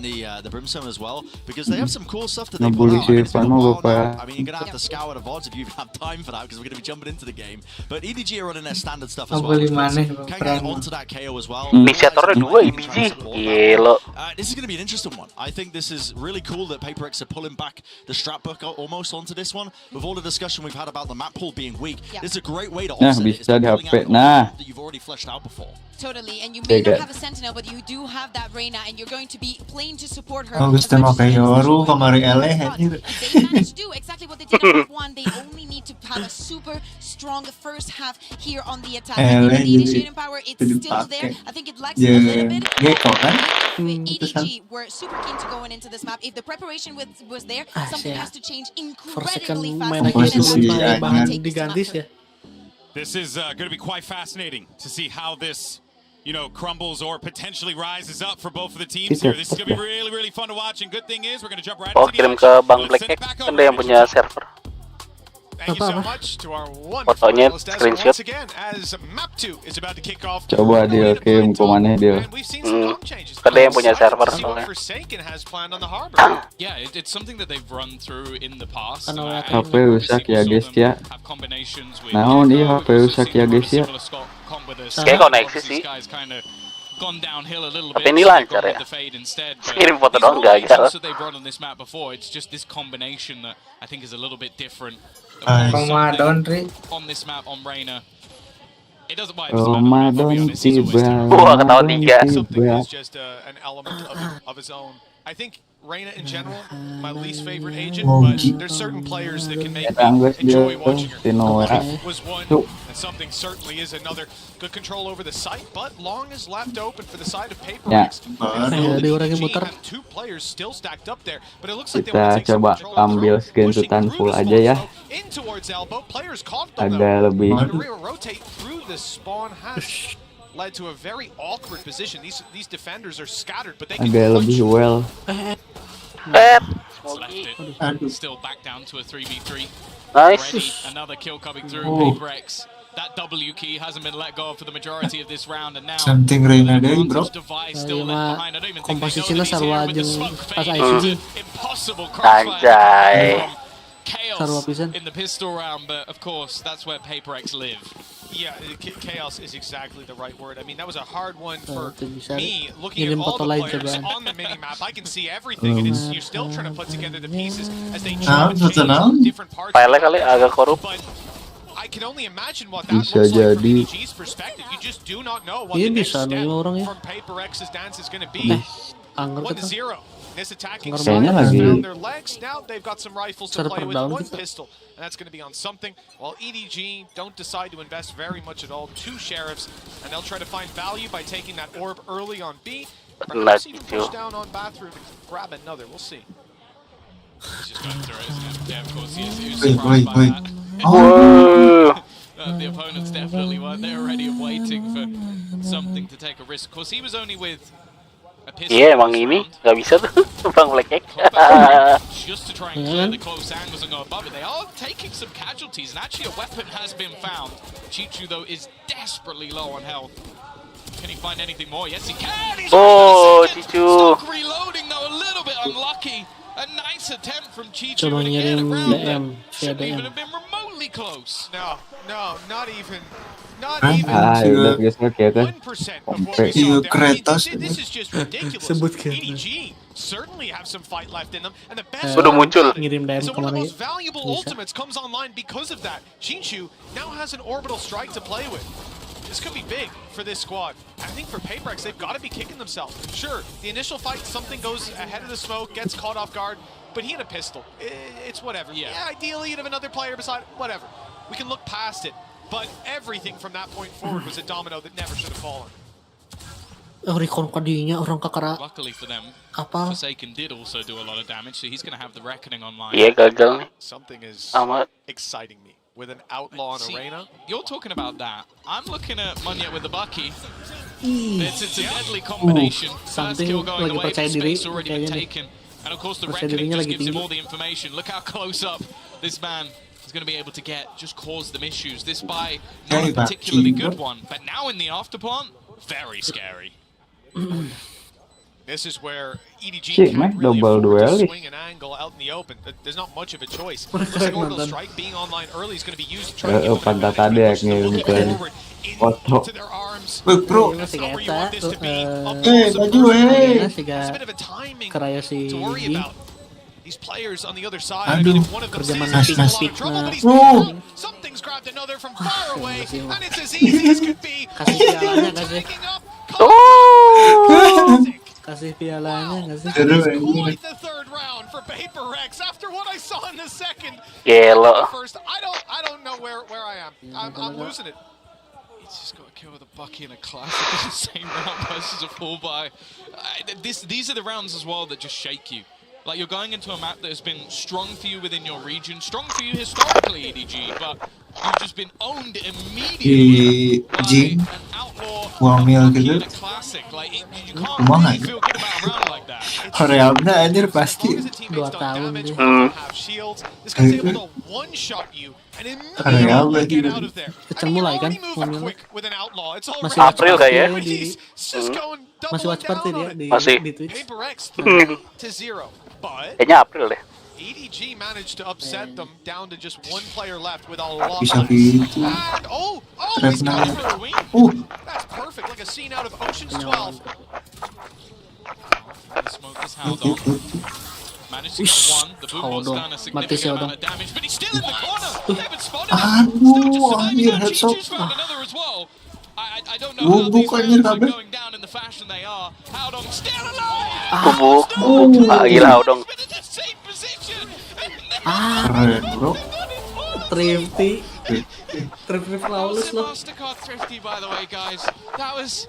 the Brimstone as well, because they have some cool stuff that they pull out. I mean, it's been a while now. I mean, you're gonna have to scour the VODs if you have time for that, because we're gonna be jumping into the game. But EDG are running their standard stuff as well. Can get onto that KO as well. Inisiatornya 2 EDG. Gila. This is gonna be an interesting one. I think this is really cool that PRX are pulling back the strap book almost onto this one. With all the discussion we've had about the map pool being weak, this is a great way to offset it. Bisa di HP. Nah. That you've already fleshed out before. Totally, and you may not have a Sentinel, but you do have that Reyna, and you're going to be playing to support her. Oh, gusto mo kayo Yoru kamari eleh anjir. They managed to do exactly what they did in Map 1. They only need to have a super strong first half here on the attack. And the initiating power, it's still there. I think it lacks a little bit. EDG were super keen to going into this map. If the preparation was there, something has to change incredibly fast. This is going to be quite fascinating to see how this, crumbles or potentially rises up for both of the teams here. This is going to be really, really fun to watch. And good thing is, we're going to jump right into the kirim ke Bang Blackshark, kan dia yang punya server. Thank you so much to our wonderful panelists once again as Map 2 is about to kick off. Coba dia kirim ke mana dia. Kan dia yang punya server soalnya. Yeah, it's something that they've run through in the past. HP rusak ya guys ya. Naon nih HP rusak ya guys ya. Kayak koneksi sih. Gone downhill a little Tapi bit. ini lancar ya. Kirim foto doang gagal. They've run on this map before. It's just this combination that I think is a little bit different. On this map on Reyna. It doesn't matter. Wah, ketawa 3. Something is just an element of his own. I think Reyna in general, my least favorite agent, but there's certain players that can make me enjoy watching her. Was one, and something certainly is another. Good control over the site, but long is left open for the side of PRX. Have 2 players still stacked up there, but it looks like they want to take some control. Ambil screenshotan full aja ya. In towards elbow, players caught them agak lebih. Rotate through the spawn hash. Led to a very awkward position. These defenders are scattered, but they can agak lebih well. Still back down to a 3v3. Nice. Another kill coming through. PRX. That W key hasn't been let go of for the majority of this round, and now something Reyna deh, bro. Still left behind. I don't even think they know that he's sarwa here with the smoke fade. Impossible Anjay. Chaos in the pistol round, but of course that's where PRX live. Yeah, chaos is exactly the right word. I mean, that was a hard one for me. Looking at all the players on the mini-map, I can see everything, and you're still trying to put together the pieces as they jump and change different parts. But I can only imagine what that looks like from EDG's perspective. You just do not know what the next step from PRX's dance is going to be. 1-0. This attacking side has found their legs. Now they've got some rifles to play with, 1 pistol, and that's going to be on something. While EDG don't decide to invest very much at all. 2 sheriffs, and they'll try to find value by taking that orb early on B. Perhaps even push down on bathroom and grab another. We'll see. He's just going through it, isn't it? Yeah, of course he is. He was surprised by that. The opponents definitely weren't there already waiting for something to take a risk. Of course, he was only with a pistol. Iya, emang ini nggak bisa tuh, Bang Blackshark. Just to try and clear the close angles and go above it. They are taking some casualties, and actually a weapon has been found. Chichu, though, is desperately low on health. Can he find anything more? Yes, he can! He's Chichu. Stuck reloading, though, a little bit unlucky. A nice attempt from Chichu, and again around them. Shouldn't even have been remotely close. No, not even. Udah geser ya kan. This is just ridiculous. EDG certainly have some fight left in them, and the best. Udah muncul. So one of the most valuable ultimates comes online because of that. Chichu now has an orbital strike to play with. This could be big for this squad. I think for PRX, they've got to be kicking themselves. Sure, the initial fight, something goes ahead of the smoke, gets caught off guard, but he had a pistol. It's whatever. Yeah, ideally you'd have another player beside, whatever. We can look past it. but everything from that point forward was a domino that never should have fallen. Recon kadinya orang kakara. Luckily for them, apa? Forsaken did also do a lot of damage, so he's going to have the reckoning online. Iya gagal nih. Something is amat exciting me with an outlaw on arena. You're talking about that. I'm looking at Munyet with the Bucky. It's a deadly combination. First kill going away, but space already been taken. And of course the reckoning just gives him all the information. Look how close up this man is going to be able to get, just cause them issues. This buy, not a particularly good one, but now in the afterplant, very scary. This is where EDG can't really afford to swing an angle out in the open. There's not much of a choice. Looks like Orbital Strike being online early is going to be used to try to get forward into their arms. Bro, Somewhere you want this to be. baju It's a bit of a timing to worry about. These players on the other side, I mean, if one of them stays in a lot of trouble, but he's something's grabbed another from far away, and it's as easy as could be. Taking up. Kasih pialanya, kasih. Quite the third round for PRX after what I saw in the second. First, I don't know where I am. I'm losing it. He's just got a kill with a Bucky and a classic in the same round versus a full buy. These are the rounds as well that just shake you. Like, you're going into a map that has been strong for you within your region, strong for you historically, EDG, but you've just been owned immediately by an outlaw, and a classic. Like, you can't really feel good about a round like that. Koreanya anjir pasti. 2 tahun deh. This guy's able to one-shot you and immediately get out of there. Kecil mulai kan? With an outlaw. It's all Masih April kayaknya. Masih Watchparty dia di Twitch. PRX to 0. But kayaknya April deh. EDG managed to upset them down to just one player left with a lot. Bisa gitu. And he's got it for a win. That's perfect, like a scene out of Ocean's 12. Smoke is Haldon. Managed to get one. The boombox done a significant amount of damage, but he's still in the corner. They've been spotted. Still just surviving. Chichu's found another as well. I don't know how these rounds are going down in the fashion they are. Haldon still alive! Gila Haldon. Keren bro. Thrifty. Thrifty flawless loh. Mastercard Thrifty, by the way, guys. That was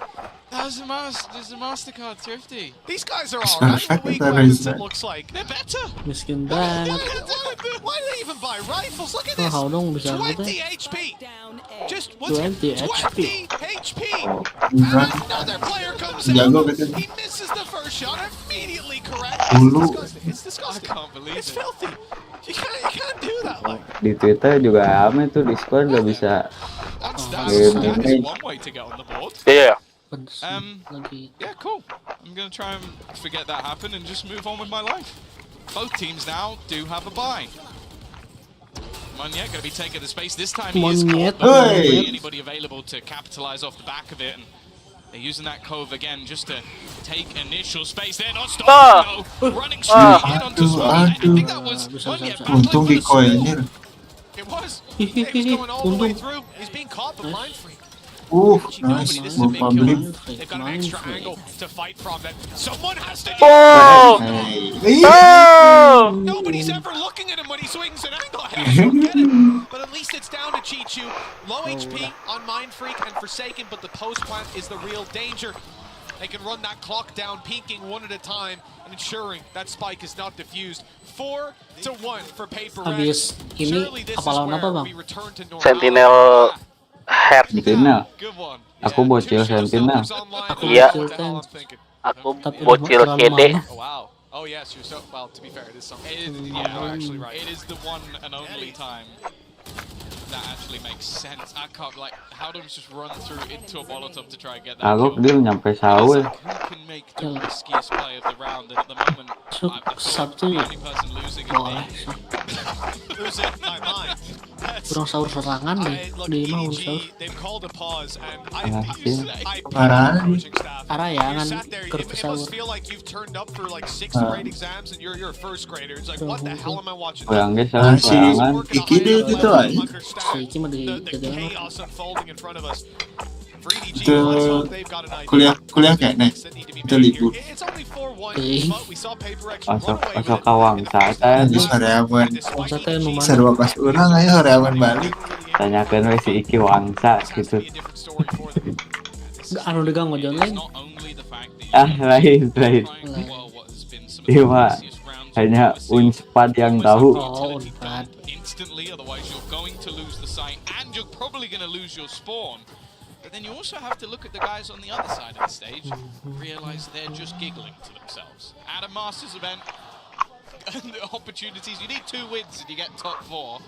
the Mastercard Thrifty. These guys are alright. It looks like they're better. Miskin banget. Why do they even buy rifles? Look at this. 20 HP. Just 20 HP. And another player comes in. He misses the first shot. Immediately correct. It's disgusting. I can't believe it. It's filthy. You can't do that. Di Twitter juga ame tuh Discord nggak bisa. That's one way to get on the board. Yeah. Yeah, cool. I'm gonna try and forget that happened and just move on with my life. Both teams now do have a bye. Munyet gonna be taking the space this time. He is caught, but anybody available to capitalize off the back of it, and they're using that cove again just to take initial space. They're not stopping though. Running straight in onto Swivell. I think that was Munyet. Untung di koinir. It was. He was going all the way through. He's being caught but mind free. Nice. This is a big kill. They've got an extra angle to fight from that. Someone has to get Nobody's ever looking at him when he swings an angle. I don't get it. But at least it's down to Chichu. Low HP on Mind Freak and Forsaken, but the post plant is the real danger. They can run that clock down, peeking one at a time and ensuring that spike is not diffused. 4-1 for PRX. Surely this is where we return to normal. Sentinel Sentinel. Aku bocil Sentinel. Iya. Aku bocil KD. Oh yes, you're so well. To be fair, it is something. Yeah, you're actually right. It is the one and only time that actually makes sense. I can't like Haldon's just run through into a Molotov to try and get that. Aku dia nyampe sawah. Who can make the riskiest play of the round? And at the moment, the only person losing is me. Losing my mind. Kurang sahur serangan deh di mau sahur. Arah ya kan kerja sahur. Kurang guys serangan. Iki dia itu aja. Iki mah di Itu kuliah kayak nih. Itu libur. Masuk Kawang saat Di horeawan. Sarua pas urang aya horeawan balik. tanyakan we si Iki Wangsa gitu. Anu diganggu John lain. Lain. Iya mah hanya Unspad yang tahu. Oh, Unpad. Instantly, otherwise you're going to lose the site and you're probably going to lose your spawn. But then you also have to look at the guys on the other side of the stage, realize they're just giggling to themselves. At a Masters event, the opportunities, you need 2 wins and you get top 4,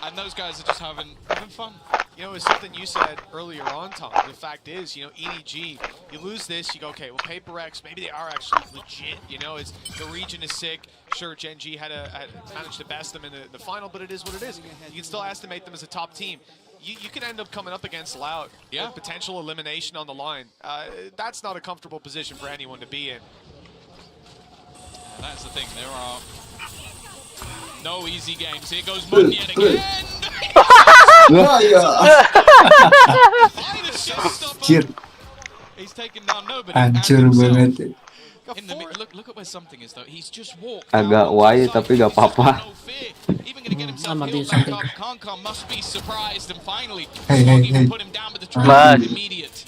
and those guys are just having fun. You know, it's something you said earlier on, Tom. The fact is, you know, EDG, you lose this, you go, okay, well, PRX, maybe they are actually legit. You know, it's the region is sick. Sure, Gen G had managed to best them in the final, but it is what it is. You can still estimate them as a top team. You can end up coming up against Loud. Yeah. With potential elimination on the line. That's not a comfortable position for anyone to be in. That's the thing. There are no easy games. Here goes Munyan again. He's taken down nobody. Hancur banget. Look at where something is though. He's just walked. Agak wide tapi gak apa-apa. Even gonna get himself killed back up. Kankan must be surprised and finally Hey. put him down with the try immediate.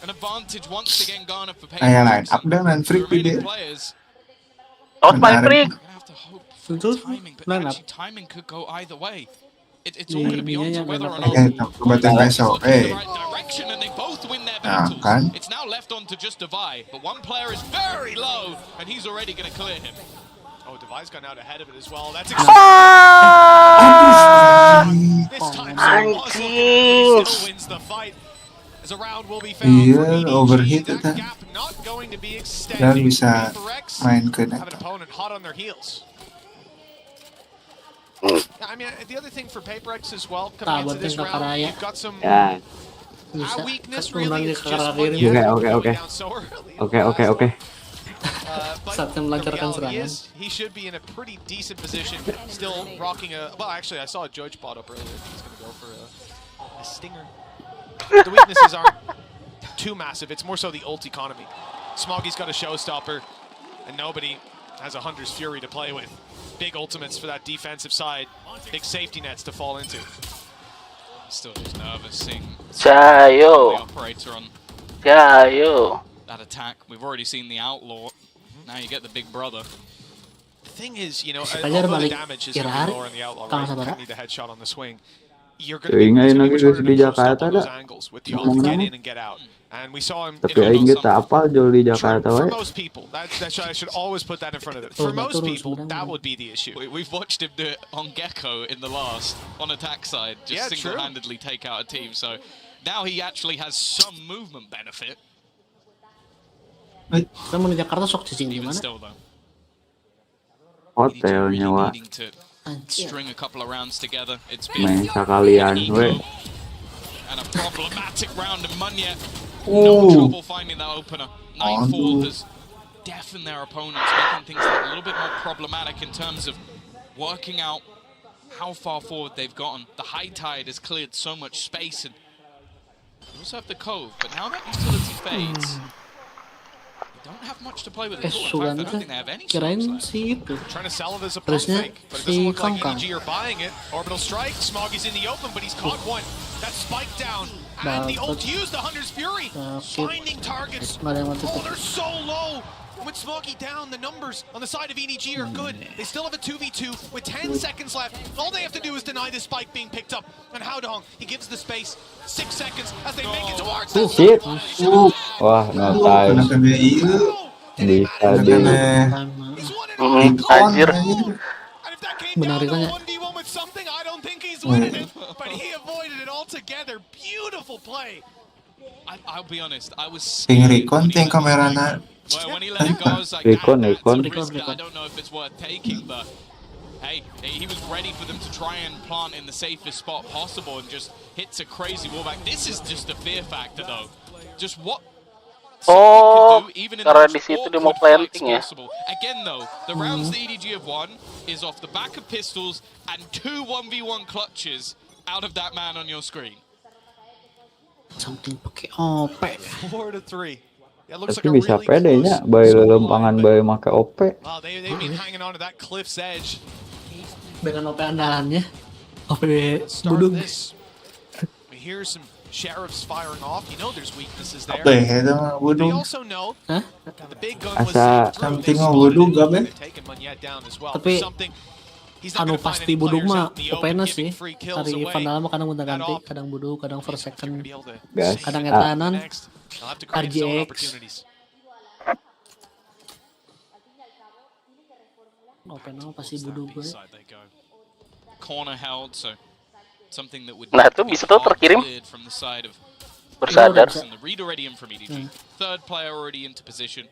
An advantage once again garnered for Payne. Aya line up dan freak dia. Out by freak. Timing could go either way. It's all going to be on to whether or not Kebetulan besok. direction, and they both win their battles. Kan? It's now left on to just Devi, but one player is very low, and he's already going to clear him. Oh, Devi's gone out ahead of it as well. That's this time Anjing. still wins the fight. As a round will be found for Iya, EDG. overheat That eta. gap not going to be Dan extended. bisa PRX main ke have an net. opponent hot on their heels. I mean, the other thing for PRX as well, coming into this round, you've got some weakness really. It's just one Oke. Saatnya melancarkan serangan. He should be in a pretty decent position, still rocking a. Well, actually, I saw a Judge bot up earlier. He's going to go for a stinger. The weaknesses aren't too massive. It's more so the ult economy. Smoggy's got a showstopper, and nobody has a Hunter's Fury to play with. Big ultimates for that defensive side. Big safety nets to fall into. Still just nervous seeing Jaya. the operator on Jaya. that attack. We've already seen the Outlaw. Now you get the Big Brother. The thing is, you know, although the damage is going to be lower in the Outlaw, right? You need the headshot on the swing. You're going to be much harder to post up on those angles with the ult, get in and get out. And we saw him. Tapi aing ge teu apal jual di Jakarta For we. most people, I should always put that in front of it. For most people, that would be the issue. We've watched him do it on Gecko in the last, on attack side, just Yeah, single-handedly take out a team. So now he actually has some movement benefit. Kita mau di Jakarta sok cicing Even gimana? still, though, Hotelnya wa needing to string a couple of rounds together. It's main been sakalian we. and a problematic round of Munyan. No trouble finding that opener. Nightfall has deafened their opponents, making things a little bit more problematic in terms of working out how far forward they've gotten. The high tide has cleared so much space, and you also have the cove, but now that utility fades, they don't have much to play with at all. In fact, I don't think they have any Kirain smokes left. si itu. Trying to sell it as a pump Terusnya fake, but it doesn't si look like Kangkang. EDG are buying it. Orbital strike, Smoggy's in the open, but he's caught one. That spike down, and the ult used the Hunter's Fury, finding targets. Nggak ada yang mati Oh, tuh. they're so low. With Smoggy down, the numbers on the side of EDG are good. They still have a 2v2 with 10 seconds left. All they have to do is deny the spike being picked up. And Howdong, he gives the space. 6 seconds as they make it towards the Shit. Wah, no time. Bisa di Anjir. Menarikannya. with something, I don't think he's winning it, but he avoided it altogether. Beautiful play. I'll be honest, I was Ting recon ting kamerana. well, when he let it go, I was like, Recon. that's a risk that I don't know if it's worth taking, but hey, he was ready for them to try and plant in the safest spot possible and just hits a crazy wallback. This is just a fear factor, though. Just what Oh, karena di situ dia mau planting ya. Again, though, the rounds the EDG have won is off the back of pistols and 2 1v1 clutches out of that man on your screen. Something pakai OP. 4-3. Tapi bisa pede nya, bae lelempangan bae make OP. They've been hanging on to that cliff's edge. Dengan OP andalannya, OP budung. We hear some sheriffs firing off. You know there's weaknesses there. Apa ya itu budung? They also know the big gun was Asa something budung gak be? Tapi anu pasti budung mah OP-na sih. Dari Vandal mah kadang gonta-ganti, kadang budung, kadang first second, kadang etanan, RGX. OP-na pasti budung gue. Corner held, so something that would Nah, itu bisa tuh terkirim from the side of bersadar. the read already in from EDG. Third player already into position.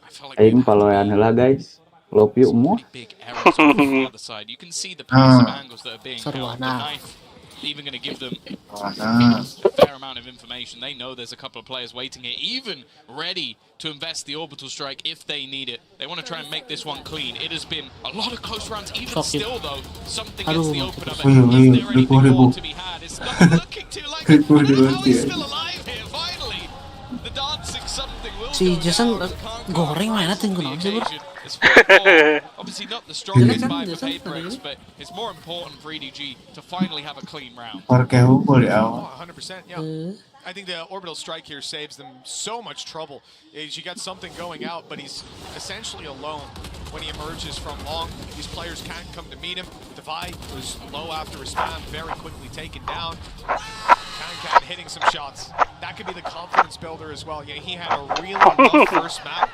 I felt like Aing paloyan heula guys. Love you more. big errors on the other side. You can see the pace of angles that are being held. The knife even going to give them a fair amount of information. They know there's a couple of players waiting here, even ready to invest the orbital strike if they need it. They want to try and make this one clean. It has been a lot of close rounds, even still though. Something gets the open of it. Is there anything more to be had? It's not looking too like it. How he's still alive here, finally. The dancing something will Si Jason goreng mana tuh kunaon sih, Bro? Obviously not the strongest buy for PRX, but it's more important for EDG to finally have a clean round. Pakai hukum di awal. 100%, yeah. I think the orbital strike here saves them so much trouble. You got something going out, but he's essentially alone when he emerges from long. These players can't come to meet him. Divide was low after a spam, very quickly taken down. Can hitting some shots. That could be the confidence builder as well. Yeah, he had a really tough first map.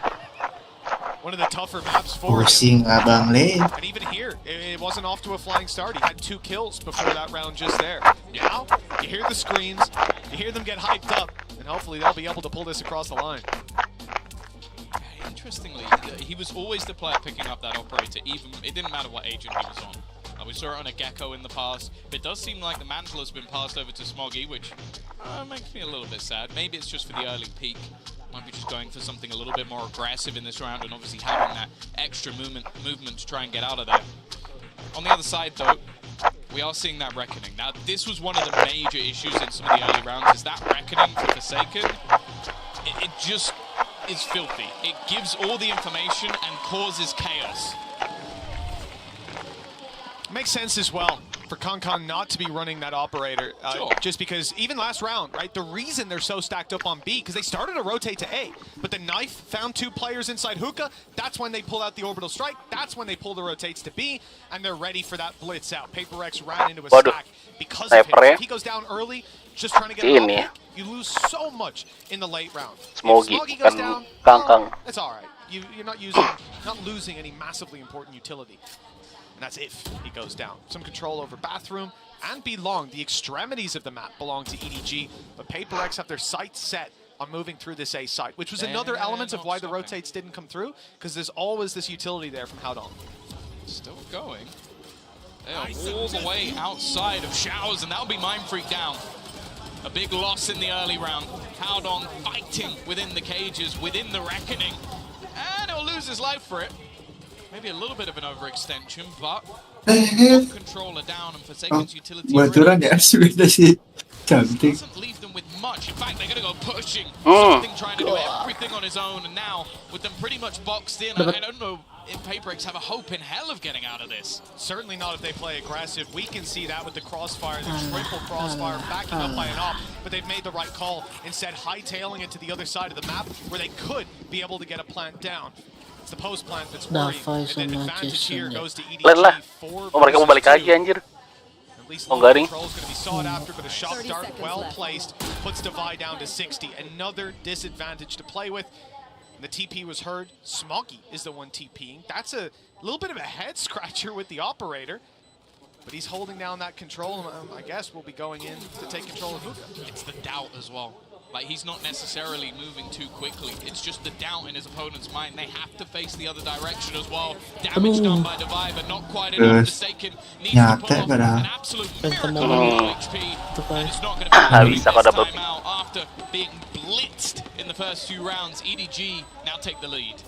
One of the tougher maps for him. And even here, it wasn't off to a flying start. He had 2 kills before that round just there. Now, you hear the screams, you hear them get hyped up, and hopefully they'll be able to pull this across the line. Interestingly, he was always the player picking up that operator, even it didn't matter what agent he was on. We saw it on a Gecko in the past, but it does seem like the mantle has been passed over to Smoggy, which makes me a little bit sad. Maybe it's just for the early peak. Might be just going for something a little bit more aggressive in this round, and obviously having that extra movement to try and get out of there. On the other side, though, we are seeing that Reckoning. Now, this was one of the major issues in some of the early rounds, is that Reckoning for Forsaken. It just is filthy. It gives all the information and causes chaos. Makes sense as well for Concon not to be running that operator, just because even last round, right, the reason they're so stacked up on B, because they started to rotate to A, but the knife found 2 players inside hookah, that's when they pull out the orbital strike, that's when they pull the rotates to B, and they're ready for that blitz out. PRX ran into a stack because of him. If he goes down early, just trying to get a pick, you lose so much in the late round. If Smoggy goes down, that's alright. You're not losing any massively important utility. And that's if he goes down. Some control over bathroom and B long. The extremities of the map belong to EDG, but PRX have their sights set on moving through this A site, which was another element of why the rotates didn't come through, because there's always this utility there from Howdong. Still going. They are all the way outside of Showers, and that'll be Mind Freak down. A big loss in the early round. Howdong fighting within the cages, within the Reckoning, and he'll lose his life for it. Maybe a little bit of an overextension, but controller down and Forsaken's utility doesn't leave them with much. In fact, they're going to go pushing. Something trying to do everything on his own, and now with them pretty much boxed in, I don't know if PRX have a hope in hell of getting out of this. Certainly not if they play aggressive. We can see that with the crossfire, the triple crossfire backing up by an op, but they've made the right call, instead hightailing it to the other side of the map where they could be able to get a plant down. It's the post plant that's worrying. And the advantage here goes to EDG. Mereka mau balik lagi anjir. Oh, garing. Control's going to be sought after, but a shock dart well placed puts Divide down to 60. Another disadvantage to play with. The TP was heard. Smoggy is the one TPing. That's a little bit of a head scratcher with the operator. But he's holding down that control. I guess we'll be going in to take control of hookah. It's the doubt as well. Like, he's not necessarily moving too quickly. It's just the doubt in his opponent's mind. They have to face the other direction as well. Damage done by Divide, but not quite enough. Forsaken needs to pull off an absolute miracle of HP. And it's not going to be this time out after being blitzed in the first few rounds. EDG now take the lead.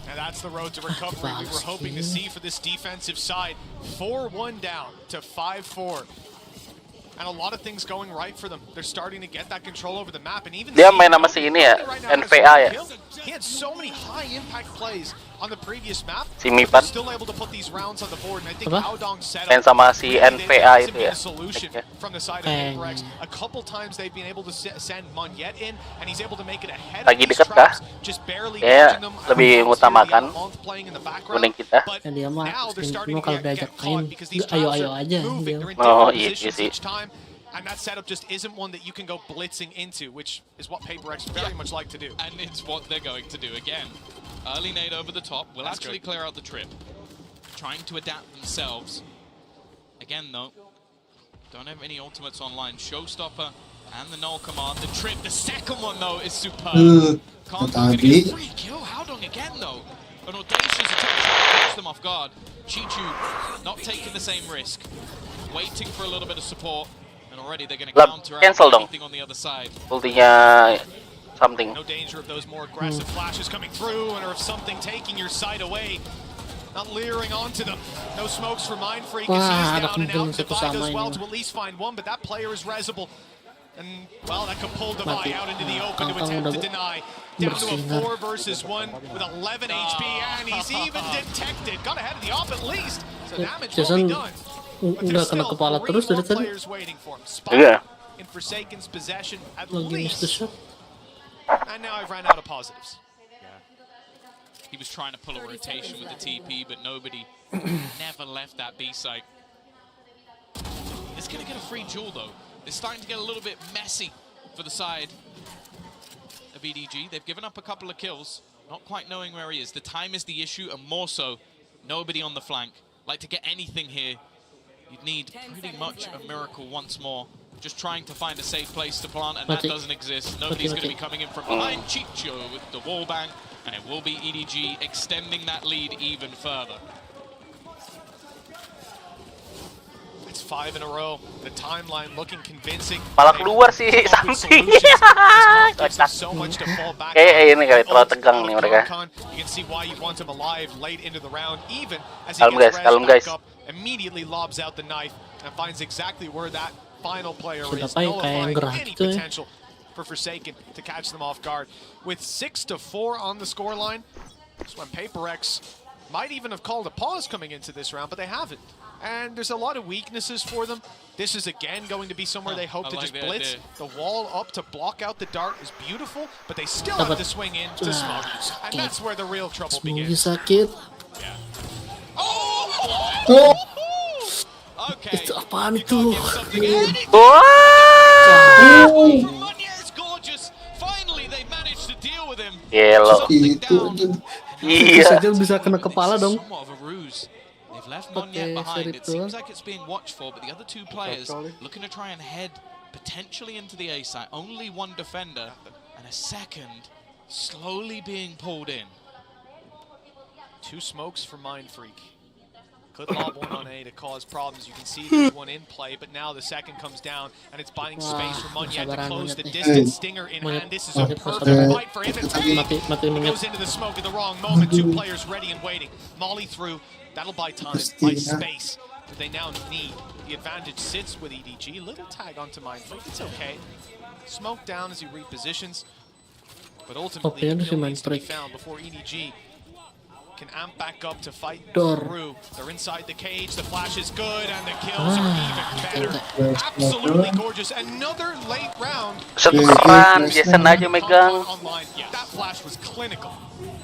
And that's the road to recovery we were hoping to see for this defensive side. 4-1 down to 5-4. and a lot of things going right for them. They're starting to get that control over the map, and even dia main sama si ini ya, NVA ya. He had so many high impact plays on the previous map. Si Mipan. Still able to put these rounds on the board, and I think Audong's setup main sama si NVA itu ya. Solution from the side of PRX. A couple times they've been able to send Monyet in, and he's able to make it ahead of these traps, just barely catching them. Lebih mengutamakan kuning kita. Dan dia mah kalau diajak main, ayo aja. Oh iya sih. And that setup just isn't one that you can go blitzing into, which is what PRX very much like to do. And it's what they're going to do again. Early nade over the top will actually clear out the trip. Trying to adapt themselves. Again though, don't have any ultimates online. Showstopper and the null command. The trip, the second one though is superb. Can't get a free kill. Howdong again though. An audacious attempt to catch them off guard. Chichu not taking the same risk. Waiting for a little bit of support. And already they're going to counter out anything on the other side. Ultinya something. No danger of those more aggressive flashes coming through, or of something taking your sight away. Not leering onto them. No smokes for Mindfreak. He's down and out. Divide as well to at least find one, but that player is resable. And, well, that could pull Divide out into the open to attempt to deny. Down to a 4 versus 1 with 11 HP, and he's even detected. Got ahead of the op at least. So damage will be done. Udah kena kepala terus dari tadi. Iya. In Forsaken's possession at least. And now I've ran out of positives. He was trying to pull a rotation with the TP, but nobody never left that B site. It's going to get a free duel though. It's starting to get a little bit messy for the side of EDG. They've given up a couple of kills, not quite knowing where he is. The time is the issue, and more so, nobody on the flank. Like, to get anything here, you'd need pretty much a miracle once more. Just trying to find a safe place to plant, and that doesn't exist. Nobody's going to be coming in from behind. Chicho with the wall bang, and it will be EDG extending that lead even further. It's 5 in a row. The timeline looking convincing. Malah keluar sih something. So much to fall back. Ini kali terlalu tegang nih mereka. You can see why you want him alive late into the round, even as he gets back up, immediately lobs out the knife and finds exactly where that final player is, nullifying any potential for Forsaken to catch them off guard. With 6-4 on the scoreline, that's when PRX might even have called a pause coming into this round, but they haven't. And there's a lot of weaknesses for them. This is again going to be somewhere they hope to just blitz. The wall up to block out the dart is beautiful, but they still have to swing in to smoke. And that's where the real trouble begins. Sakit. Oh! Okay. Itu apaan itu? It's gorgeous. Finally they managed to deal with him. Yellow. Iya. Bisa kena kepala dong. They've left Monyet behind. It seems like it's being watched for, but the other two players looking to try and head potentially into the A site. Only one defender and a second slowly being pulled in. 2 smokes for Mindfreak. Could lob one on A to cause problems. You can see there's one in play, but now the second comes down, and it's buying space for Monyet to close the distance. Stinger in hand. This is a perfect fight for him. He goes into the smoke at the wrong moment. 2 players ready and waiting. Molly through. That'll buy time, buy space. But they now need. The advantage sits with EDG. Little tag onto Mindfreak. It's okay. Smoke down as he repositions. But ultimately, the kill needs to be found before EDG can amp back up to fight through. They're inside the cage, the flash is good, and the kills are even better. Absolutely gorgeous. Another late round. Jason aja megang. Yeah, that flash was clinical.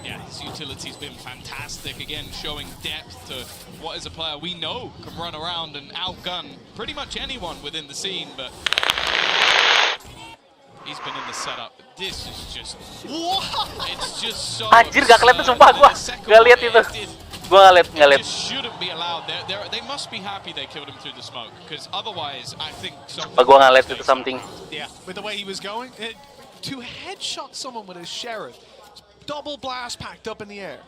Yeah, his utility's been fantastic. Again, showing depth to what is a player we know can run around and outgun pretty much anyone within the scene, but he's been in the setup. This is just... It's just so... Anjir, gak kelihatan sumpah gua. Gak lihat itu. Gua nggak lihat. Shouldn't be allowed. They must be happy they killed him through the smoke, because otherwise, I think... Gua nggak lihat itu something. Yeah, with the way he was going, to headshot someone with a sheriff, double blast packed up in the air.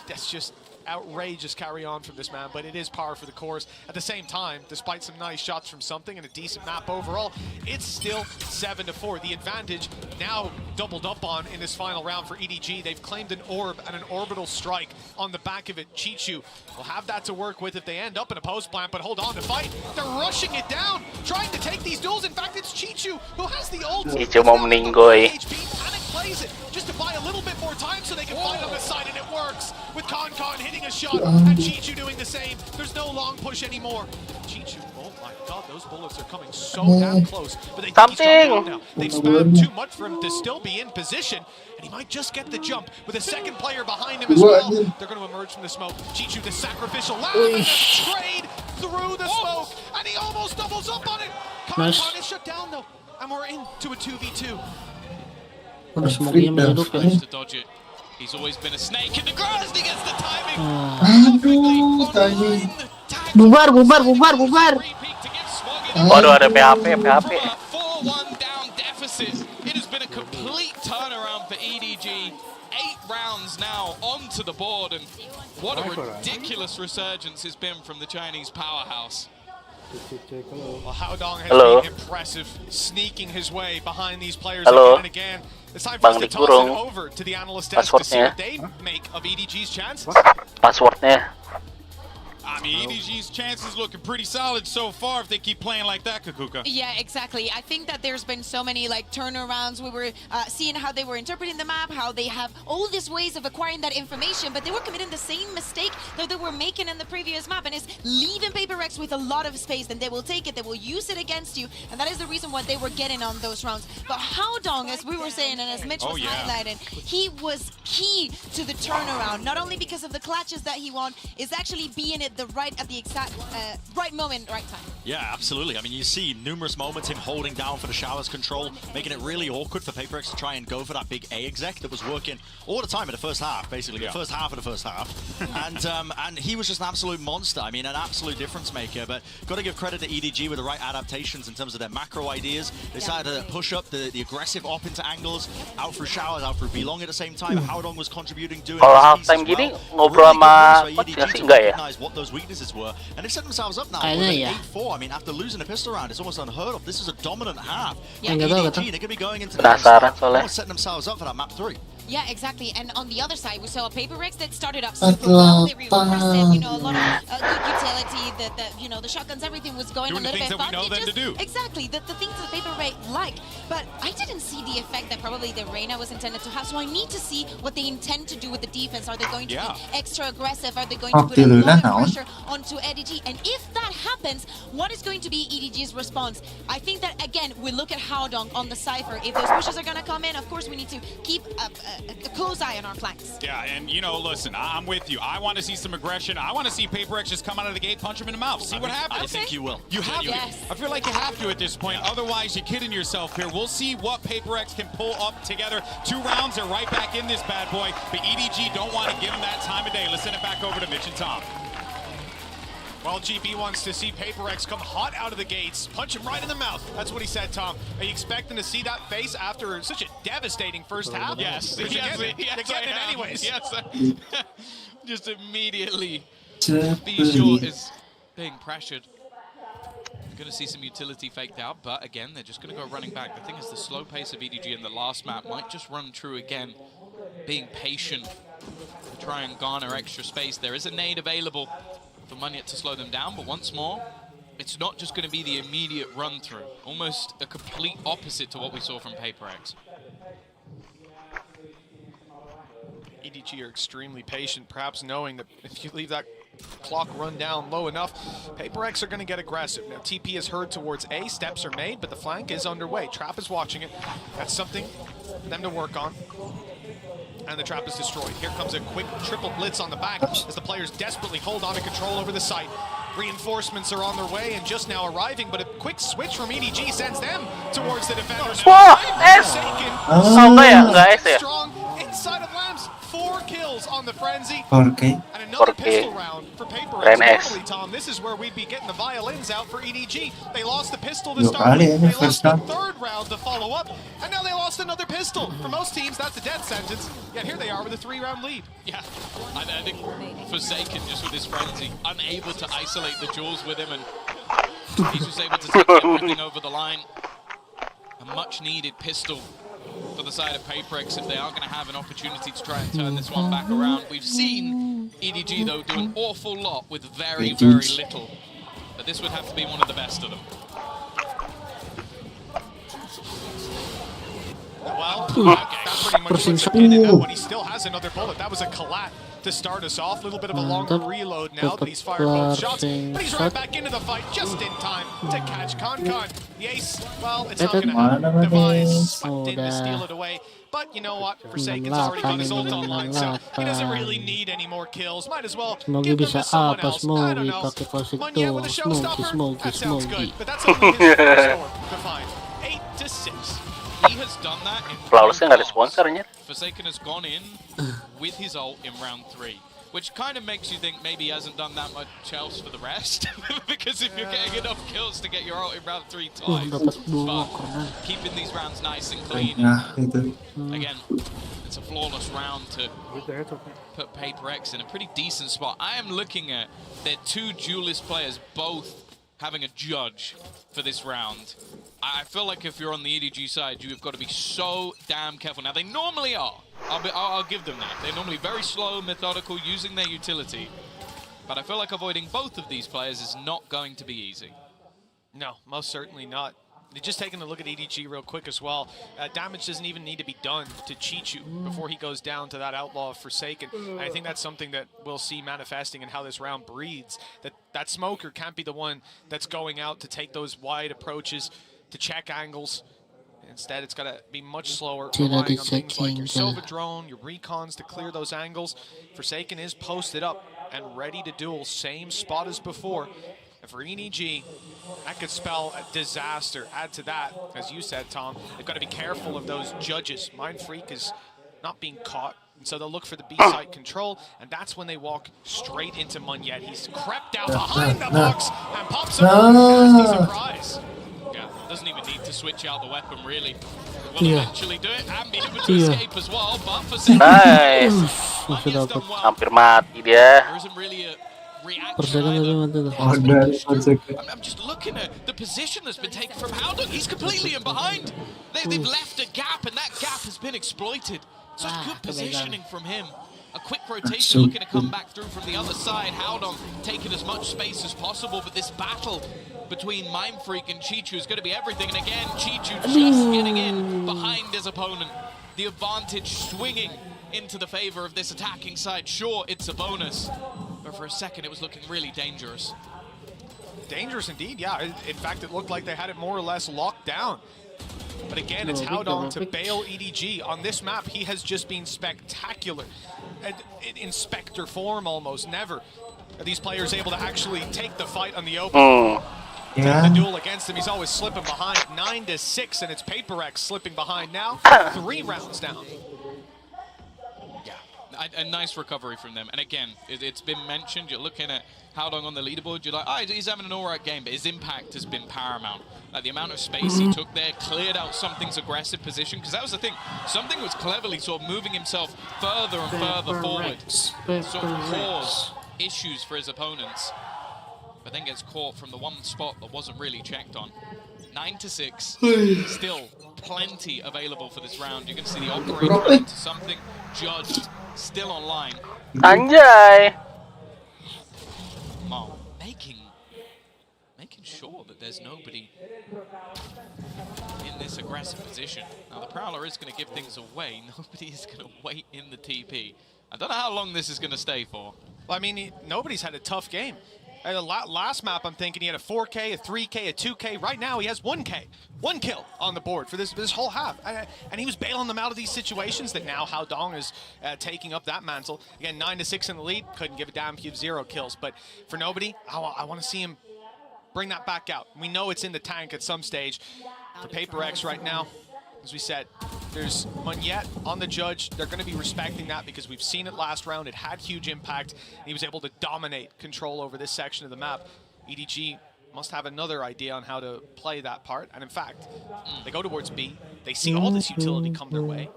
That's just outrageous carry on from this man, but it is par for the course. At the same time, despite some nice shots from something and a decent map overall, it's still 7-4. The advantage now doubled up on in this final round for EDG. They've claimed an orb and an orbital strike on the back of it. Chichu will have that to work with if they end up in a post plant, but hold on to fight. They're rushing it down, trying to take these duels. In fact, it's Chichu who has the ult. Chichu mau meninggoy. Panic plays it just to buy a little bit more time so they can fight on the side, and it works with Con hitting a shot and Chichu doing the same. There's no long push anymore. Chichu, oh my god, those bullets are coming so damn close. But they think he's dropping now. They've spammed too much for him to still be in position, and he might just get the jump with a second player behind him as well. They're going to emerge from the smoke. Chichu, the sacrificial lamb, and a trade through the smoke, and he almost doubles up on it. Con is shut down though, and we're into a 2v2. To dodge it. He's always been a snake in the grass, and he gets the timing. Timing. Bubar. Waduh, ada PHP. 4-1 down deficit. It has been a complete turnaround for EDG. 8 rounds now onto the board, and what a ridiculous resurgence has been from the Chinese powerhouse. Well, Haodong has been impressive, sneaking his way behind these players again and again. It's time for us to toss it over to the analyst desk to see what they make of EDG's chances. Passwordnya. I mean, EDG's chances looking pretty solid so far if they keep playing like that, Kakuka. Yeah, exactly. I think that there's been so many like turnarounds. We were seeing how they were interpreting the map, how they have all these ways of acquiring that information, but they were committing the same mistake that they were making in the previous map, and it's leaving PRX with a lot of space. Then they will take it, they will use it against you, and that is the reason why they were getting on those rounds. But Haodong, as we were saying, and as Mitch was highlighting, he was key to the turnaround, not only because of the clutches that he won, is actually being it the right at the exact right moment, right time. Yeah, absolutely. I mean, you see numerous moments him holding down for the showers control, making it really awkward for PRX to try and go for that big A exec that was working all the time in the first half, basically the first half of the first half. And he was just an absolute monster. I mean, an absolute difference maker. But got to give credit to EDG with the right adaptations in terms of their macro ideas. They decided to push up the aggressive op into angles, out through showers, out through B-long at the same time. Haodong was contributing, doing Kalau halftime gini ngobrol sama coach nggak sih? Enggak ya? What those weaknesses were, and they set themselves up now with an 8-4. I mean, after losing a pistol round, it's almost unheard of. This is a dominant half. EDG, they're going to be going into the next half, setting themselves up for that map 3. Yeah, exactly. And on the other side, we saw a PRX that started up super well. They were impressive, you know, a lot of good utility. You know, the shotguns, everything was going doing a little bit fun. Exactly, the things that PRX like. But I didn't see the effect that probably the Reyna was intended to have. So I need to see what they intend to do with the defense. Are they going to be extra aggressive? Are they going to put a lot of pressure onto EDG? And if that happens, what is going to be EDG's response? I think that, again, we look at Haodong on the Cypher. If those pushes are going to come in, of course, we need to keep a close eye on our flanks. Yeah, and you know, listen, I'm with you. I want to see some aggression. I want to see PRX just come out of the gate, punch him in the mouth, see what happens. I think you will. You have to. I feel like you have to at this point. Otherwise, you're kidding yourself here. We'll see what PRX can pull up together. 2 rounds, they're right back in this bad boy. But EDG don't want to give him that time of day. Let's send it back over to Mitch and Tom. Well, GB wants to see PRX come hot out of the gates, punch him right in the mouth. That's what he said, Tom. Are you expecting to see that face after such a devastating first half? Yes. They're getting it anyways. Yes, just immediately. Be Short is being pressured. You're going to see some utility faked out, but again, they're just going to go running back. The thing is, the slow pace of EDG in the last map might just run true again, being patient to try and garner extra space. There is a nade available for Munyet to slow them down, but once more, it's not just going to be the immediate run-through. Almost a complete opposite to what we saw from PRX. EDG are extremely patient, perhaps knowing that if you leave that clock run down low enough, PRX are going to get aggressive. Now, TP is heard towards A, steps are made, but the flank is underway. Trap is watching it. That's something for them to work on. And the trap is destroyed. Here comes a quick triple blitz on the back as the players desperately hold on to control over the site. Reinforcements are on their way and just now arriving, but a quick switch from EDG sends them towards the defenders. Wah, S! Oh, enggak ya? Enggak S ya? Strong inside of Lambs. 4 kills kills on the frenzy. 4K. And another pistol round for PRX. Normally, Tom, this is where we'd be getting the violins out for EDG. They lost the pistol to start with. They lost the third round to follow up. And now they lost another pistol. For most teams, that's a death sentence. Yet here they are with a 3-round lead. Yeah, I think Forsaken just with his frenzy, unable to isolate the duels with him, and he's just able to take everything over the line. A much-needed pistol for the side of PRX if they are going to have an opportunity to try and turn this one back around. We've seen EDG, though, do an awful lot with very, very little. But this would have to be one of the best of them. Well, that pretty much puts a pin in that one. He still has another bullet. That was a collat to start us off. A little bit of a longer reload now, but he's fired both shots. But he's right back into the fight just in time to catch Concon. The ace, well, it's not going to happen. Device didn't steal it away. But you know what? Forsaken's already got his ult online, so he doesn't really need any more kills. Might as well give them to someone else. I don't know. Munya with a showstopper? That sounds good. But that's only his first score to find. 8-6. He has done that in Forsaken has gone in with his ult in round 3, which kind of makes you think maybe he hasn't done that much else for the rest. Because if you're getting enough kills to get your ult in round 3 twice, but keeping these rounds nice and clean. Again, it's a flawless round to put PRX in a pretty decent spot. I am looking at their 2 duelist players both having a judge for this round. I feel like if you're on the EDG side, you've got to be so damn careful. Now, they normally are. I'll give them that. They're normally very slow, methodical, using their utility. But I feel like avoiding both of these players is not going to be easy. No, most certainly not. Just taking a look at EDG real quick as well. Damage doesn't even need to be done to cheat you before he goes down to that outlaw of Forsaken. And I think that's something that we'll see manifesting in how this round breeds. That smoker can't be the one that's going out to take those wide approaches, to check angles. Instead, it's got to be much slower, relying on things like your Silva drone, your recons to clear those angles. Forsaken is posted up and ready to duel, same spot as before. And for EDG, that could spell a disaster. Add to that, as you said, Tom, they've got to be careful of those judges. Mind Freak is not being caught, and so they'll look for the B-side control, and that's when they walk straight into Munyet. He's crept out behind the box and pops up a nasty surprise. Yeah, doesn't even need to switch out the weapon, really. Will eventually do it and be able to escape as well, but for nice. Hampir mati dia. There isn't really a reaction. I'm just looking at the position that's been taken from Howden. He's completely in behind. They've left a gap, and that gap has been exploited. Such good positioning from him. A quick rotation looking to come back through from the other side. Howden taking as much space as possible, but this battle between Mind Freak and Chichu is going to be everything. And again, Chichu just getting in behind his opponent. The advantage swinging into the favor of this attacking side. Sure, it's a bonus, but for a second it was looking really dangerous. Dangerous indeed, yeah. In fact, it looked like they had it more or less locked down. But again, it's Howden to bail EDG. On this map, he has just been spectacular. In Spectre form almost. Never are these players able to actually take the fight on the open. Take the duel against him. He's always slipping behind. 9-6, and it's PRX slipping behind now. 3 rounds down. A nice recovery from them. And again, it's been mentioned, you're looking at Howden on the leaderboard, you're like, oh, he's having an alright game, but his impact has been paramount. Like the amount of space he took there, cleared out Something's aggressive position, because that was the thing. Something was cleverly sort of moving himself further and further forward, sort of cause issues for his opponents, but then gets caught from the one spot that wasn't really checked on. 9-6, still plenty available for this round. You can see the operator into Something, Judge still online. Anjay! Mo making sure that there's nobody in this aggressive position. Now the Prowler is going to give things away. Nobody is going to wait in the TP. I don't know how long this is going to stay for. Well, I mean, nobody's had a tough game. Last map, I'm thinking he had a 4K, a 3K, a 2K. Right now, he has 1K. 1 kill on the board for this whole half. And he was bailing them out of these situations that now Howden is taking up that mantle. Again, 9-6 in the lead. Couldn't give a damn if you have 0 kills. But for nobody, I want to see him bring that back out. We know it's in the tank at some stage. For PRX right now, as we said, There's Monyet on the judge. They're going to be respecting that because we've seen it last round. It had huge impact. He was able to dominate control over this section of the map. EDG must have another idea on how to play that part. And in fact, they go towards B. They see all this utility come their way.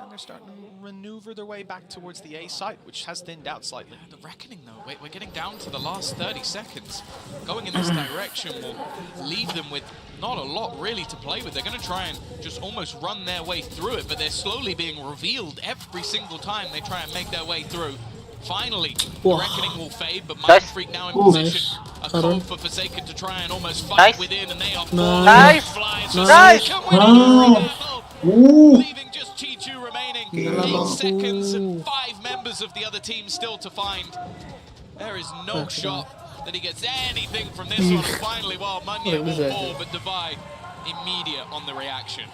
And they're starting to maneuver their way back towards the A site, which has thinned out slightly. The reckoning, though, we're getting down to the last 30 seconds. Going in this direction will leave them with not a lot really to play with. They're going to try and just almost run their way through it, but they're slowly being revealed every single time they try and make their way through. Finally, the reckoning will fade, but Mind Freak now in position. A call for Forsaken to try and almost fight within, and they are falling. Flies. Leaving just Chi-Chu remaining. 8 seconds and 5 members of the other team still to find. There is no shot that he gets anything from this one. And finally, well, Monyet will fall, but Divide immediate on the reaction.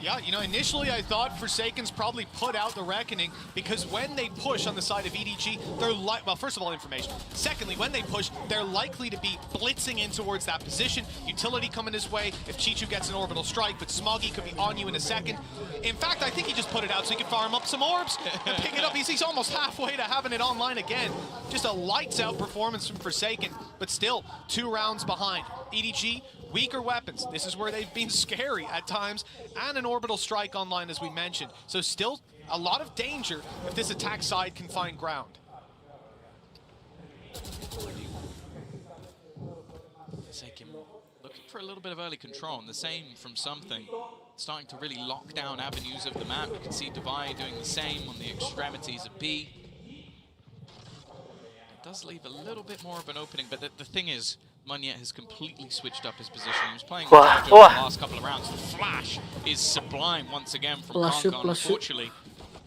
Yeah, you know, initially I thought Forsaken's probably put out the reckoning because when they push on the side of EDG, they're well, first of all, information. Secondly, when they push, they're likely to be blitzing in towards that position. Utility coming his way if Chi-Chu gets an orbital strike, but Smoggy could be on you in a second. In fact, I think he just put it out so he could farm up some orbs and pick it up. He's almost halfway to having it online again. Just a lights out performance from Forsaken, but still 2 rounds behind. EDG, weaker weapons. This is where they've been scary at times, and an orbital strike online, as we mentioned. So still a lot of danger if this attack side can find ground. Forsaken looking for a little bit of early control, and the same from Something. Starting to really lock down avenues of the map. You can see Divide doing the same on the extremities of B. It does leave a little bit more of an opening, but the thing is, Monyet has completely switched up his position. He was playing the last couple of rounds. The flash is sublime once again from Kankan, unfortunately,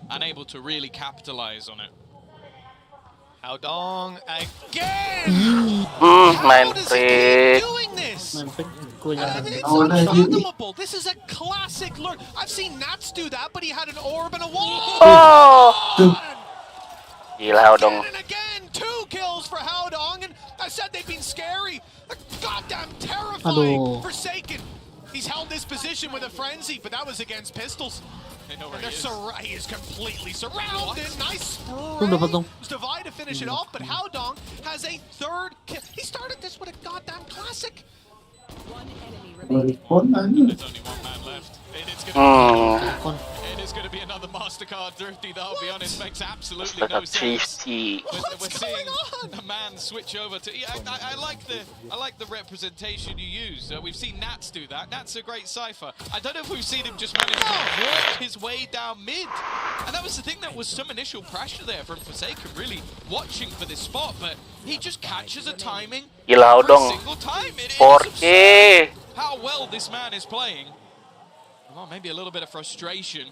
unable to really capitalize on it. Haodong again! How does he keep doing this? It's unfathomable. This is a classic lure. I've seen Nats do that, but he had an orb and a wall. Oh! Gila Haodong. And again, 2 kills for Haodong, and I said they've been scary. They're goddamn terrifying. Forsaken. He's held this position with a frenzy, but that was against pistols. They know where he is completely surrounded. Nice spray. Divide to finish it off, but Haodong has a 3rd kill. He started this with a goddamn classic. There's only 1 man left. It is going to be another MasterCard Thrifty, that I'll be honest, makes absolutely no sense. We're seeing a man switch over to... Yeah, I like the representation you use. We've seen Nats do that. Nats a great cipher. I don't know if we've seen him just manage to walk his way down mid. And that was the thing, that was some initial pressure there from Forsaken, really watching for this spot, but he just catches a timing every single time. It is absurd how well this man is playing. Well, maybe a little bit of frustration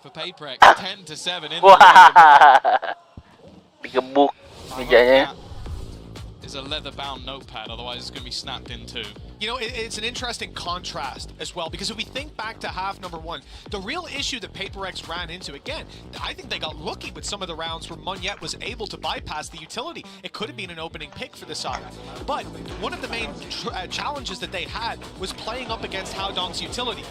for PRX. 10-7 in the Digebuk mejanya. Is a leather-bound notepad, otherwise it's going to be snapped in 2. You know, it's an interesting contrast as well, because if we think back to half number 1, the real issue that PRX ran into, again, I think they got lucky with some of the rounds where Monyet was able to bypass the utility. It could have been an opening pick for the side. But one of the main challenges that they had was playing up against Haodong's utility,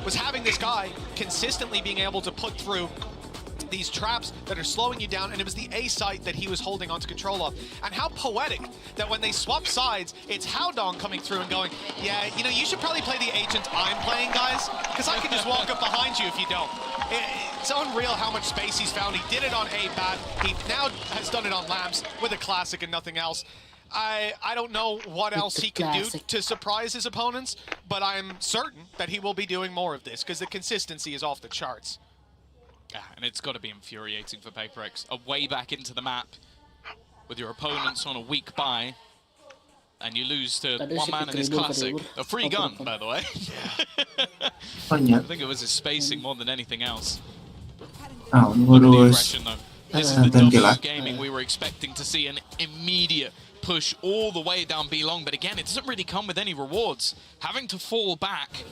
was having this guy consistently being able to put through these traps that are slowing you down, and it was the A site that he was holding onto control of. And how poetic that when they swap sides, it's Haodong coming through and going, yeah, you know, you should probably play the agent I'm playing, guys, because I can just walk up behind you if you don't. It's unreal how much space he's found. He did it on A-Bat. He now has done it on Lamps with a classic and nothing else. I don't know what else he can do to surprise his opponents, but I'm certain that he will be doing more of this, because the consistency is off the charts. Yeah, and it's got to be infuriating for PRX. A way back into the map with your opponents on a weak buy, and you lose to 1 man in his classic. A free gun, by the way. I think it was his spacing more than anything else. Look at the aggression, though. This is the double gaming we were expecting to see an immediate push all the way down B long, but again, it doesn't really come with any rewards. Having to fall back,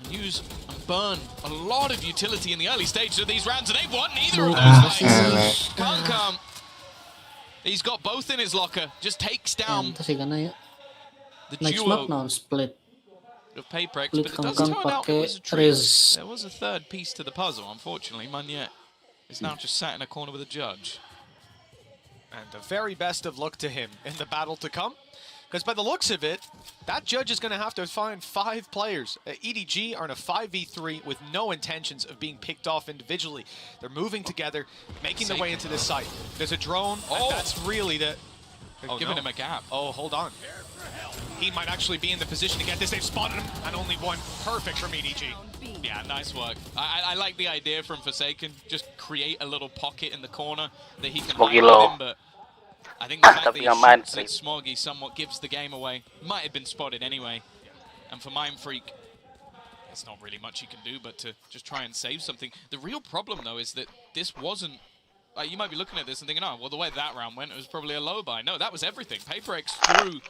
use and burn a lot of utility in the early stages of these rounds, and they've won neither of those fights. Can't come. He's got both in his locker, just takes down the duo. Split. of PayPrex, but it does turn out it was a trio. There was a third piece to the puzzle, unfortunately. Monyet is now just sat in a corner with a judge. And the very best of luck to him in the battle to come. Because by the looks of it, that judge is going to have to find 5 players. EDG are in a 5v3 with no intentions of being picked off individually. They're moving together, making their way into this site. There's a drone, and that's really the... They're giving him a gap. Oh, hold on. He might actually be in the position to get this. They've spotted him, and only one. Perfect from EDG. Yeah, nice work. I like the idea from Forsaken. Just create a little pocket in the corner that he can hide in, but I think the fact that he shoots at Smoggy somewhat gives the game away. Might have been spotted anyway. And for Mindfreak, there's not really much he can do but to just try and save something. The real problem, though, is that this wasn't... you might be looking at this and thinking, oh, well, the way that round went, it was probably a low buy. No, that was everything. PayPrex threw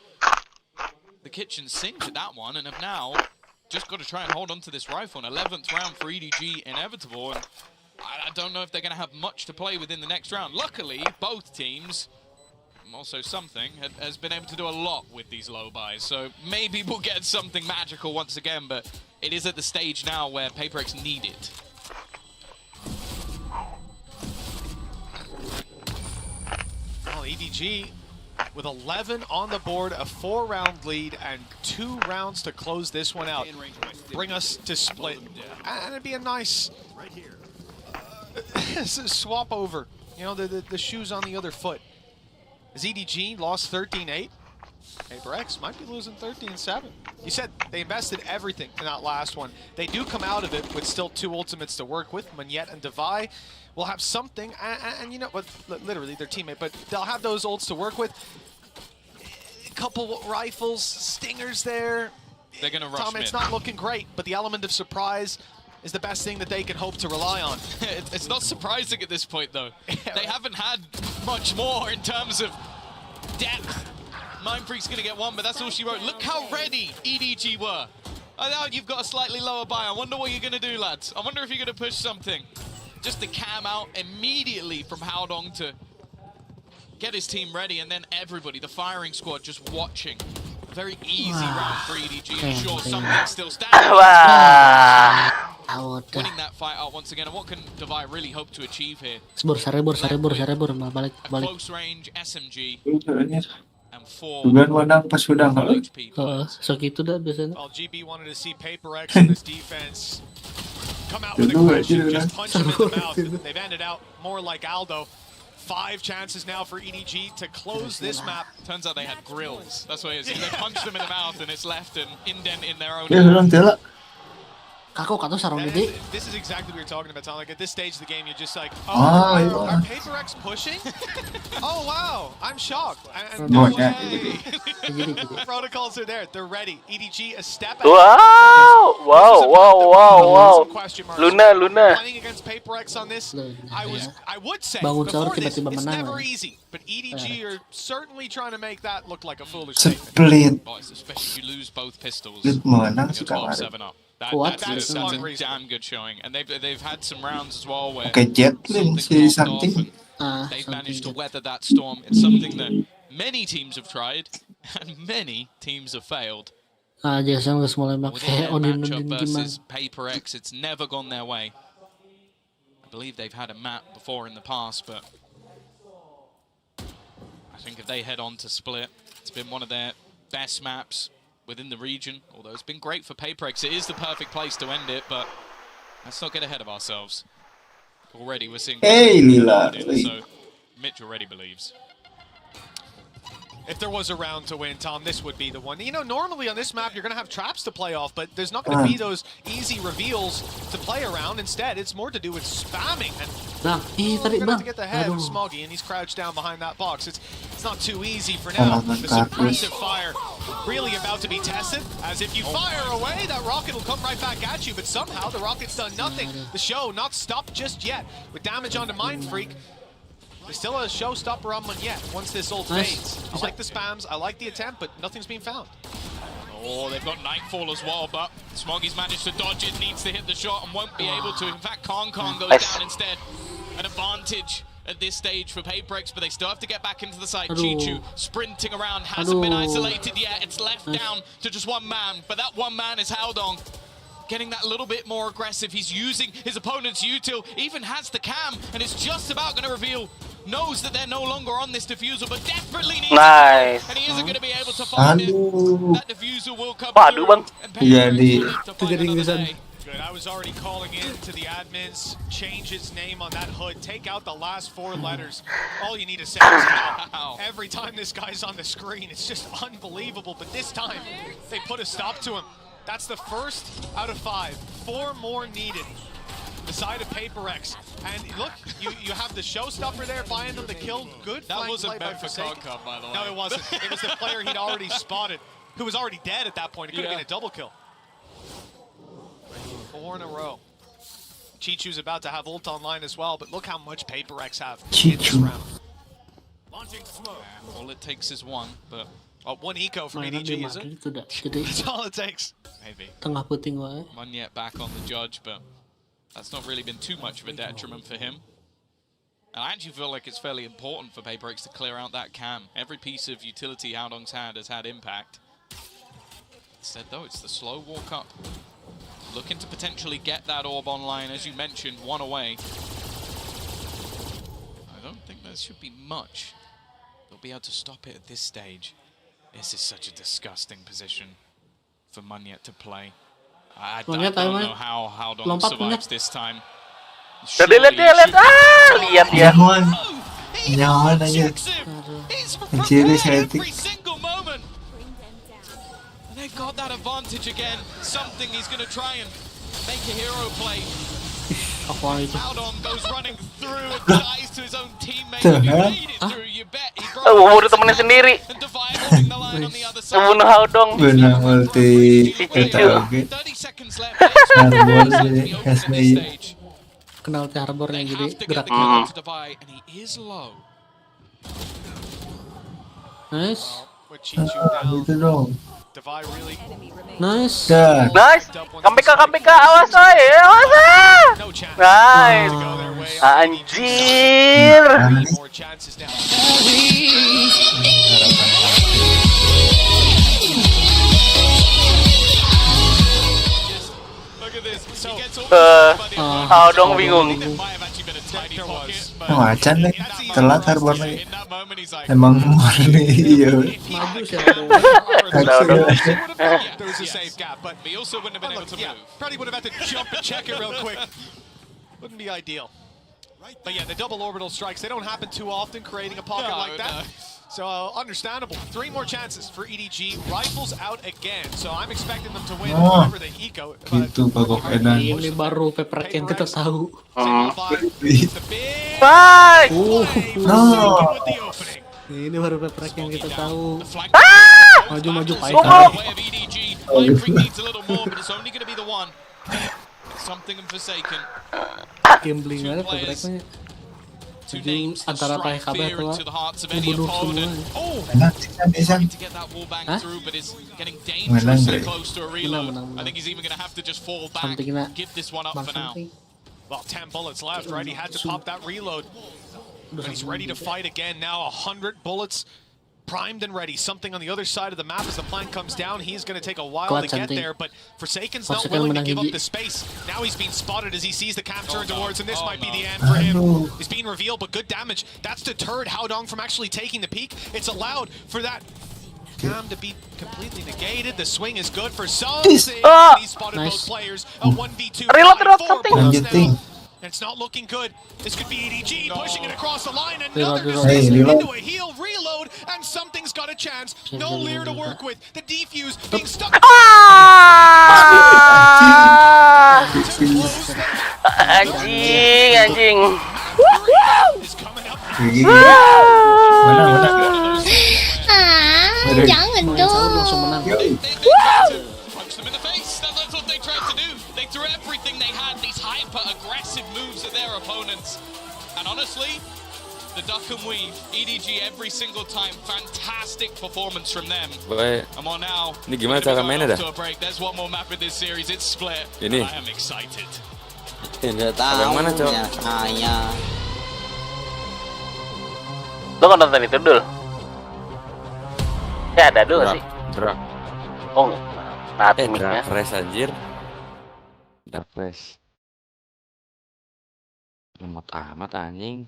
the kitchen sink at that one and have now just got to try and hold on to this rifle. An 11th round for EDG inevitable, and I don't know if they're going to have much to play within the next round. Luckily, both teams, also something, has been able to do a lot with these low buys, so maybe we'll get something magical once again, but it is at the stage now where PayPrex need it. Well, EDG with 11 on the board, a 4-round lead, and 2 rounds to close this one out. Bring us to split. And it'd be a nice swap over. You know, the shoes on the other foot. As EDG lost 13-8, PayPrex might be losing 13-7. You said they invested everything in that last one. They do come out of it with still 2 ultimates to work with. Monyet and Devi will have something, and you know, but literally their teammate, but they'll have those ults to work with. A couple rifles, stingers there. They're going to rush Tom, it's not looking great, but the element of surprise is the best thing that they can hope to rely on. It's not surprising at this point, though. They haven't had much more in terms of depth. Mindfreak's going to get one, but that's all she wrote. Look how ready EDG were. I know you've got a slightly lower buy. I wonder what you're going to do, lads. I wonder if you're going to push something. Just the cam out immediately from Howdong to get his team ready, and then everybody, the firing squad, just watching. A very easy round for EDG, and sure, something's still standing. Winning that fight out once again, and what can Devi really hope to achieve here? Balik. Close range SMG. And 4 segitu dah biasanya. Well, GB wanted to see PayPrex in this defense come out with a question, just punch him in the mouth. They've ended out more like Aldo. 5 chances now for EDG to close this map. Turns out they had grills. That's what it is. They punched them in the mouth and it's left an indent in their own. This is exactly what you're talking about, Tom. Like at this stage of the game, you're just like, oh, are PayPrex pushing? Oh wow, I'm shocked. And no way. Protocols are there. They're ready. EDG a step. Wow! Luna. Playing against PayPrex on this, I would say before this, it's never easy. But EDG are certainly trying to make that look like a foolish statement. Especially if you lose both pistols. You're 12-7 up. That's a damn good showing, and they've had some rounds as well where something they've managed to weather that storm. It's something that many teams have tried, and many teams have failed. Within their matchup versus PayPrex, it's never gone their way. I believe they've had a map before in the past, but I think if they head on to Split, it's been one of their best maps within the region, although it's been great for PayPrex. It is the perfect place to end it, but let's not get ahead of ourselves. Already we're seeing... So Mitch already believes. If there was a round to win, Tom, this would be the one. You know, normally on this map, you're going to have traps to play off, but there's not going to be those easy reveals to play around. Instead, it's more to do with spamming. And you're going to have to get the head of Smoggy, and he's crouched down behind that box. It's not too easy for now. The suppressive fire really about to be tested, as if you fire away, that rocket will come right back at you, but somehow the rocket's done nothing. The show not stopped just yet. With damage onto Mindfreak, there's still a showstopper on Monyet once this ult fades. I like the spams, I like the attempt, but nothing's been found. Oh, they've got Nightfall as well, but Smoggy's managed to dodge it, needs to hit the shot and won't be able to. In fact, Kong goes down instead. An advantage at this stage for PRX, but they still have to get back into the side. Chichu sprinting around, hasn't been isolated yet. It's left down to just one man, but that one man is Haldong. Getting that a little bit more aggressive. He's using his opponent's util, even has the cam, and it's just about going to reveal. Knows that they're no longer on this diffuser, but desperately needs Nice. it, and he isn't going to be able to find it. That diffuser will come Waduh, through. Bang. Good. I was already calling in to the admins, change his name on that hood, take out the last 4 letters. All you need to say is how. Every time this guy's on the screen, it's just unbelievable, but this time they put a stop to him. That's the first out of 5. 4 more needed. The side of PRX. And look, you have the showstopper there buying them the kill. Good. That wasn't meant for Concom, by the way. No, it wasn't. It was the player he'd already spotted, who was already dead at that point. It could have been a double kill. 4 in a row. Chichu's about to have ult online as well, but look how much PRX have in this round. Launching smoke. All it takes is 1, but 1 eco from EDG, is it? That's all it takes. Maybe. Tengah puting wae. Monyet back on the judge, but that's not really been too much of a detriment for him. And I actually feel like it's fairly important for PRX to clear out that cam. Every piece of utility Haldong's had has had impact. Instead, though, it's the slow walk up. Looking to potentially get that orb online, as you mentioned, 1 away. I don't think there should be much. They'll be able to stop it at this stage. This is such a disgusting position for Monyet to play. I don't know how Haldong survives this time. Lihat ya. Nyaman aja. Kecil setting. They've got that advantage again. Something he's going to try and make a hero play. Haldong goes running through and dies to his own teammate. If he made it through, you bet he broke Udah temennya sendiri. Ngebunuh Haldong. Benar multi kita oke. 30 seconds left. Kenal ke harbornya jadi gerak. Nice. Itu dong. Nice. Nice. KPK awas aja, awas Nice. Anjir. Haldong bingung. Macan nih, telat harbornya. Emang murni iya. There's a safe gap, but he also wouldn't have been able to move. Probably would have had to jump and check it real quick. Wouldn't be ideal. But yeah, the double orbital strikes, they don't happen too often, creating a pocket like that. So understandable. 3 more chances for EDG. Rifles out again. So I'm expecting them to win whenever they eco. Gitu bagok edan. Ini baru PRX yang kita tahu. Bye. Ini baru PRX yang kita tahu. Maju-maju gambling aja PRX-nya. Jadi antara pakai kabel atau membunuh semua. Menang. Well, 10 bullets left, right? He had to pop that reload. But he's ready to fight again now. 100 bullets primed and ready. Something on the other side of the map as the plant comes down. He's going to take a while to get there, but Forsaken's not willing to give up the space. Now he's being spotted as he sees the cam turn towards, and this might be the end for him. He's being revealed, but good damage. That's deterred Haldong from actually taking the peak. It's allowed for that cam to be completely negated. The swing is good for something. He's spotted both players. A 1v2. And it's not looking good. This could be EDG pushing it across the line. Another into a heal reload, and something's got a chance. No Lear to work with. The defuse being stuck. Anjing. Jangan dong. That's what they tried to do. They threw everything they had, these hyper-aggressive moves at their opponents. And honestly, the duck and weave, EDG every single time, fantastic performance from them. I'm on now. Ini gimana cara mainnya dah? There's one more map in this series, it's split. Ini. I am excited. Tidak tahu. Mana, Cok? Saya. Lo nggak nonton itu dulu? Ya ada dulu sih. Drag. Oh, nah timingnya. Dark Race anjir. Dark Race. Lemot amat anjing.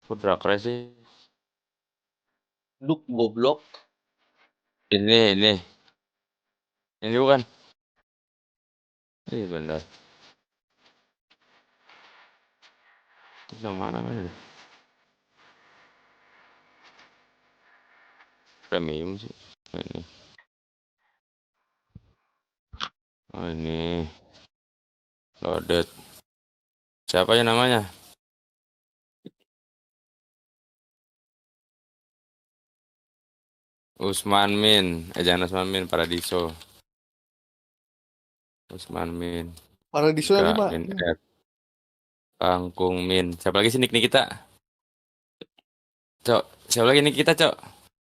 Aku Dark Race sih. Lu goblok. Ini bukan. Iya benar. Itu mana mana? Premium sih. Ini. Oh ini. Loaded. Siapa ya namanya? Usman Min. Jangan Usman Min, Paradiso. Usman Min. Paradiso yang 5. Min Ed. Kangkung Min. Siapa lagi sih nick kita? Cok, siapa lagi nick kita, Cok?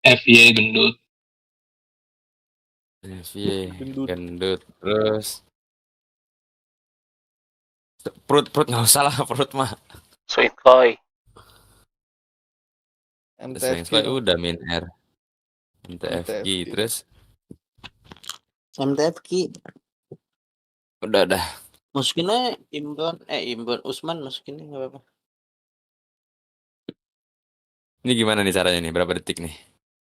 FY gendut. FY gendut. Terus perut nggak usah lah, perut mah. Sweet Koi. MTFG udah Min R. MTFG terus MTFG. Udah. Masukin aja Imban Usman masukin nggak apa-apa. Ini gimana nih caranya nih? Berapa detik nih?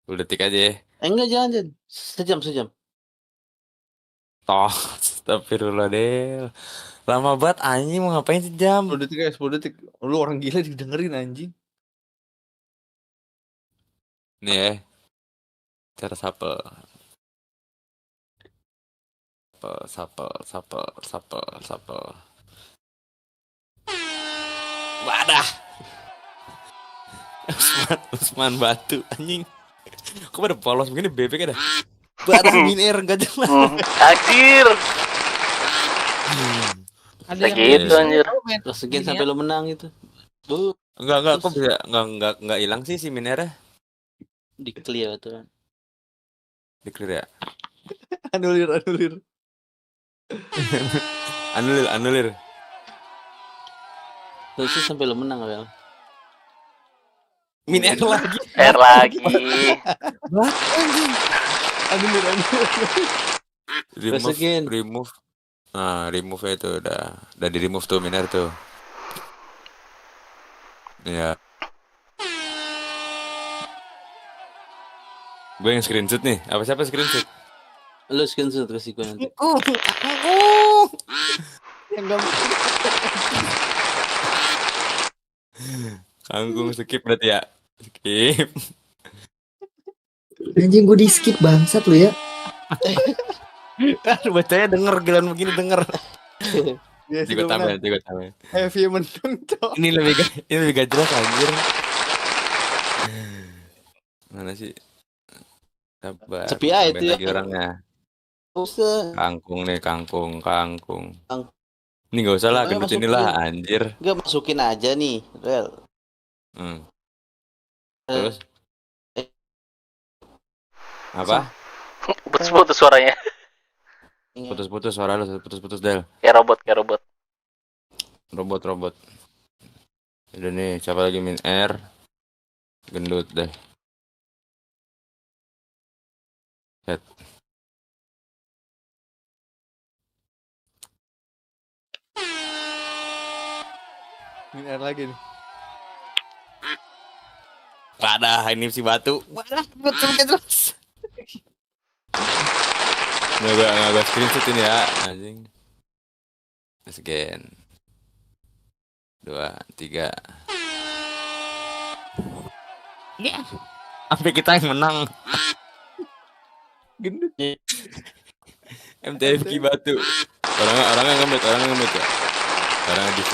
10 detik aja ya. Enggak, jangan. Sejam. Toh, astagfirullah deh. Lama banget anjing, mau ngapain sejam? 10 detik ya, 10 detik. Lu orang gila didengerin anjing. Nih ya. Cara sapel. Wadah. Usman batu anjing. Kok pada polos begini bebek ada? Badah miner enggak jelas. Anjir. Ada yang gitu anjir. Terus sekian sampai lo menang itu. Enggak, kok bisa enggak hilang sih si minernya? Di clear tuh kan. Di clear ya? Anulir. Anulir. Terus sampai lo menang, Bel. Min R lagi. R lagi. Anjing. Anulir. Remove. Nah, remove itu udah di remove tuh min R tuh. Ya. Gue yang screenshot nih. Apa siapa screenshot? Lu screenshot kasih gue nanti. Yang gampang. Kangkung skip berarti ya. Skip. Anjing gue di skip bangsat lu ya. Bacanya denger gelan begini denger. Juga tambahin. Heavy mentung cok. Ini lebih gak jelas anjir. Mana sih? Sabar. Sepi aja itu ya. Lagi orangnya. Usah. Kangkung. Ini gak usah lah, gendut inilah anjir. Gak masukin aja nih, Rel. Terus? Apa? Putus suaranya. Putus suara lu, putus Del. Kayak robot. Robot. Udah nih, siapa lagi min R? Gendut deh. Head. Min R lagi nih. Ada ini si batu. Betul terus. Nggak gue screenshot ini ya, anjing. Scan. 2, 3. Ya. Sampai kita yang menang. Gendut. MTFG batu. Orangnya ngemit ya.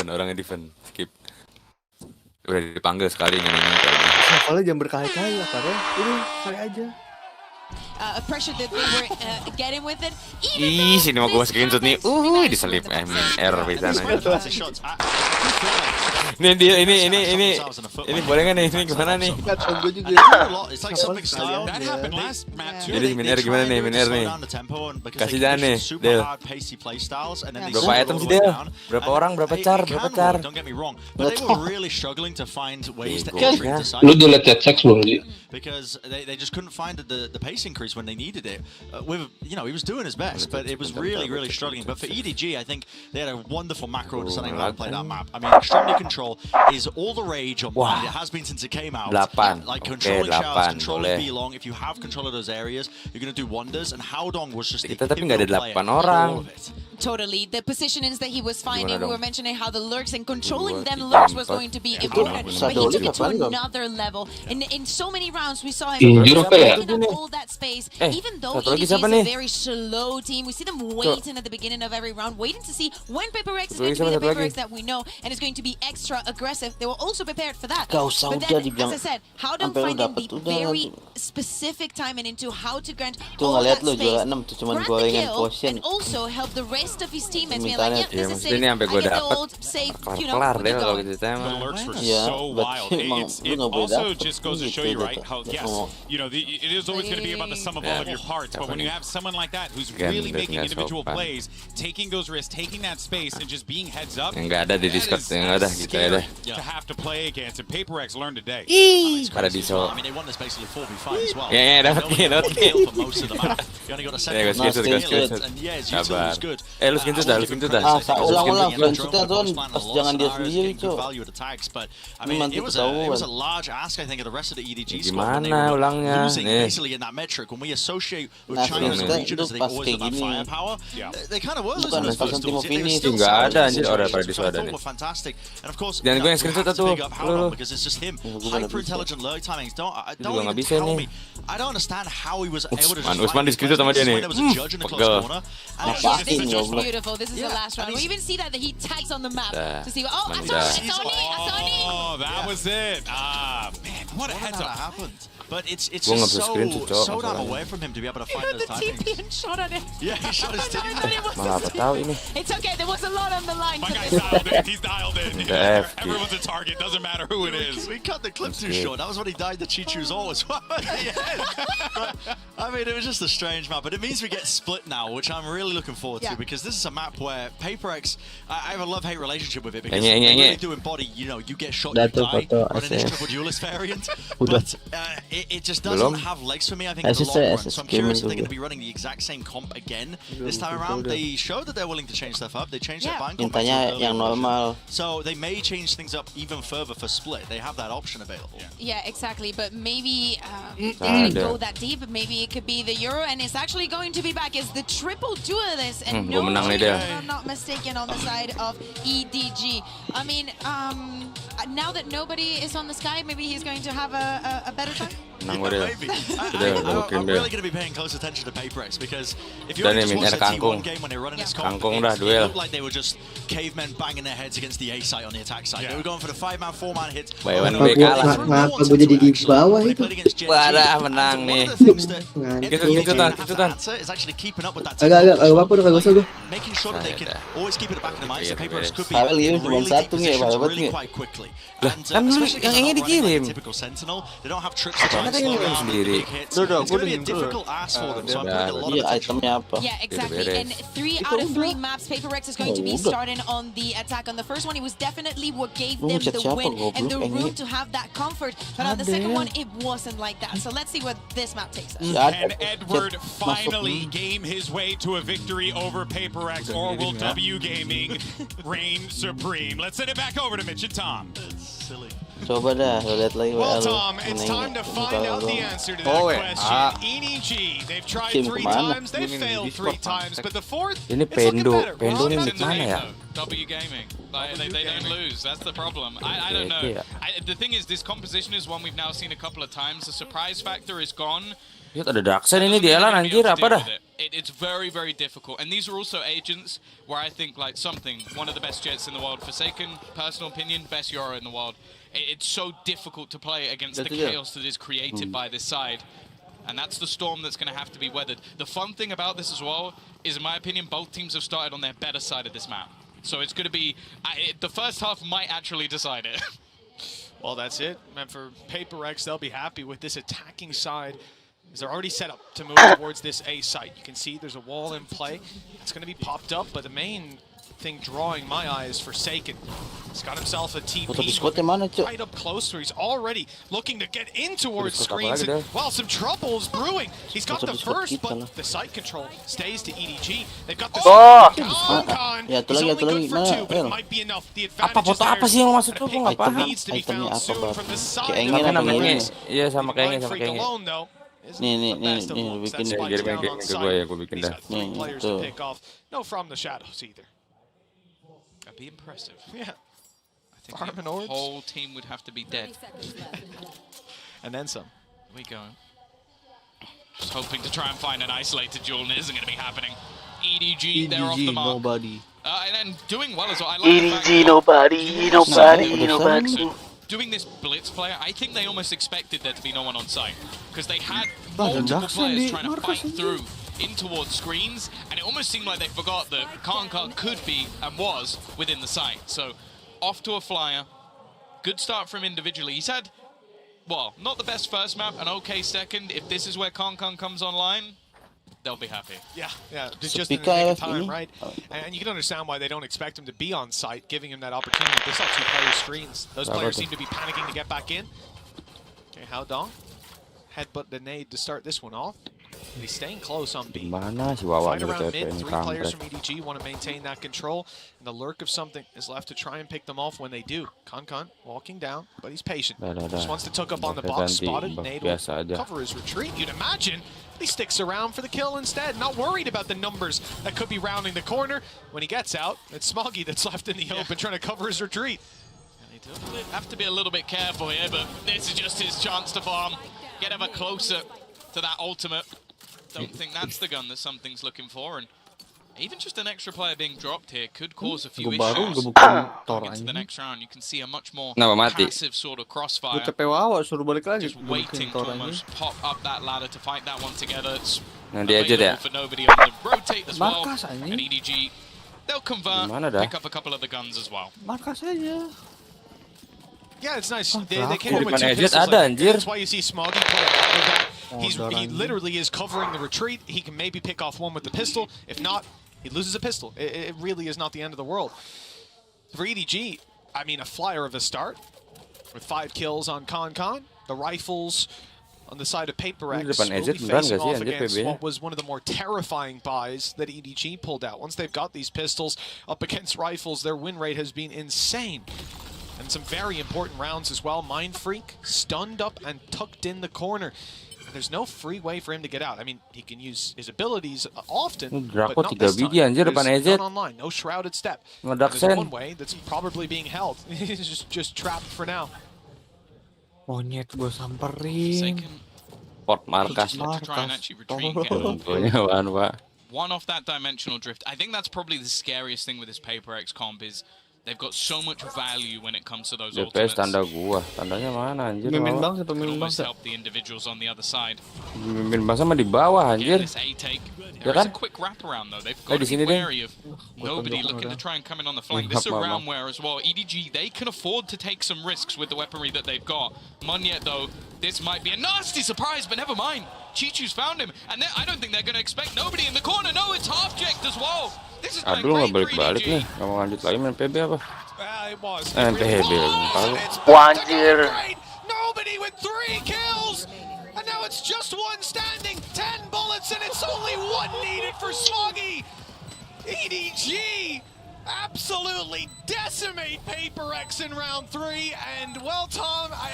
Orangnya defend. Skip. Udah dipanggil sekali nyanyi. Kalau jam berkali-kali ya, Pak. Ini kali aja. Pressure that they were getting with it. Ih, sini mau gue screenshot nih. Diselip min R di sana. Ini boleh nggak nih? Ini gimana nih? Jadi Miner gimana nih? Miner nih. Kasih jalan nih, Del. Berapa item sih Del? Berapa orang? Berapa char? Berapa char? Lu udah lihat chat belum sih? Because they just couldn't find the pace increase when they needed it. With he was doing his best, but it was really struggling. But for EDG, I think they had a wonderful macro understanding of how to play that map. I mean, extremity control is all the rage on mine. It has been since it came out. Like controlling showers, controlling B-long. If you have control of those areas, you're going to do wonders. And Howdong was just the pivotal player for all of it. Totally. The positionings that he was finding, we were mentioning how the lurks and controlling them lurks was going to be important, but he took it to another level. In so many rounds, we saw him taking up all that space, even though EDG is a very slow team. We see them waiting at the beginning of every round, waiting to see when PaperX is going to be the PaperX that we know and is going to be extra aggressive. They were also prepared for that. But then, as I said, Howdong finding the very specific timing into how to grant all that space, grant the kill, and also help the rest of his teammates being like, yeah, this is safe, I get the ult, safe, you know, good to go. The lurks were so wild. It also just goes to show you, right, how, yes, it is always going to be about the sum of all of your parts, but when you have someone like that who's really making individual plays, taking those risks, taking that space, and just being heads up, nggak ada di Discord, nggak ada gitu ya deh. To have to play against, and PaperX learned today. Pada di so. I mean, they won this basically 4v5 as well. Ya, dapat kill for most of the map. You only got a second. And yeah, his utility was good. Lu skin dah. Ulang-ulang, kita Zon, pas jangan dia sendiri, Cok. But I mean, it was a large ask, I think, of the rest of the EDG squad. Gimana ulangnya? Losing basically in that metric when we associate with China's region as they always have that firepower. They kind of were losing those first duels. They were still fantastic. And of course, jangan gue yang screenshot tuh. Because it's just him. Hyper intelligent lurk timings. Don't even tell me. I don't understand how he was able to just Usman di screenshot sama dia nih. This is beautiful. This is the last round. We even see that he tags on the map to see. Oh, I saw it. Oh, that was it. Man, what a heads up happened. But it's just so damn away from him to be able to find those timings. TP and shot at it. Yeah, he shot his TP. It's okay. There was a lot on the line. My guy's dialed in. He's dialed in. Everyone's a target. Doesn't matter who it is. We cut the clip too short. That was when he died the Chichu's all as well. I mean, it was just a strange map, but it means we get split now, which I'm really looking forward to, because this is a map where PaperX, I have a love-hate relationship with it, because they really do embody, you get shot, you die, running this triple duelist variant, but it just doesn't have legs for me, I think, in the long run. So I'm curious if they're going to be running the exact same comp again this time around. They showed that they're willing to change stuff up. They changed their BENQ comp. So they may change things up even further for split. They have that option available. Yeah, exactly. But maybe they didn't go that deep. But maybe it could be the Euro, and it's actually going to be back as the triple duelist, and no if I'm not mistaken, on the side of EDG. I mean, now that nobody is on the sky, maybe he's going to have a better time. Maybe. I'm really going to be paying close attention to PaperX, because if you only just watch the T1 game when they were running this comp, it looked like they were just cavemen banging their heads against the A site on the attack side. They were going for the 5-man, 4-man hits. Kenapa gue jadi di bawah itu? Wah, menang nih. It's actually keeping up with that. Agak apa udah kagak usah gue. Making sure that they can always keep it back in the mind, so PaperX could be really quite quickly. And especially because they're not running like typical Sentinel, they don't have tricks to try and slow down big hits. It's going to be a difficult ask for them, so I'm putting a lot of attention. Yeah, exactly. And 3 out of 3 maps, PaperX is going to be starting on the attack. On the first one, it was definitely what gave them the win and the room to have that comfort. But on the second one, it wasn't like that. So let's see what this map takes us. Can Edward finally game his way to a victory over PaperX, or will W Gaming reign supreme? Let's send it back over to Mitch and Tom. Silly. Coba dah, lihat lagi. Well, Tom, it's time to find out the answer to that question. EDG, they've tried 3 times, they've failed 3 times, but the 4th, ini Pendo ini mana ya? W Gaming, they don't lose. That's the problem. I don't know. The thing is, this composition is one we've now seen a couple of times. The surprise factor is gone. Lihat ada Daxen ini dia lah anjir apa dah? It's very, very difficult. And these are also agents where I think like one of the best jets in the world. Forsaken, personal opinion, best Euro in the world. It's so difficult to play against the chaos that is created by this side. And that's the storm that's going to have to be weathered. The fun thing about this as well is, in my opinion, both teams have started on their better side of this map. So it's going to be, the first half might actually decide it. Well, that's it. And for PRX, they'll be happy with this attacking side, as they're already set up to move towards this A site. You can see there's a wall in play. It's going to be popped up, but the main thing drawing my eye is Forsaken. He's got himself a TP right up close, where he's already looking to get in towards screens. And, well, some trouble's brewing. He's got the first, but the site control stays to EDG. They've got the Con. He's only good for 2, but it might be enough. The advantage is Apa sih yang masuk tuh? there. Nggak paham. Needs to be found soon from the side. Apa namanya? Iya sama kayaknya. Nih, bikin deh, ke gue ya, gue bikin dah. No from the shadows either. That'd be impressive. Yeah. I think the whole team would have to be dead. And then some. We go. Just hoping to try and find an isolated duel, and it isn't going to be happening. EDG, they're off the mark. Nobody. And then doing well as well. I like EDG, nobody. Doing this blitz player, I think they almost expected there to be no one on site, because they had multiple players trying to fight through in towards screens, and it almost seemed like they forgot that Kawand could be and was within the site. So off to a flyer. Good start from individually. He's had, well, not the best first map, an okay second. If this is where Kawand comes online, they'll be happy. Yeah, just in the nick of time, right? And you can understand why they don't expect him to be on site, giving him that opportunity. They saw 2 player screens. Those players seem to be panicking to get back in. Okay, how Dong? Headbutt the nade to start this one off. And he's staying close on B. Fight around mid, 3 players from EDG want to maintain that control. And the lurk of something is left to try and pick them off when they do. Con walking down, but he's patient. Just wants to tuck up on the box, spotted. Nade will cover his retreat, you'd imagine. He sticks around for the kill instead, not worried about the numbers that could be rounding the corner. When he gets out, it's Smoggy that's left in the open trying to cover his retreat. And he does have to be a little bit careful here, but this is just his chance to farm, get ever closer to that ultimate. Don't think that's the gun that something's looking for, and even just an extra player being dropped here could cause a few issues. Into the next round, you can see a much more passive sort of crossfire. Just waiting to almost pop up that ladder to fight that one together. It's available for nobody on the rotate as well. And EDG, they'll convert, pick up a couple of the guns as well. Yeah, it's nice. They came in with 2 pistols. That's why you see Smoggy play out of that. He literally is covering the retreat. He can maybe pick off one with the pistol. If not, he loses a pistol. It really is not the end of the world. For EDG, I mean, a flyer of a start with 5 kills on Con. The rifles on the side of PRX will be facing off against what was one of the more terrifying buys that EDG pulled out. Once they've got these pistols up against rifles, their win rate has been insane. And some very important rounds as well. Mind Freak stunned up and tucked in the corner. There's no free way for him to get out. I mean, he can use his abilities often, but not this time. There's none online, no shrouded step. There's one way that's probably being held. He's just trapped for now. Monyet gue samperin. Port markas. One off that dimensional drift. I think that's probably the scariest thing with this PRX comp is they've got so much value when it comes to those ultimates. Tanda gua. Tandanya mana anjir? Mimin bangsa, pemimpin bangsa. bangsa. Help the individuals on the other side. Mimin bangsa mah di bawah anjir. This A take. There is a quick wraparound though. They've got to be wary of nobody looking to try and come in on the flank. This is a round where as well, EDG, they can afford to take some risks with the weaponry that they've got. Monyet though, this might be a nasty surprise, but never mind. Chichu's found him, and I don't think they're going to expect nobody in the corner. No, it's half-jacked as well. This is Aduh, nggak balik-balik nih. Nggak mau lanjut lagi main PB apa? PB. Wanjir. Nobody with 3 kills, and now it's just 1 standing. 10 bullets, and it's only 1 needed for Smoggy. EDG absolutely decimate PRX in round 3, and well, Tom, I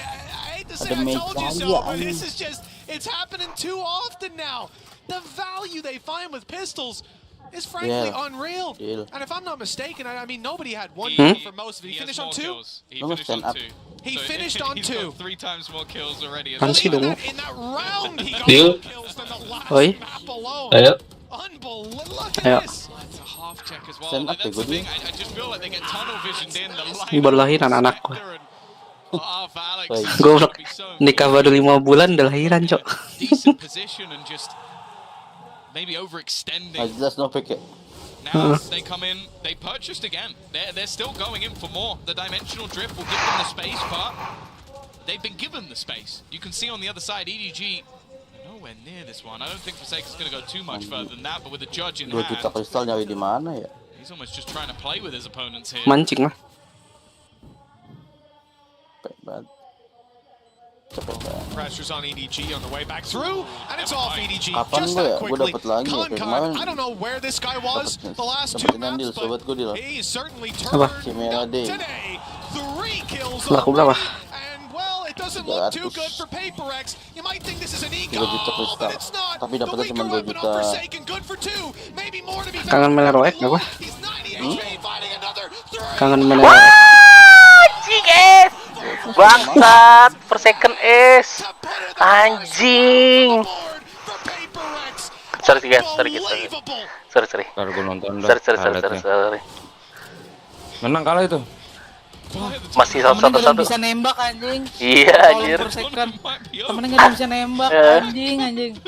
hate to say I told you so, but this is just, it's happening too often now. The value they find with pistols is frankly unreal. And if I'm not mistaken, I mean, nobody had 1 kill for most of it. He finished on 2? He finished on 2. He finished on 2. He's got 3 times more kills already. In that round, he got more kills than the last map alone. Unbelievable. Look at this. It's a half check as well. That's the thing. I just feel like they get tunnel visioned in. Baru lahiran anakku. Gue nikah baru 5 bulan udah lahiran, Cok. Decent position and just maybe overextending. Jelas no pick it. Now they come in, they purchased again. They're still going in for more. The dimensional drift will give them the space, but they've been given the space. You can see on the other side, EDG nowhere near this one. I don't think Forsaken's going to go too much further than that, but with the judge in hand, he's almost just trying to play with his opponents here. Mancing lah. Pressures on EDG on the way back through, and it's off EDG just that quickly. Kawand, I don't know where this guy was the last two maps, but he certainly turned up today. 3 kills on and well, it doesn't look too good for PRX. You might think this is an eco, but it's not. The weaker weapon on Forsaken, good for 2, maybe more to be found. Kangen meleroek gak gua? He's 90 HP, finding another 3. Kangen meleroek. Yes! Bangsat, Forsaken is anjing. Sorry guys, sorry. Ntar gue nonton dah. Sorry. Menang kalah itu. Masih satu. Bisa nembak anjing. Iya anjir. Temennya nggak bisa nembak anjing.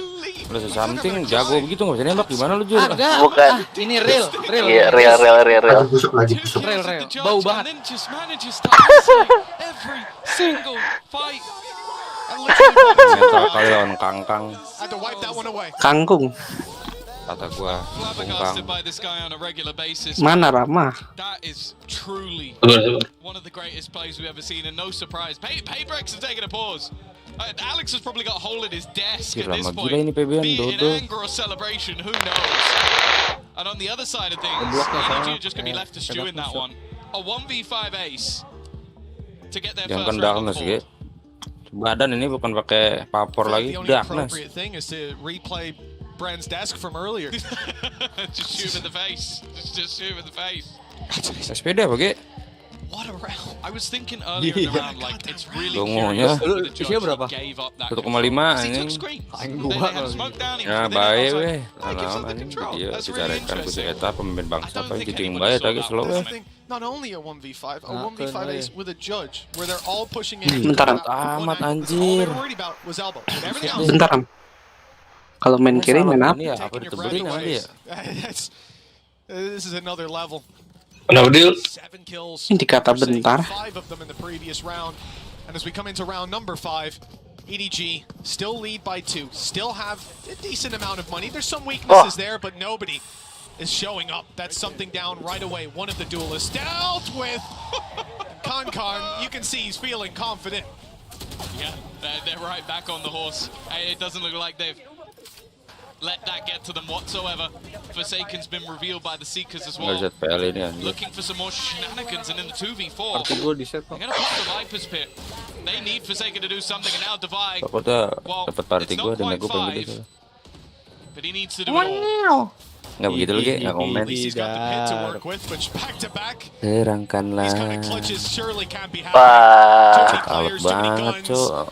Udah something jago begitu nggak bisa nembak gimana lu Jul? Bukan. Ini real. Iya real. Busuk lagi. Real. Bau banget. Mental kalian kangkang. Kangkung. Kata gua kungkang. Mana Rama? That is truly one of the greatest plays we've ever seen, and no surprise. PRX is taking a pause. Alex has probably got a hole in his desk at this point. Be it in anger or celebration, who knows? And on the other side of things, EDG are just going to be left to stew in that one. A 1v5 ace to get their first round on board. Badan ini bukan pakai papor lagi, darkness. Brand's desk from earlier. Just shoot him in the face. Just shoot him in the face. Sepeda apa, Ge? What a round. I was thinking earlier in the round, like, it's really curious. The judge gave up that 1,5 anjing. Ya, baik weh. Nah, anjing dia dicarikan kunci eta pemimpin bangsa apa yang baik lagi slow weh. Not only a 1v5, a 1v5 ace with a judge where they're all pushing in. Bentar amat anjir. Bentar. Kalau main kiri main apa? Ya, apa diteberin nanti ya? This is another level. Kenapa deal? 7 kills. Ini dikata bentar. 5 of them in the previous round. And as we come into round number 5, EDG still lead by 2. Still have a decent amount of money. There's some weaknesses there, but nobody is showing up. That's something down right away. One of the duelists dealt with Kankan. You can see he's feeling confident. Yeah, they're right back on the horse. It doesn't look like they've let that get to them whatsoever. Forsaken's been revealed by the Seekers as well. Looking for some more shenanigans, and in the 2v4, they're going to put the Viper's Pit. They need Forsaken to do something, and now Divide, well, it's not quite 5, but he needs to do it all. Nggak begitu lagi, nggak komen. Terangkanlah. Alot banget, cok.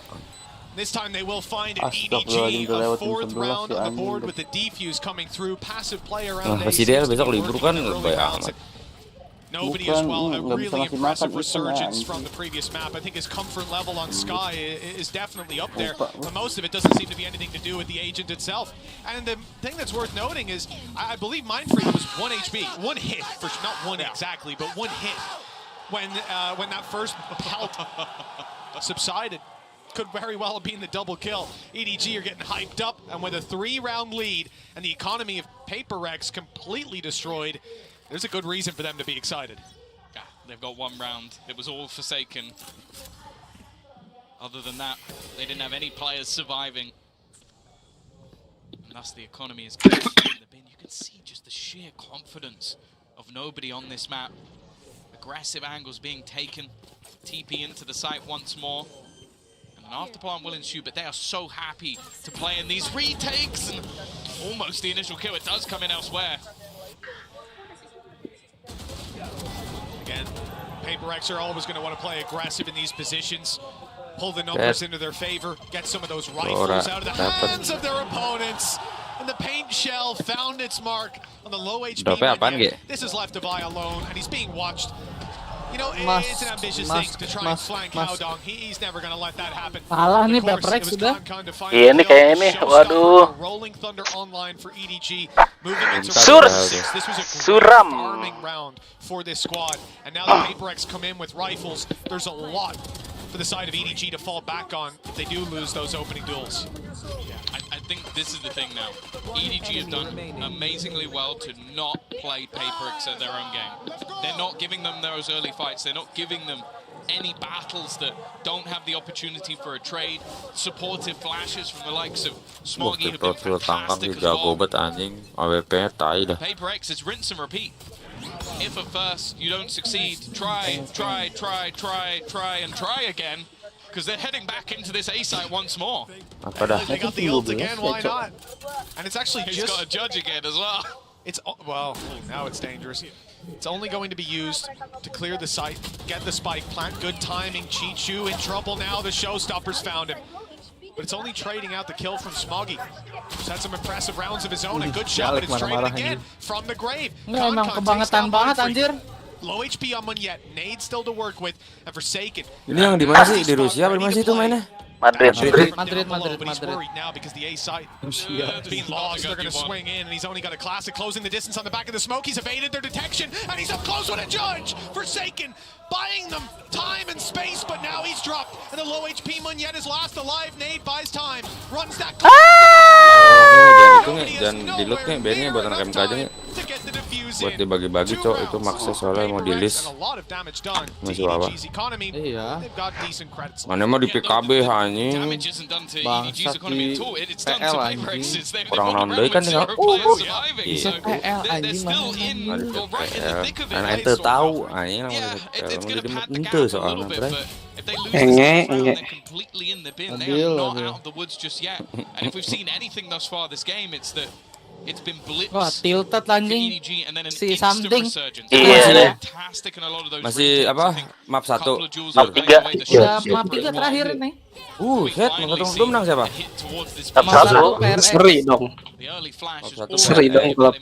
This time they will find an EDG, a 4th round on the board with the defuse coming through. Passive play around masih dia besok libur kan, lebay amat. Nobody as well. A really impressive resurgence from the previous map. I think his comfort level on Sky is definitely up there, but most of it doesn't seem to be anything to do with the agent itself. And the thing that's worth noting is, I believe Mindfreak was 1 HP, 1 hit, for not 1 exactly, but 1 hit when that first pelt subsided. Could very well have been the double kill. EDG are getting hyped up, and with a 3-round lead and the economy of PRX completely destroyed, there's a good reason for them to be excited. Yeah, they've got 1 round. It was all Forsaken. Other than that, they didn't have any players surviving. And thus the economy is in the bin. You can see just the sheer confidence of nobody on this map. Aggressive angles being taken. TP into the site once more. Afterplant will ensue, but they are so happy to play in these retakes, and almost the initial kill. It does come in elsewhere. Again, PRX are always going to want to play aggressive in these positions, pull the numbers into their favor, get some of those rifles out of the hands of their opponents. And the paint shell found its mark on the low HP. This is left Divide alone, and he's being watched. You know, it's an ambitious thing to try and flank Howdong. He's never gonna let that happen. Kalah nih PRX sudah. Iya nih kayaknya nih, waduh. Rolling Thunder online for EDG, moving into This was a suram round for this squad, and now the PRX come in with rifles. There's a lot for the side of EDG to fall back on if they do lose those opening duels. I think this is the thing now. EDG have done amazingly well to not play PRX at their own game. They're not giving them those early fights. They're not giving them any battles that don't have the opportunity for a trade. Supportive flashes from the likes of Smoggy have been fantastic as well. PRX is rinse and repeat. If at first you don't succeed, try again. Because they're heading back into this A site once more. They got the ult again, why not? And it's actually He's got a judge again as well. It's, well, now it's dangerous. It's only going to be used to clear the site, get the spike plant. Good timing. Chichu in trouble now. The showstoppers found him. But it's only trading out the kill from Smoggy. He's had some impressive rounds of his own. A good shot, but it's traded again from the grave. Emang kebangetan banget anjir. Low HP on Munyet, Nade still to work with, and Forsaken. Ini yang di mana sih? Di Rusia apa di mana sih itu mainnya? Madrid. But he's worried now because the A site being lost. They're going to swing in, and he's only got a classic closing the distance on the back of the smoke. He's evaded their detection, and he's up close with a judge. Forsaken buying them time and space, but now he's dropped. And the low HP Munyet is last alive. Nade buys time, runs that. Jangan di loot nih, BENQ buat anak MK aja nih. Buat dibagi-bagi cok, itu maksa soalnya mau di list. Masih apa? Iya. Mana mau di PKB anjing. Bangsat di PL anjing. Orang nondoi kan tinggal. Bisa PL anjing PL. Anak ente tahu anjing mau di ente soalnya bre. Enggak. It's been blitzed. Wah, tilted anjing. Si something. Iya. Masih apa? Map 1. Map 3. Ya, map 3 terakhir nih. Set, lu menang siapa? Map 1. Seri dong. Seri dong kalau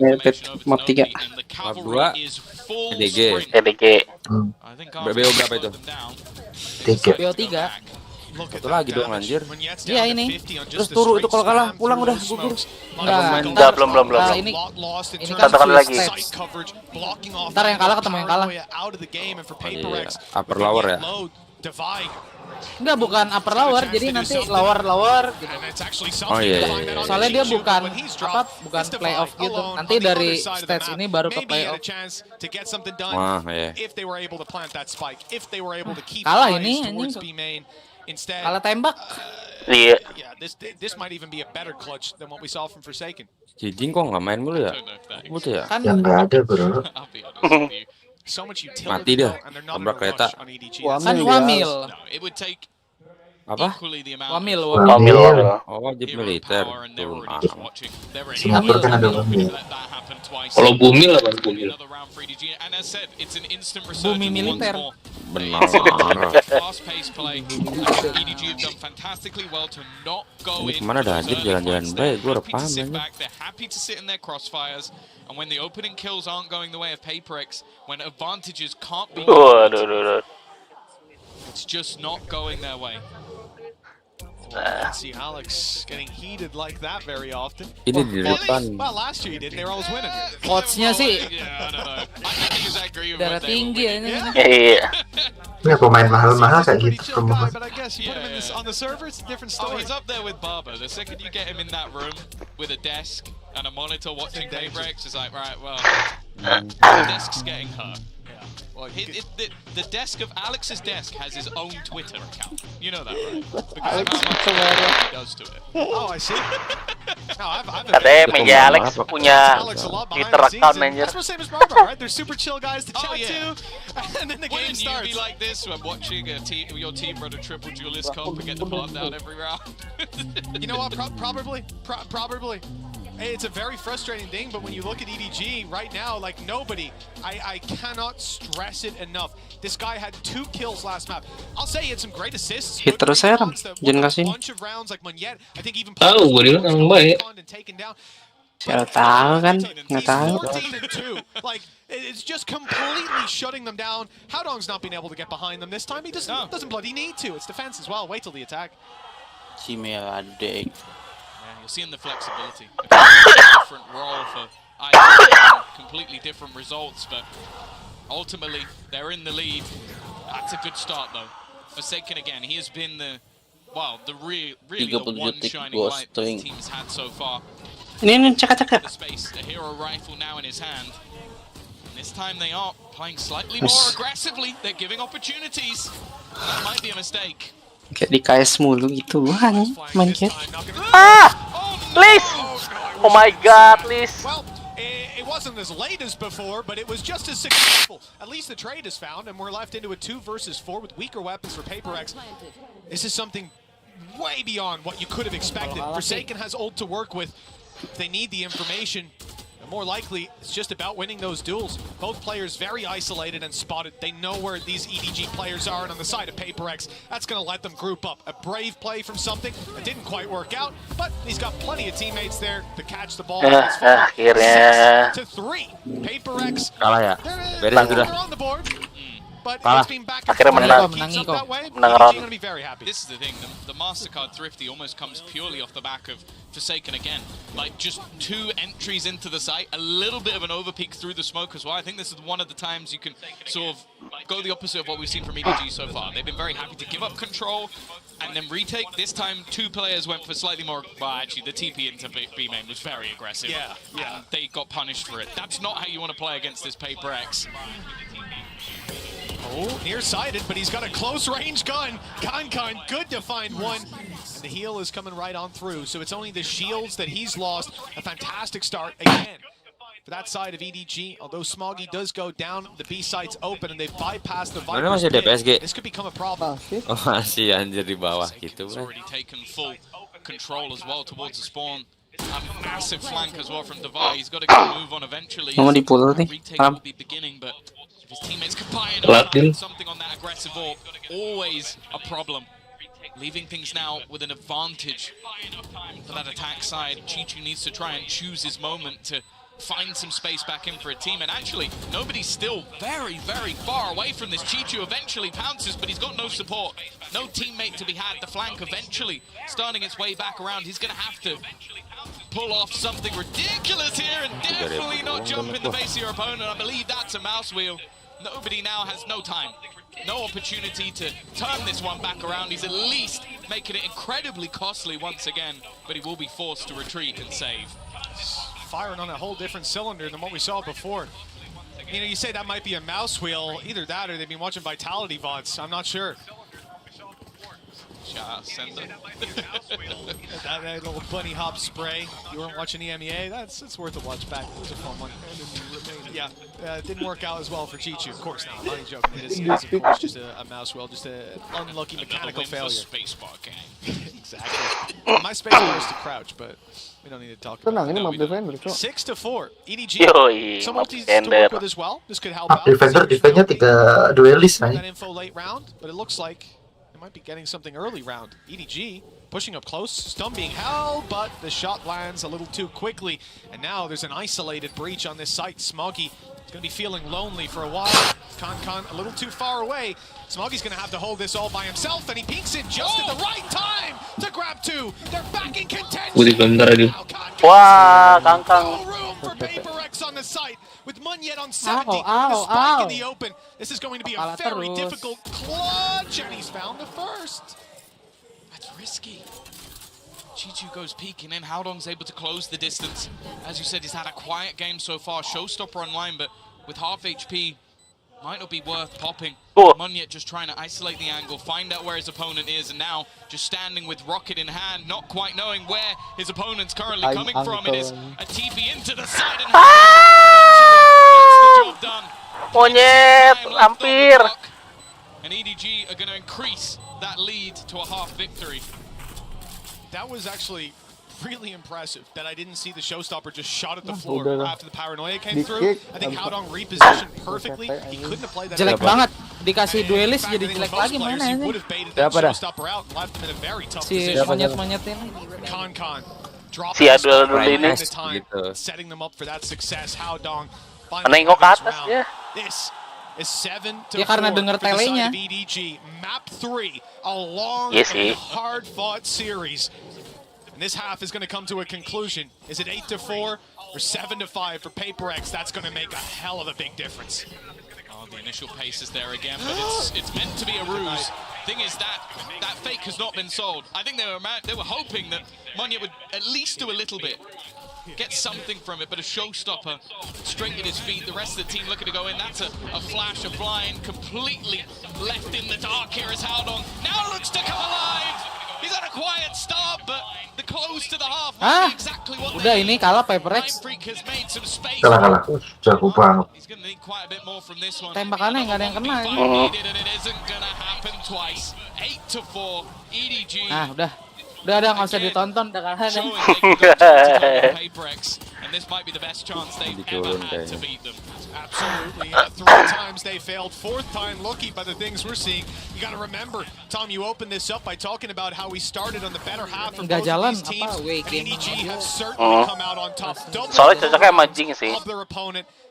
map 3. Map 2. EDG. BO berapa itu? 3. BO 3. Satu lagi dong anjir. Iya ini. Terus turu itu kalau kalah pulang udah gugur. Enggak, belum. Ini kan satu kali lagi. Ntar yang kalah ketemu yang kalah. Upper lower ya. Enggak, bukan upper lower, jadi nanti lower gitu. Oh iya. Soalnya dia bukan playoff gitu. Nanti dari stage ini baru ke playoff. Wah, iya. Kalah ini anjing. Kalah tembak. Iya. This might even be a better clutch than what we saw from Forsaken. Jijing kok nggak main mulu ya? Betul ya? Kan Yang nggak ada bro. Mati dia. Tabrak kereta. Kan wamil. Apa? Wamil. Oh, jeep militer. Singapura kan ada wamil. Kalau bumil apa bumil? Bumi militer. Benar. Ini kemana dah anjir jalan-jalan baik, gue udah paham aja. And when the opening kills aren't going the way of PRX, when advantages can't be Waduh. it's just not going their way. I see Alex getting heated like that very often. Ini di depan. Well, last year he did. They were always winning. Odds-nya sih Yeah, I don't know. I think he's agree with darah what they tinggi were ini. Iya. Ya pemain mahal-mahal kayak gitu Chill guy, semua. but I guess you put him in this, on the server, it's a different Oh, story. he's up there with Barber. The second you get him in that room with a desk and a monitor watching PRX, it's like, right, well, the desk's getting hurt. Well, The desk of Alex's desk has his own Twitter account. You know that, right? Because Alex of how much he does to it. Oh, I see. No, I've Katanya meja Alex punya Twitter account anjir. That's the same as Barbara, right? They're super chill guys to chat to, and then the game Wouldn't you starts. be like this when watching your team run a triple duelist comp and get the plant down every round? You know what? Probably. Hey, it's a very frustrating thing, but when you look at EDG right now, like nobody, I cannot stress it enough. This guy had 2 kills last map. I'll say he had some great assists. Hit terus serem. Jangan kasih. Bunch of rounds like Munyet. I think even Tahu gue dia emang baik. Siapa tahu kan? Nggak tahu. 14-2. Like, it's just completely shutting them down. Howdong's not been able to get behind them this time. He doesn't bloody need to. It's defense as well. Wait till the attack. Cimeladek. Yeah, you're seeing the flexibility. A completely different role for either completely different results, but ultimately they're in the lead. That's a good start though. Forsaken again. He has been really the one shining light this team has had so far. Ini cakap-cakap. The space, a hero rifle now in his hand. And this time they are playing slightly more aggressively. They're giving opportunities. That might be a mistake. Kayak di KS mulu gitu kan, main cat. Please! Oh my god, please! Well, it wasn't as late as before, but it was just as successful. At least the trade is found, and we're left into a 2 versus 4 with weaker weapons for PRX. This is something way beyond what you could have expected. Forsaken has ult to work with. If they need the information, more likely it's just about winning those duels. Both players very isolated and spotted. They know where these EDG players are, and on the side of PRX, that's going to let them group up. A brave play from something that didn't quite work out, but he's got plenty of teammates there to catch the ball. 6-3. PRX, they're on the board. But it's been back and forth. Keeps up that way. EDG gonna be very happy. This is the thing. The MasterCard Thrifty almost comes purely off the back of Forsaken again. Like just 2 entries into the site, a little bit of an overpeak through the smoke as well. I think this is one of the times you can sort of go the opposite of what we've seen from EDG so far. They've been very happy to give up control and then retake. This time 2 players went for slightly more. Well, actually, the TP into B main was very aggressive. Yeah. They got punished for it. That's not how you want to play against this PRX. Oh, nearsighted, but he's got a close-range gun. Kankan, good to find one. And the heal is coming right on through, so it's only the shields that he's lost. A fantastic start again for that side of EDG. Although Smoggy does go down, the B site's open, and they've bypassed the Viper's pit. This could become a problem. Oh, masih anjir di bawah gitu. It's already taken full control as well towards the spawn. A massive flank as well from Devi. He's got to get a move on eventually. Retake will be beginning, but if his teammates combine something on that aggressive AWP, always a problem. Leaving things now with an advantage for that attack side. Chichu needs to try and choose his moment to find some space back in for a team. And actually, nobody's still very, very far away from this. Chichu eventually pounces, but he's got no support. No teammate to be had. The flank eventually starting its way back around. He's going to have to pull off something ridiculous here and definitely not jump in the face of your opponent. I believe that's a mouse wheel. Nobody now has no time, no opportunity to turn this one back around. He's at least making it incredibly costly once again, but he will be forced to retreat and save. Firing on a whole different cylinder than what we saw before. You know, you say that might be a mouse wheel. Either that or they've been watching Vitality VODs. I'm not sure. That little bunny hop spray. You weren't watching EMEA? It's worth a watch back. It was a fun one. Yeah, it didn't work out as well for Chichu. Of course not. I'm only joking. It is of course just a mouse wheel, just an unlucky mechanical failure. Spacebar gang. Exactly. My spacebar is to crouch, but we don't need to talk about it. 6-4. EDG. Some multis to work with as well. This could help out. Defender 3 duelist that info late round, but it looks like might be getting something early round. EDG pushing up close, Stun being held, but the shot lands a little too quickly. And now there's an isolated breach on this site. Smoggy is going to be feeling lonely for a while. Kankan a little too far away. Smoggy's going to have to hold this all by himself, and he peeks in just at the right time to grab 2. They're back in contention. Wah, Kangkang. No room for PRX on the site. With Munyet on 70, the spike in the open. This is going to be a very difficult clutch, and he's found the first. That's risky. Chichu goes peeking in. Howdong's able to close the distance. As you said, he's had a quiet game so far. Showstopper online, but with half HP, might not be worth popping. Munyet just trying to isolate the angle, find out where his opponent is, and now just standing with rocket in hand, not quite knowing where his opponent's currently coming from. It is a TP into the side and gets the job done. Monyet, hampir. And EDG are going to increase that lead to a half victory. That was actually really impressive that I didn't see the showstopper just shot at the floor after the paranoia came through. I think Howdong repositioned perfectly. He couldn't have played that. Jelek banget. Dikasih duelis jadi jelek lagi mana ini. Siapa dah? Si monyet-monyet ini. Kankan Si Adul ini menengok ke atas ya. Ya karena denger telenya. Iya sih. And this half is going to come to a conclusion. Is it 8-4 or 7-5 for PaperX? That's going to make a hell of a big difference. Oh, the initial pace is there again, but it's meant to be a ruse. Thing is that fake has not been sold. I think they were hoping that Munya would at least do a little bit, get something from it, but a showstopper straight at his feet. The rest of the team looking to go in. That's a flash, a blind, completely left in the dark here is Haldong. Now looks to come alive. He's had a quiet start, but the close to the half might be exactly what udah ini kalah PRX. Kalah. Jago banget. Tembakannya nggak ada yang kena ini. Nah, udah nggak usah ditonton, udah kalah deh. And this might be the best chance they've ever had to beat them. Absolutely. 3 times they failed, 4th time lucky by the things we're seeing. You got to remember, Tom, you opened this up by talking about how we started on the better half for both of these teams. EDG have certainly come out on top. Soalnya cocoknya sama Jing sih.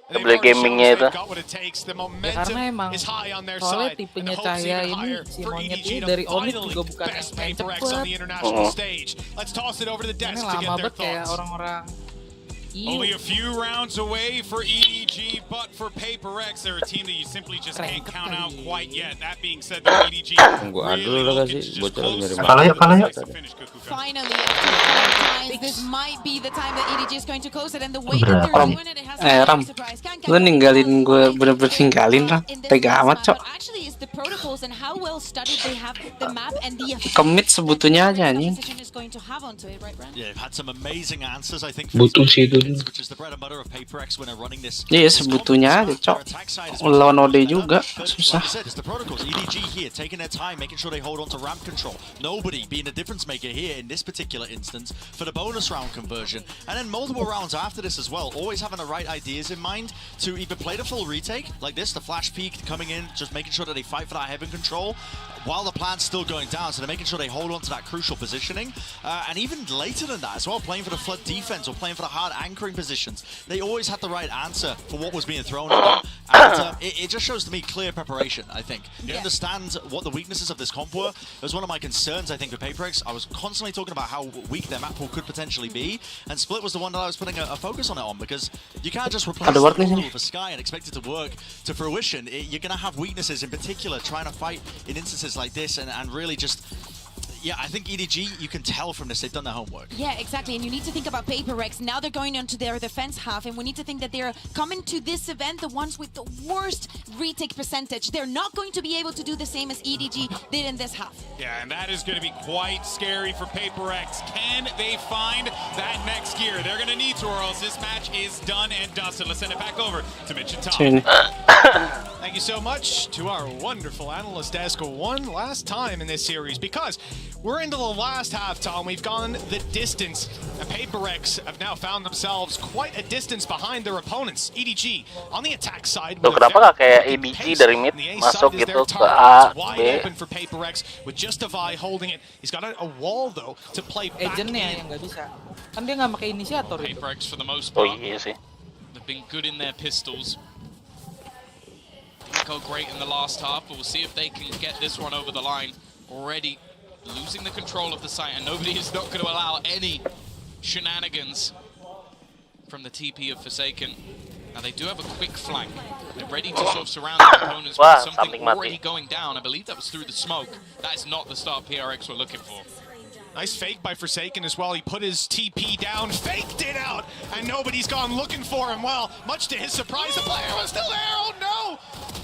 Double gamingnya itu. Ya karena emang soalnya tipenya Cahaya ini si monyet ini dari Onyx juga bukan main cepet. Ini lama banget kayak orang-orang. Only a few rounds away for EDG, but for PaperX, they're a team that you simply just can't count out quite yet. That being said, the EDG really looking to just close. Finally, this might be the time that EDG is going to close it, and the way that they're doing it, it has Ram, lu ninggalin gue bener-bener ninggalin Ram, tega amat cok. Actually, it's the protocols and how well studied they have the map and the Commit sebutunya aja anjing. Yeah, had some amazing answers I think. Butuh sih itu. Which is the bread and butter of PaperX when they're running this. Iya, sebutunya aja cok. Lawan OD juga susah. It's the protocols. EDG here taking their time, making sure they hold on to ramp control. Nobody being a difference maker here in this particular instance for the bonus round conversion, and then multiple rounds after this as well. Always having the right ideas in mind to either play the full retake like this, the flash peek coming in, just making sure that they fight for that heaven control while the plan's still going down. So they're making sure they hold on to that crucial positioning, and even later than that as well, playing for the flood defense or playing for the hard anchoring positions. They always had the right answer for what was being thrown at them, and it just shows to me clear preparation. I think you understand what the weaknesses of this comp were. It was one of my concerns I think for PaperX. I was constantly talking about how weak their map pool could potentially be, and Split was the one that I was putting a focus on it on, because you can't just replace the pool for Sky and expect it to work to fruition. You're going to have weaknesses, in particular trying to fight in instances like this, and really just. Yeah, I think EDG, you can tell from this, they've done their homework. Yeah, exactly, and you need to think about PaperX. Now they're going onto their defense half, and we need to think that they're coming to this event, the ones with the worst retake percentage. They're not going to be able to do the same as EDG did in this half. Yeah, and that is going to be quite scary for PaperX. Can they find that next gear? They're going to need to, or else this match is done and dusted. Let's send it back over to Mitch and Tom. Thank you so much to our wonderful analyst desk one last time in this series, because we're into the last half, Tom. We've gone the distance, and PaperX have now found themselves quite a distance behind their opponents. EDG on the attack side. Tuh, kenapa nggak kayak EDG dari mid masuk gitu ke A, B? Open for PaperX with Justify holding it. He's got a wall though to play back Agentnya yang nggak bisa. Kan dia nggak pakai inisiator. PaperX for the most part. Oh iya sih. They've been good in their pistols. Go great in the last half, but we'll see if they can get this one over the line. Already losing the control of the site, and nobody is not going to allow any shenanigans from the TP of Forsaken. Now they do have a quick flank. They're ready to sort of surround their opponents with something already going down. I believe that was through the smoke. That is not the start PRX were looking for. Nice fake by Forsaken as well. He put his TP down, faked it out, and nobody's gone looking for him. Well, much to his surprise, the player was still there. Oh no!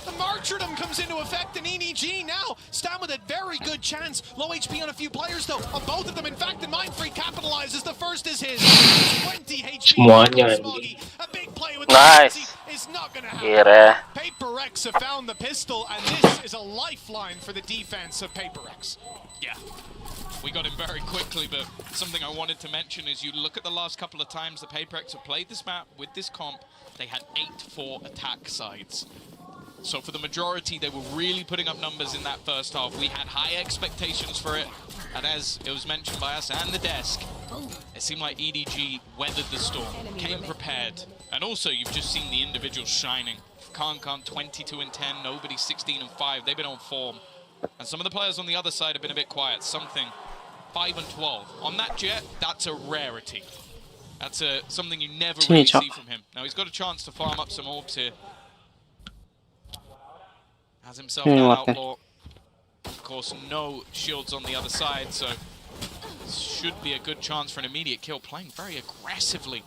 The martyrdom comes into effect in EDG now. Stam with a very good chance. Low HP on a few players though, on both of them. In fact, the Mindfreak capitalizes. The first is his. 20 HP. A big play with nice. Is not gonna happen. PaperX have found the pistol, and this is a lifeline for the defense of PaperX. Yeah. We got him very quickly, but something I wanted to mention is you look at the last couple of times the PaperX have played this map with this comp, they had 8-4 attack sides. So for the majority, they were really putting up numbers in that first half. We had high expectations for it, and as it was mentioned by us and the desk, It seemed like EDG weathered the storm, came prepared, and also you've just seen the individuals shining. Khan 22 and 10, nobody 16 and 5. They've been on form, and some of the players on the other side have been a bit quiet. Something 5 and 12 on that Jet. That's a rarity. That's something you never really see from him. Now he's got a chance to farm up some orbs here. Has himself that outlaw. Of course, no shields on the other side, so should be a good chance for an immediate kill. Playing very aggressively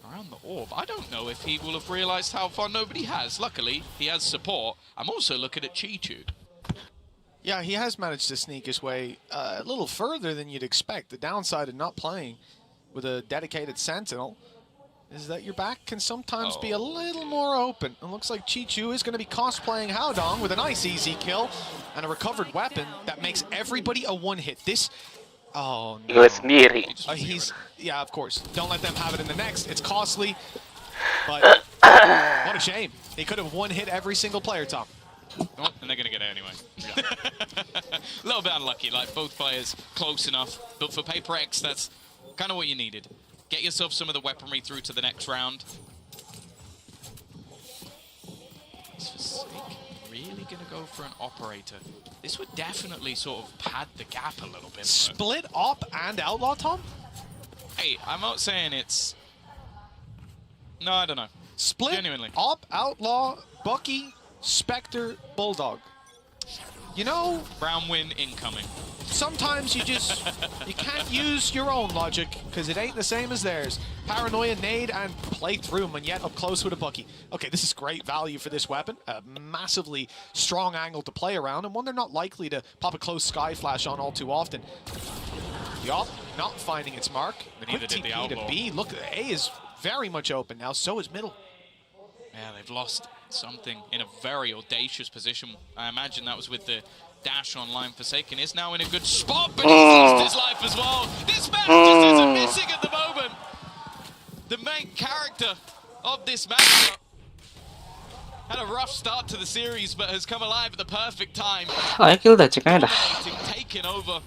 around the orb. I don't know if he will have realized how far nobody has. Luckily, he has support. I'm also looking at Chichu. Yeah, he has managed to sneak his way a little further than you'd expect. The downside of not playing with a dedicated Sentinel is that your back can sometimes be a little more open. It looks like Chichu is going to be cosplaying Haodong with a nice easy kill and a recovered weapon that makes everybody a one-hit. This... Oh, no. Yeah, of course. Don't let them have it in the next. It's costly, but what a shame. He could have one-hit every single player, Tom. Oh, and they're going to get it anyway. A little bit unlucky, like both players close enough. But for PaperX, that's kind of what you needed. Get yourself some of the weaponry through to the next round. Is Forsaken really going to go for an operator? This would definitely sort of pad the gap a little bit. Split op and outlaw, Tom? Hey, I'm not saying it's... No, I don't know. Split, genuinely. op, outlaw, Bucky, Spectre, Bulldog. You know... Brown win incoming. Sometimes you just... you can't use your own logic, because it ain't the same as theirs. Paranoia, nade, and play through him, and yet up close with a Bucky. Okay, this is great value for this weapon. A massively strong angle to play around, and one they're not likely to pop a close sky flash on all too often. The op not finding its mark. Quick TP to B. Look, A is very much open now, so is middle. Yeah, they've lost something in a very audacious position. I imagine that was with the dash online. Forsaken is now in a good spot, but he's lost his life as well. This match just isn't missing at the moment. The main character of this match had a rough start to the series, but has come alive at the perfect time. I killed that chicken. Taking over,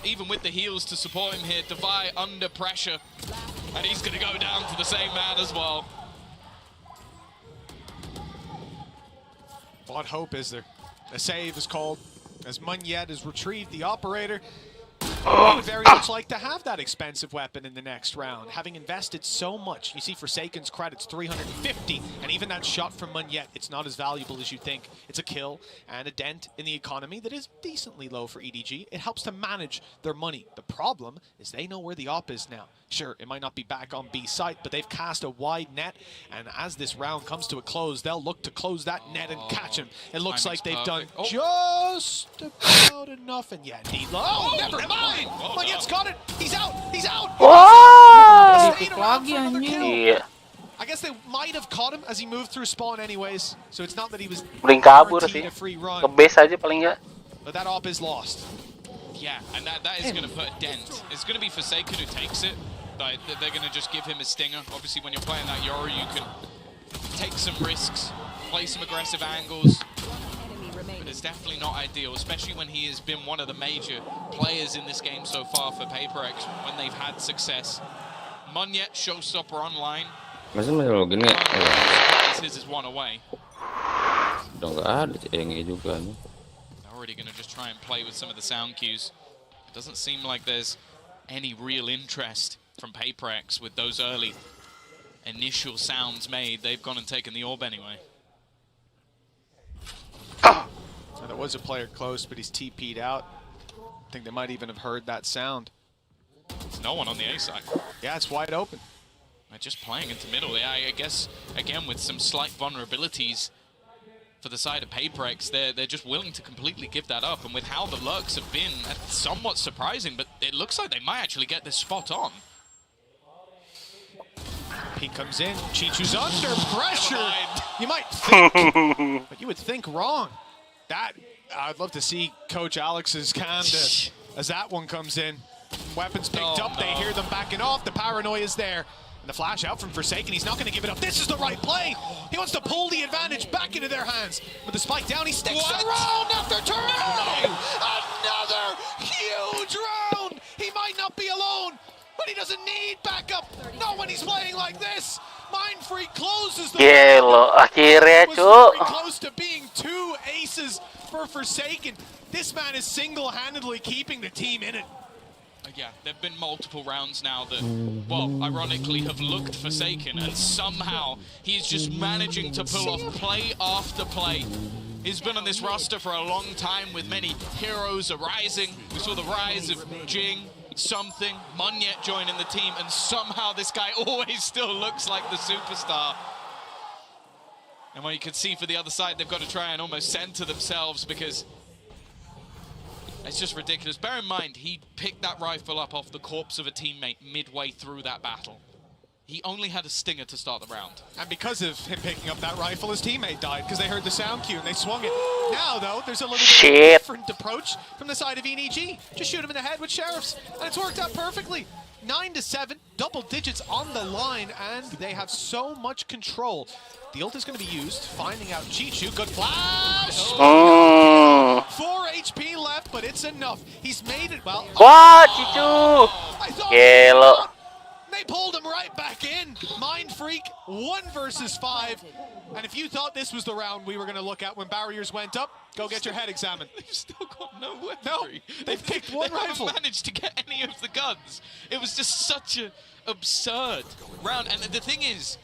even with the heals to support him here. Defy under pressure, and he's going to go down to the same man as well. What hope is there? A save is called as Munyet has retrieved the operator. I would very much like to have that expensive weapon in the next round, having invested so much. You see Forsaken's credits 350, and even that shot from Munyet, it's not as valuable as you think. It's a kill and a dent in the economy that is decently low for EDG. It helps to manage their money. The problem is they know where the op is now. Sure, it might not be back on B site, but they've cast a wide net, and as this round comes to a close, they'll look to close that net and catch him. It looks like they've done just about enough, and yeah, indeed. Oh, never mind! Munyet's got it! He's out! He's out! Whoa! Yeah. I guess they might have caught him as he moved through spawn anyways, so it's not that he was guaranteed a free run. But that op is lost. Yeah, and that is going to put a dent. It's going to be Forsaken who takes it. Like, they're going to just give him a stinger. Obviously, when you're playing that Yoru, you can take some risks, play some aggressive angles. But it's definitely not ideal, especially when he has been one of the major players in this game so far for PaperX when they've had success. Munyet, Showstopper online. Masih login nggak? His is one away. Udah nggak ada CNG juga nih. They're already going to just try and play with some of the sound cues. It doesn't seem like there's any real interest from PaperX with those early initial sounds made. They've gone and taken the orb anyway. Now, there was a player close, but he's TP'd out. I think they might even have heard that sound. There's no one on the A side. Yeah, it's wide open. They're just playing into middle. Yeah, I guess, again, with some slight vulnerabilities for the side of PaperX, they're just willing to completely give that up. And with how the lurks have been, that's somewhat surprising, but it looks like they might actually get this spot on. He comes in. Chichu's under pressure. You might think, but you would think wrong. That, I'd love to see Coach Alex's cam as that one comes in. Weapons picked up. They hear them backing off. The paranoia is there. And the flash out from Forsaken. He's not going to give it up. This is the right play. He wants to pull the advantage back into their hands. With the spike down, he sticks around after turn. Another huge round. He might not be alone. but he doesn't need backup. Not when he's playing like this. Mind Freak closes the Gelo, akhirnya was cu. very close to being 2 aces for Forsaken. This man is single-handedly keeping the team in it. Yeah, there have been multiple rounds now that, well, ironically have looked Forsaken, and somehow he's just managing to pull off play after play. He's been on this roster for a long time with many heroes arising. We saw the rise of Jing, something, Monyet joining the team, and somehow this guy always still looks like the superstar. And what you can see for the other side, they've got to try and almost center themselves because it's just ridiculous. Bear in mind, he picked that rifle up off the corpse of a teammate midway through that battle. He only had a stinger to start the round. And because of him picking up that rifle, his teammate died because they heard the sound cue and they swung it. Now, though, there's a little bit of a different approach from the side of EDG. Just shoot him in the head with Sheriffs, and it's worked out perfectly. 9-7, double digits on the line, and they have so much control. The ult is going to be used, finding out Chichu. Good flash! 4 HP left, but it's enough. He's made it well. Wah, Chichu! Gelo. They pulled him right back in. Mind Freak, 1 versus 5. And if you thought this was the round we were going to look at when barriers went up, go get your head examined. They've still got no weaponry. No, they've picked 1 rifle. They haven't managed to get any of the guns. It was just such an absurd round. And the thing is,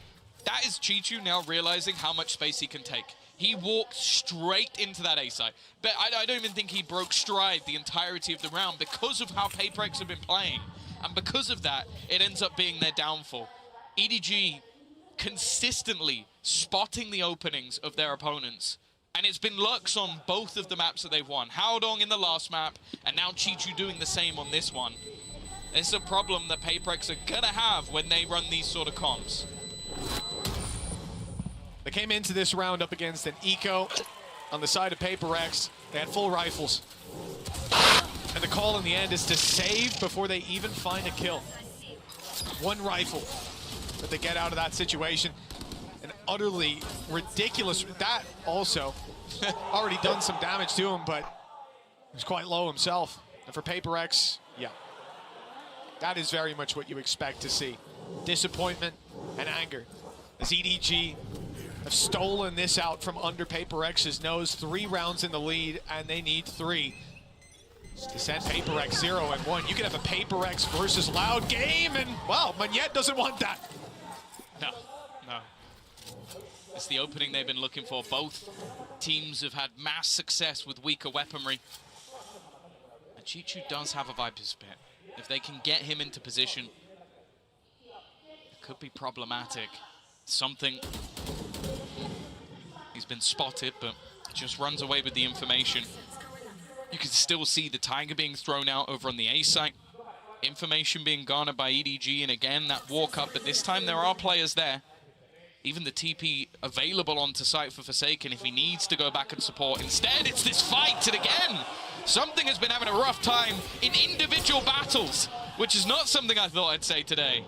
that is Chichu now realizing how much space he can take. He walked straight into that A site. But I don't even think he broke stride the entirety of the round because of how PRX have been playing. And because of that, it ends up being their downfall. EDG consistently spotting the openings of their opponents. And it's been Lux on both of the maps that they've won. Haodong in the last map, and now Chichu doing the same on this one. It's a problem that PRX are gonna have when they run these sort of comps. They came into this round up against an Eco on the side of PRX. They had full rifles. And the call in the end is to save before they even find a kill. 1 rifle that they get out of that situation. An utterly ridiculous, that also already done some damage to him, but he was quite low himself. And for PRX, yeah, that is very much what you expect to see. Disappointment and anger as EDG have stolen this out from under PRX's nose. 3 rounds in the lead, and they need 3 to send PRX 0-1. You could have a PRX versus Loud game, and well, Monyet doesn't want that. No, no. It's the opening they've been looking for. Both teams have had mass success with weaker weaponry. And Chichu does have a Viper Spit. If they can get him into position, it could be problematic. Something, he's been spotted, but just runs away with the information. You can still see the Tiger being thrown out over on the A site. Information being garnered by EDG, and again, that walk up, but this time there are players there. Even the TP available onto site for Forsaken if he needs to go back and support. Instead, it's this fight, and again, something has been having a rough time in individual battles, which is not something I thought I'd say today.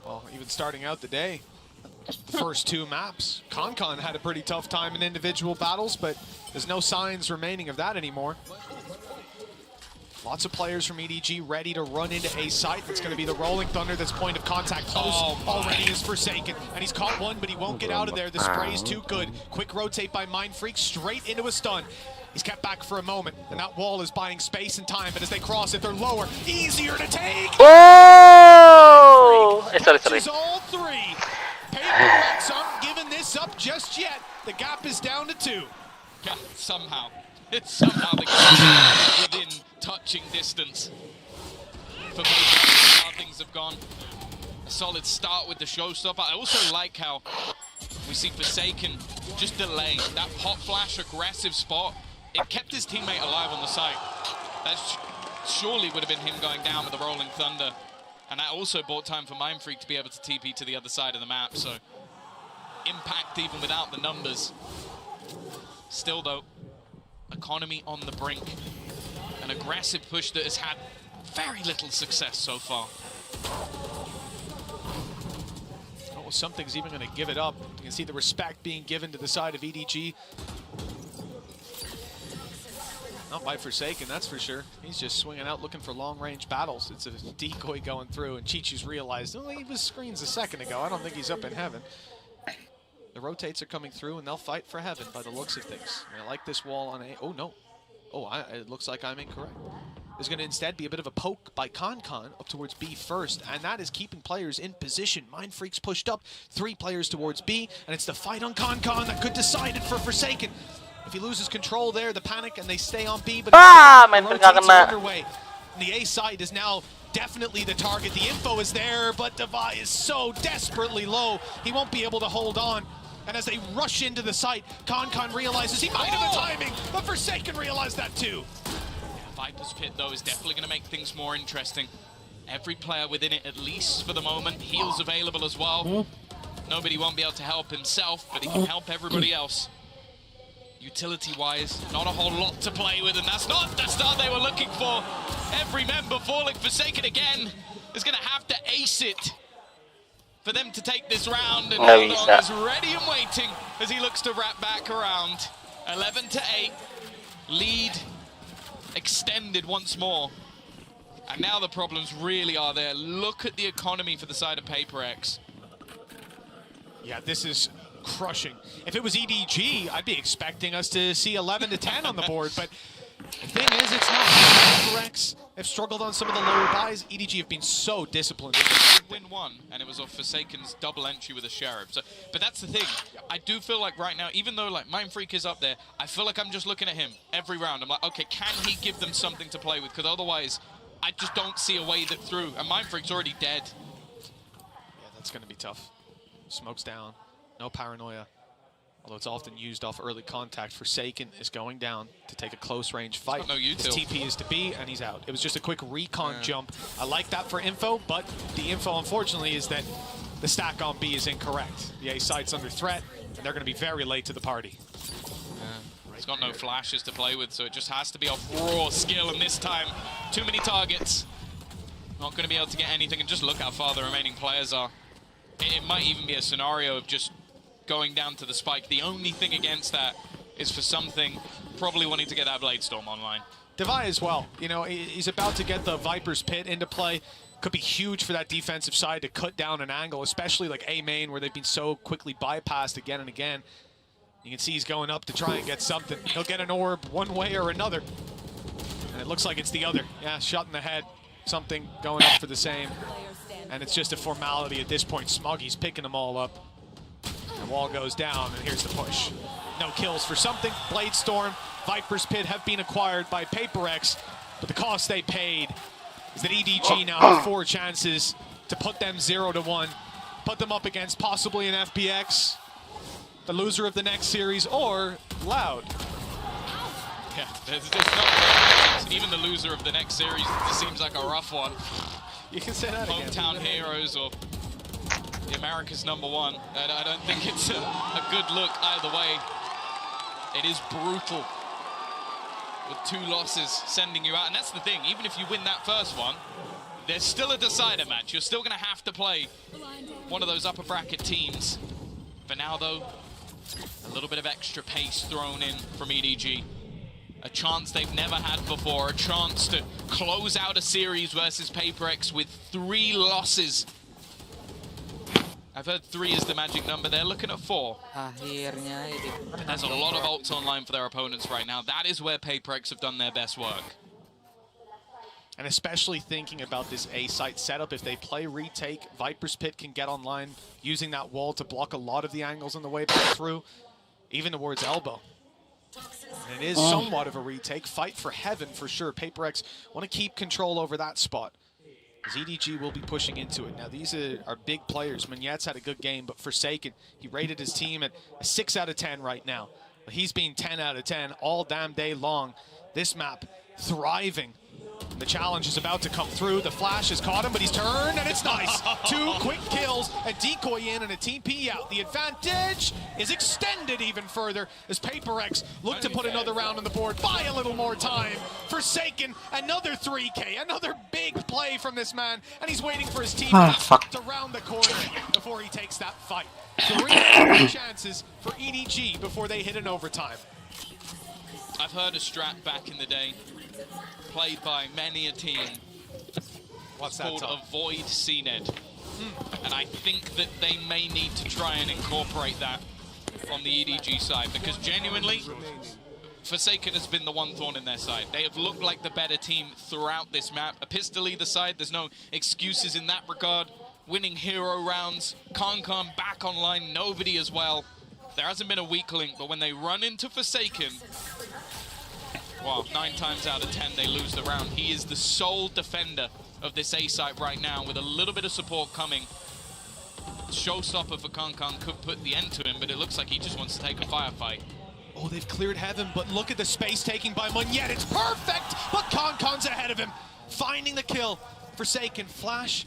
Well, even starting out the day, the first 2 maps, Concon had a pretty tough time in individual battles, but there's no signs remaining of that anymore. Lots of players from EDG ready to run into a site. That's going to be the Rolling Thunder that's point of contact close. Already is Forsaken, and he's caught 1, but he won't get out of there. The spray is too good. Quick rotate by Mind Freak, straight into a stun. He's kept back for a moment, and that wall is buying space and time, but as they cross it, they're lower. Easier to take! Oh! Sorry. All 3. PRX aren't giving this up just yet. The gap is down to 2. Yeah, somehow. It's somehow the gap within touching distance. For PRX, how things have gone. A solid start with the showstopper. I also like how we see Forsaken just delay. That pop flash aggressive spot, it kept his teammate alive on the site. That surely would have been him going down with the Rolling Thunder. And that also bought time for Mind Freak to be able to TP to the other side of the map, so impact even without the numbers. Still though, economy on the brink. An aggressive push that has had very little success so far. Oh, something's even going to give it up. You can see the respect being given to the side of EDG. Not by Forsaken, that's for sure. He's just swinging out looking for long-range battles. It's a decoy going through, and Chichu's realized, oh, he was screens a second ago. I don't think he's up in heaven. The rotates are coming through, and they'll fight for heaven by the looks of things. I like this wall on A. Oh, no. Oh, it looks like I'm incorrect. There's going to instead be a bit of a poke by Concon up towards B first, and that is keeping players in position. Mindfreak's pushed up, 3 players towards B, and it's the fight on Concon that could decide it for Forsaken. If he loses control there, the panic, and they stay on B, but rotates underway. And the A side is now definitely the target. The info is there, but Devi is so desperately low, he won't be able to hold on. And as they rush into the site, Concon realizes he might have the timing, but Forsaken realized that too. Viper's Pit, though, is definitely going to make things more interesting. Every player within it, at least for the moment. Heals available as well. Nobody won't be able to help himself, but he can help everybody else. Utility-wise, not a whole lot to play with, and that's not the start they were looking for. Every member falling. Forsaken again is going to have to ace it for them to take this round. And Godox is ready and waiting as he looks to wrap back around. 11-8, lead extended once more. And now the problems really are there. Look at the economy for the side of PRX. Yeah, this is crushing. If it was EDG, I'd be expecting us to see 11-10 on the board, but the thing is, it's not. PRX have struggled on some of the lower buys. EDG have been so disciplined. Win one, and it was off Forsaken's double entry with a Sheriff. So, but that's the thing. I do feel like right now, even though like Mindfreak is up there, I feel like I'm just looking at him every round. I'm like, okay, can he give them something to play with? Because otherwise, I just don't see a way that through. And Mindfreak's already dead. Yeah, that's going to be tough. Smoke's down. No paranoia. Although it's often used off early contact, Forsaken is going down to take a close range fight. No His TP is to B, and he's out. It was just a quick recon jump. I like that for info, but the info, unfortunately, is that the stack on B is incorrect. The A side's under threat, and they're going to be very late to the party. He's got no flashes to play with, so it just has to be off raw skill, and this time, too many targets. Not going to be able to get anything, and just look how far the remaining players are. It might even be a scenario of just going down to the spike. The only thing against that is for something probably wanting to get that Blade Storm online. Devi as well. You know, he's about to get the Viper's Pit into play. Could be huge for that defensive side to cut down an angle, especially like A main where they've been so quickly bypassed again and again. You can see he's going up to try and get something. He'll get an orb one way or another. And it looks like it's the other. Yeah, shot in the head. Something going up for the same. And it's just a formality at this point. Smoggy's picking them all up. The wall goes down, and here's the push. No kills for something. Blade Storm, Viper's Pit have been acquired by PRX, but the cost they paid is that EDG now have 4 chances to put them 0-1, put them up against possibly an FPX, the loser of the next series, or Loud. Yeah, there's not even the loser of the next series. This seems like a rough one. You can say that Hometown again. Heroes or the America's #1. I don't think it's a good look either way. It is brutal with 2 losses sending you out. And that's the thing, even if you win that first one, there's still a decider match. You're still going to have to play one of those upper bracket teams. For now, though, a little bit of extra pace thrown in from EDG. A chance they've never had before, a chance to close out a series versus PRX with 3 losses. I've heard 3 is the magic number. They're looking at 4. But there's a lot of ults online for their opponents right now. That is where PRX have done their best work. And especially thinking about this A site setup, if they play retake, Viper's Pit can get online using that wall to block a lot of the angles on the way back through, even towards elbow. And it is somewhat of a retake. Fight for heaven for sure. PRX want to keep control over that spot. As EDG will be pushing into it. Now these are big players. Mignette's had a good game, but Forsaken, he rated his team at a 6 out of 10 right now. He's been 10 out of 10 all damn day long. This map thriving. The challenge is about to come through. The flash has caught him, but he's turned, and it's nice. 2 quick kills, a decoy in, and a TP out. The advantage is extended even further as PRX look to put another round on the board. Buy a little more time. Forsaken, another 3K, another big play from this man, and he's waiting for his team to round the corner before he takes that fight. 3 chances for EDG before they hit an overtime. I've heard a strat back in the day, played by many a team. What's called Avoid CNED. And I think that they may need to try and incorporate that on the EDG side, because genuinely, Forsaken has been the one thorn in their side. They have looked like the better team throughout this map. A pistol either side, there's no excuses in that regard. Winning hero rounds, Kankan back online, nobody as well. There hasn't been a weak link, but when they run into Forsaken, well, 9 times out of 10 they lose the round. He is the sole defender of this A site right now, with a little bit of support coming. Showstopper for Kankan could put the end to him, but it looks like he just wants to take a firefight. Oh, they've cleared heaven, but look at the space taking by Munyet. It's perfect, but Kankan's ahead of him, finding the kill. Forsaken flash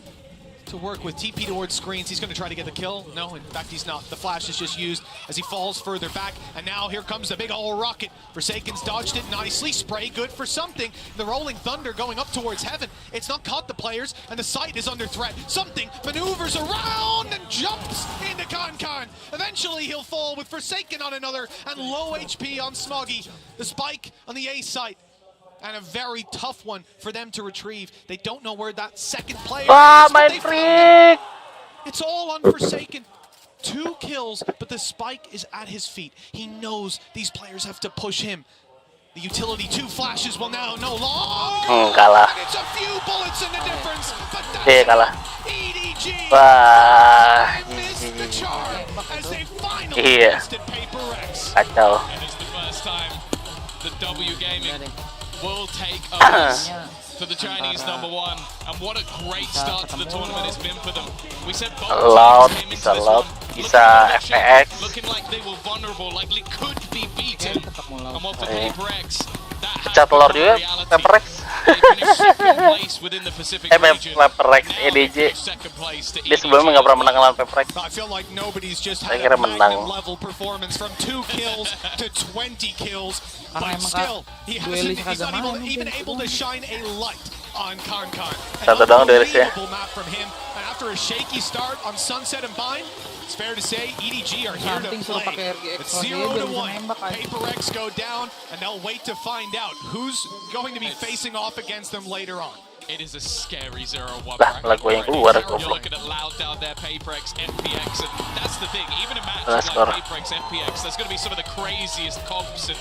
to work with, TP towards screens. He's going to try to get the kill. No, in fact, he's not. The flash is just used as he falls further back. And now here comes the big ol' rocket. Forsaken's dodged it nicely. Spray good for something. The rolling thunder going up towards heaven. It's not caught the players, and the site is under threat. Something maneuvers around and jumps into Kankan. Eventually, he'll fall with Forsaken on another and low HP on Smoggy. The spike on the A site. And a very tough one for them to retrieve. They don't know where that second player is. My freak! It's all on Forsaken. 2 kills, but the spike is at his feet. He knows these players have to push him. The utility 2 flashes will now no longer. Kalah. It's a few bullets in the difference, but Kalah. EDG. Wah. Missed the charm as they finally tested PRX. Kacau. And it's the first time that W Gaming will take us to the Chinese #1, and what a great start to the tournament it's been for them. We said Loud, bisa loud, bisa FPX. looking like they were vulnerable, likely could be beaten. And what for PRX, Pecah telur juga, PRX. PRX EDG. Dia sebelumnya nggak pernah menang lawan PRX. Saya kira menang. Level performance from 2 kills to 20 kills, but still he's not even able to shine a light on Kankan. Satu doang duelisnya. From him, and after a shaky start on Sunset and Bind, it's fair to say EDG are here to play. It's 0-1. PRX go down, and they'll wait to find out who's going to be facing off against them later on. It is a scary 0-1. Lagu yang keluar, You're looking at loud down there, PRX, FPX, and that's the thing. Even a match like PRX, FPX, there's going to be some of the craziest comps and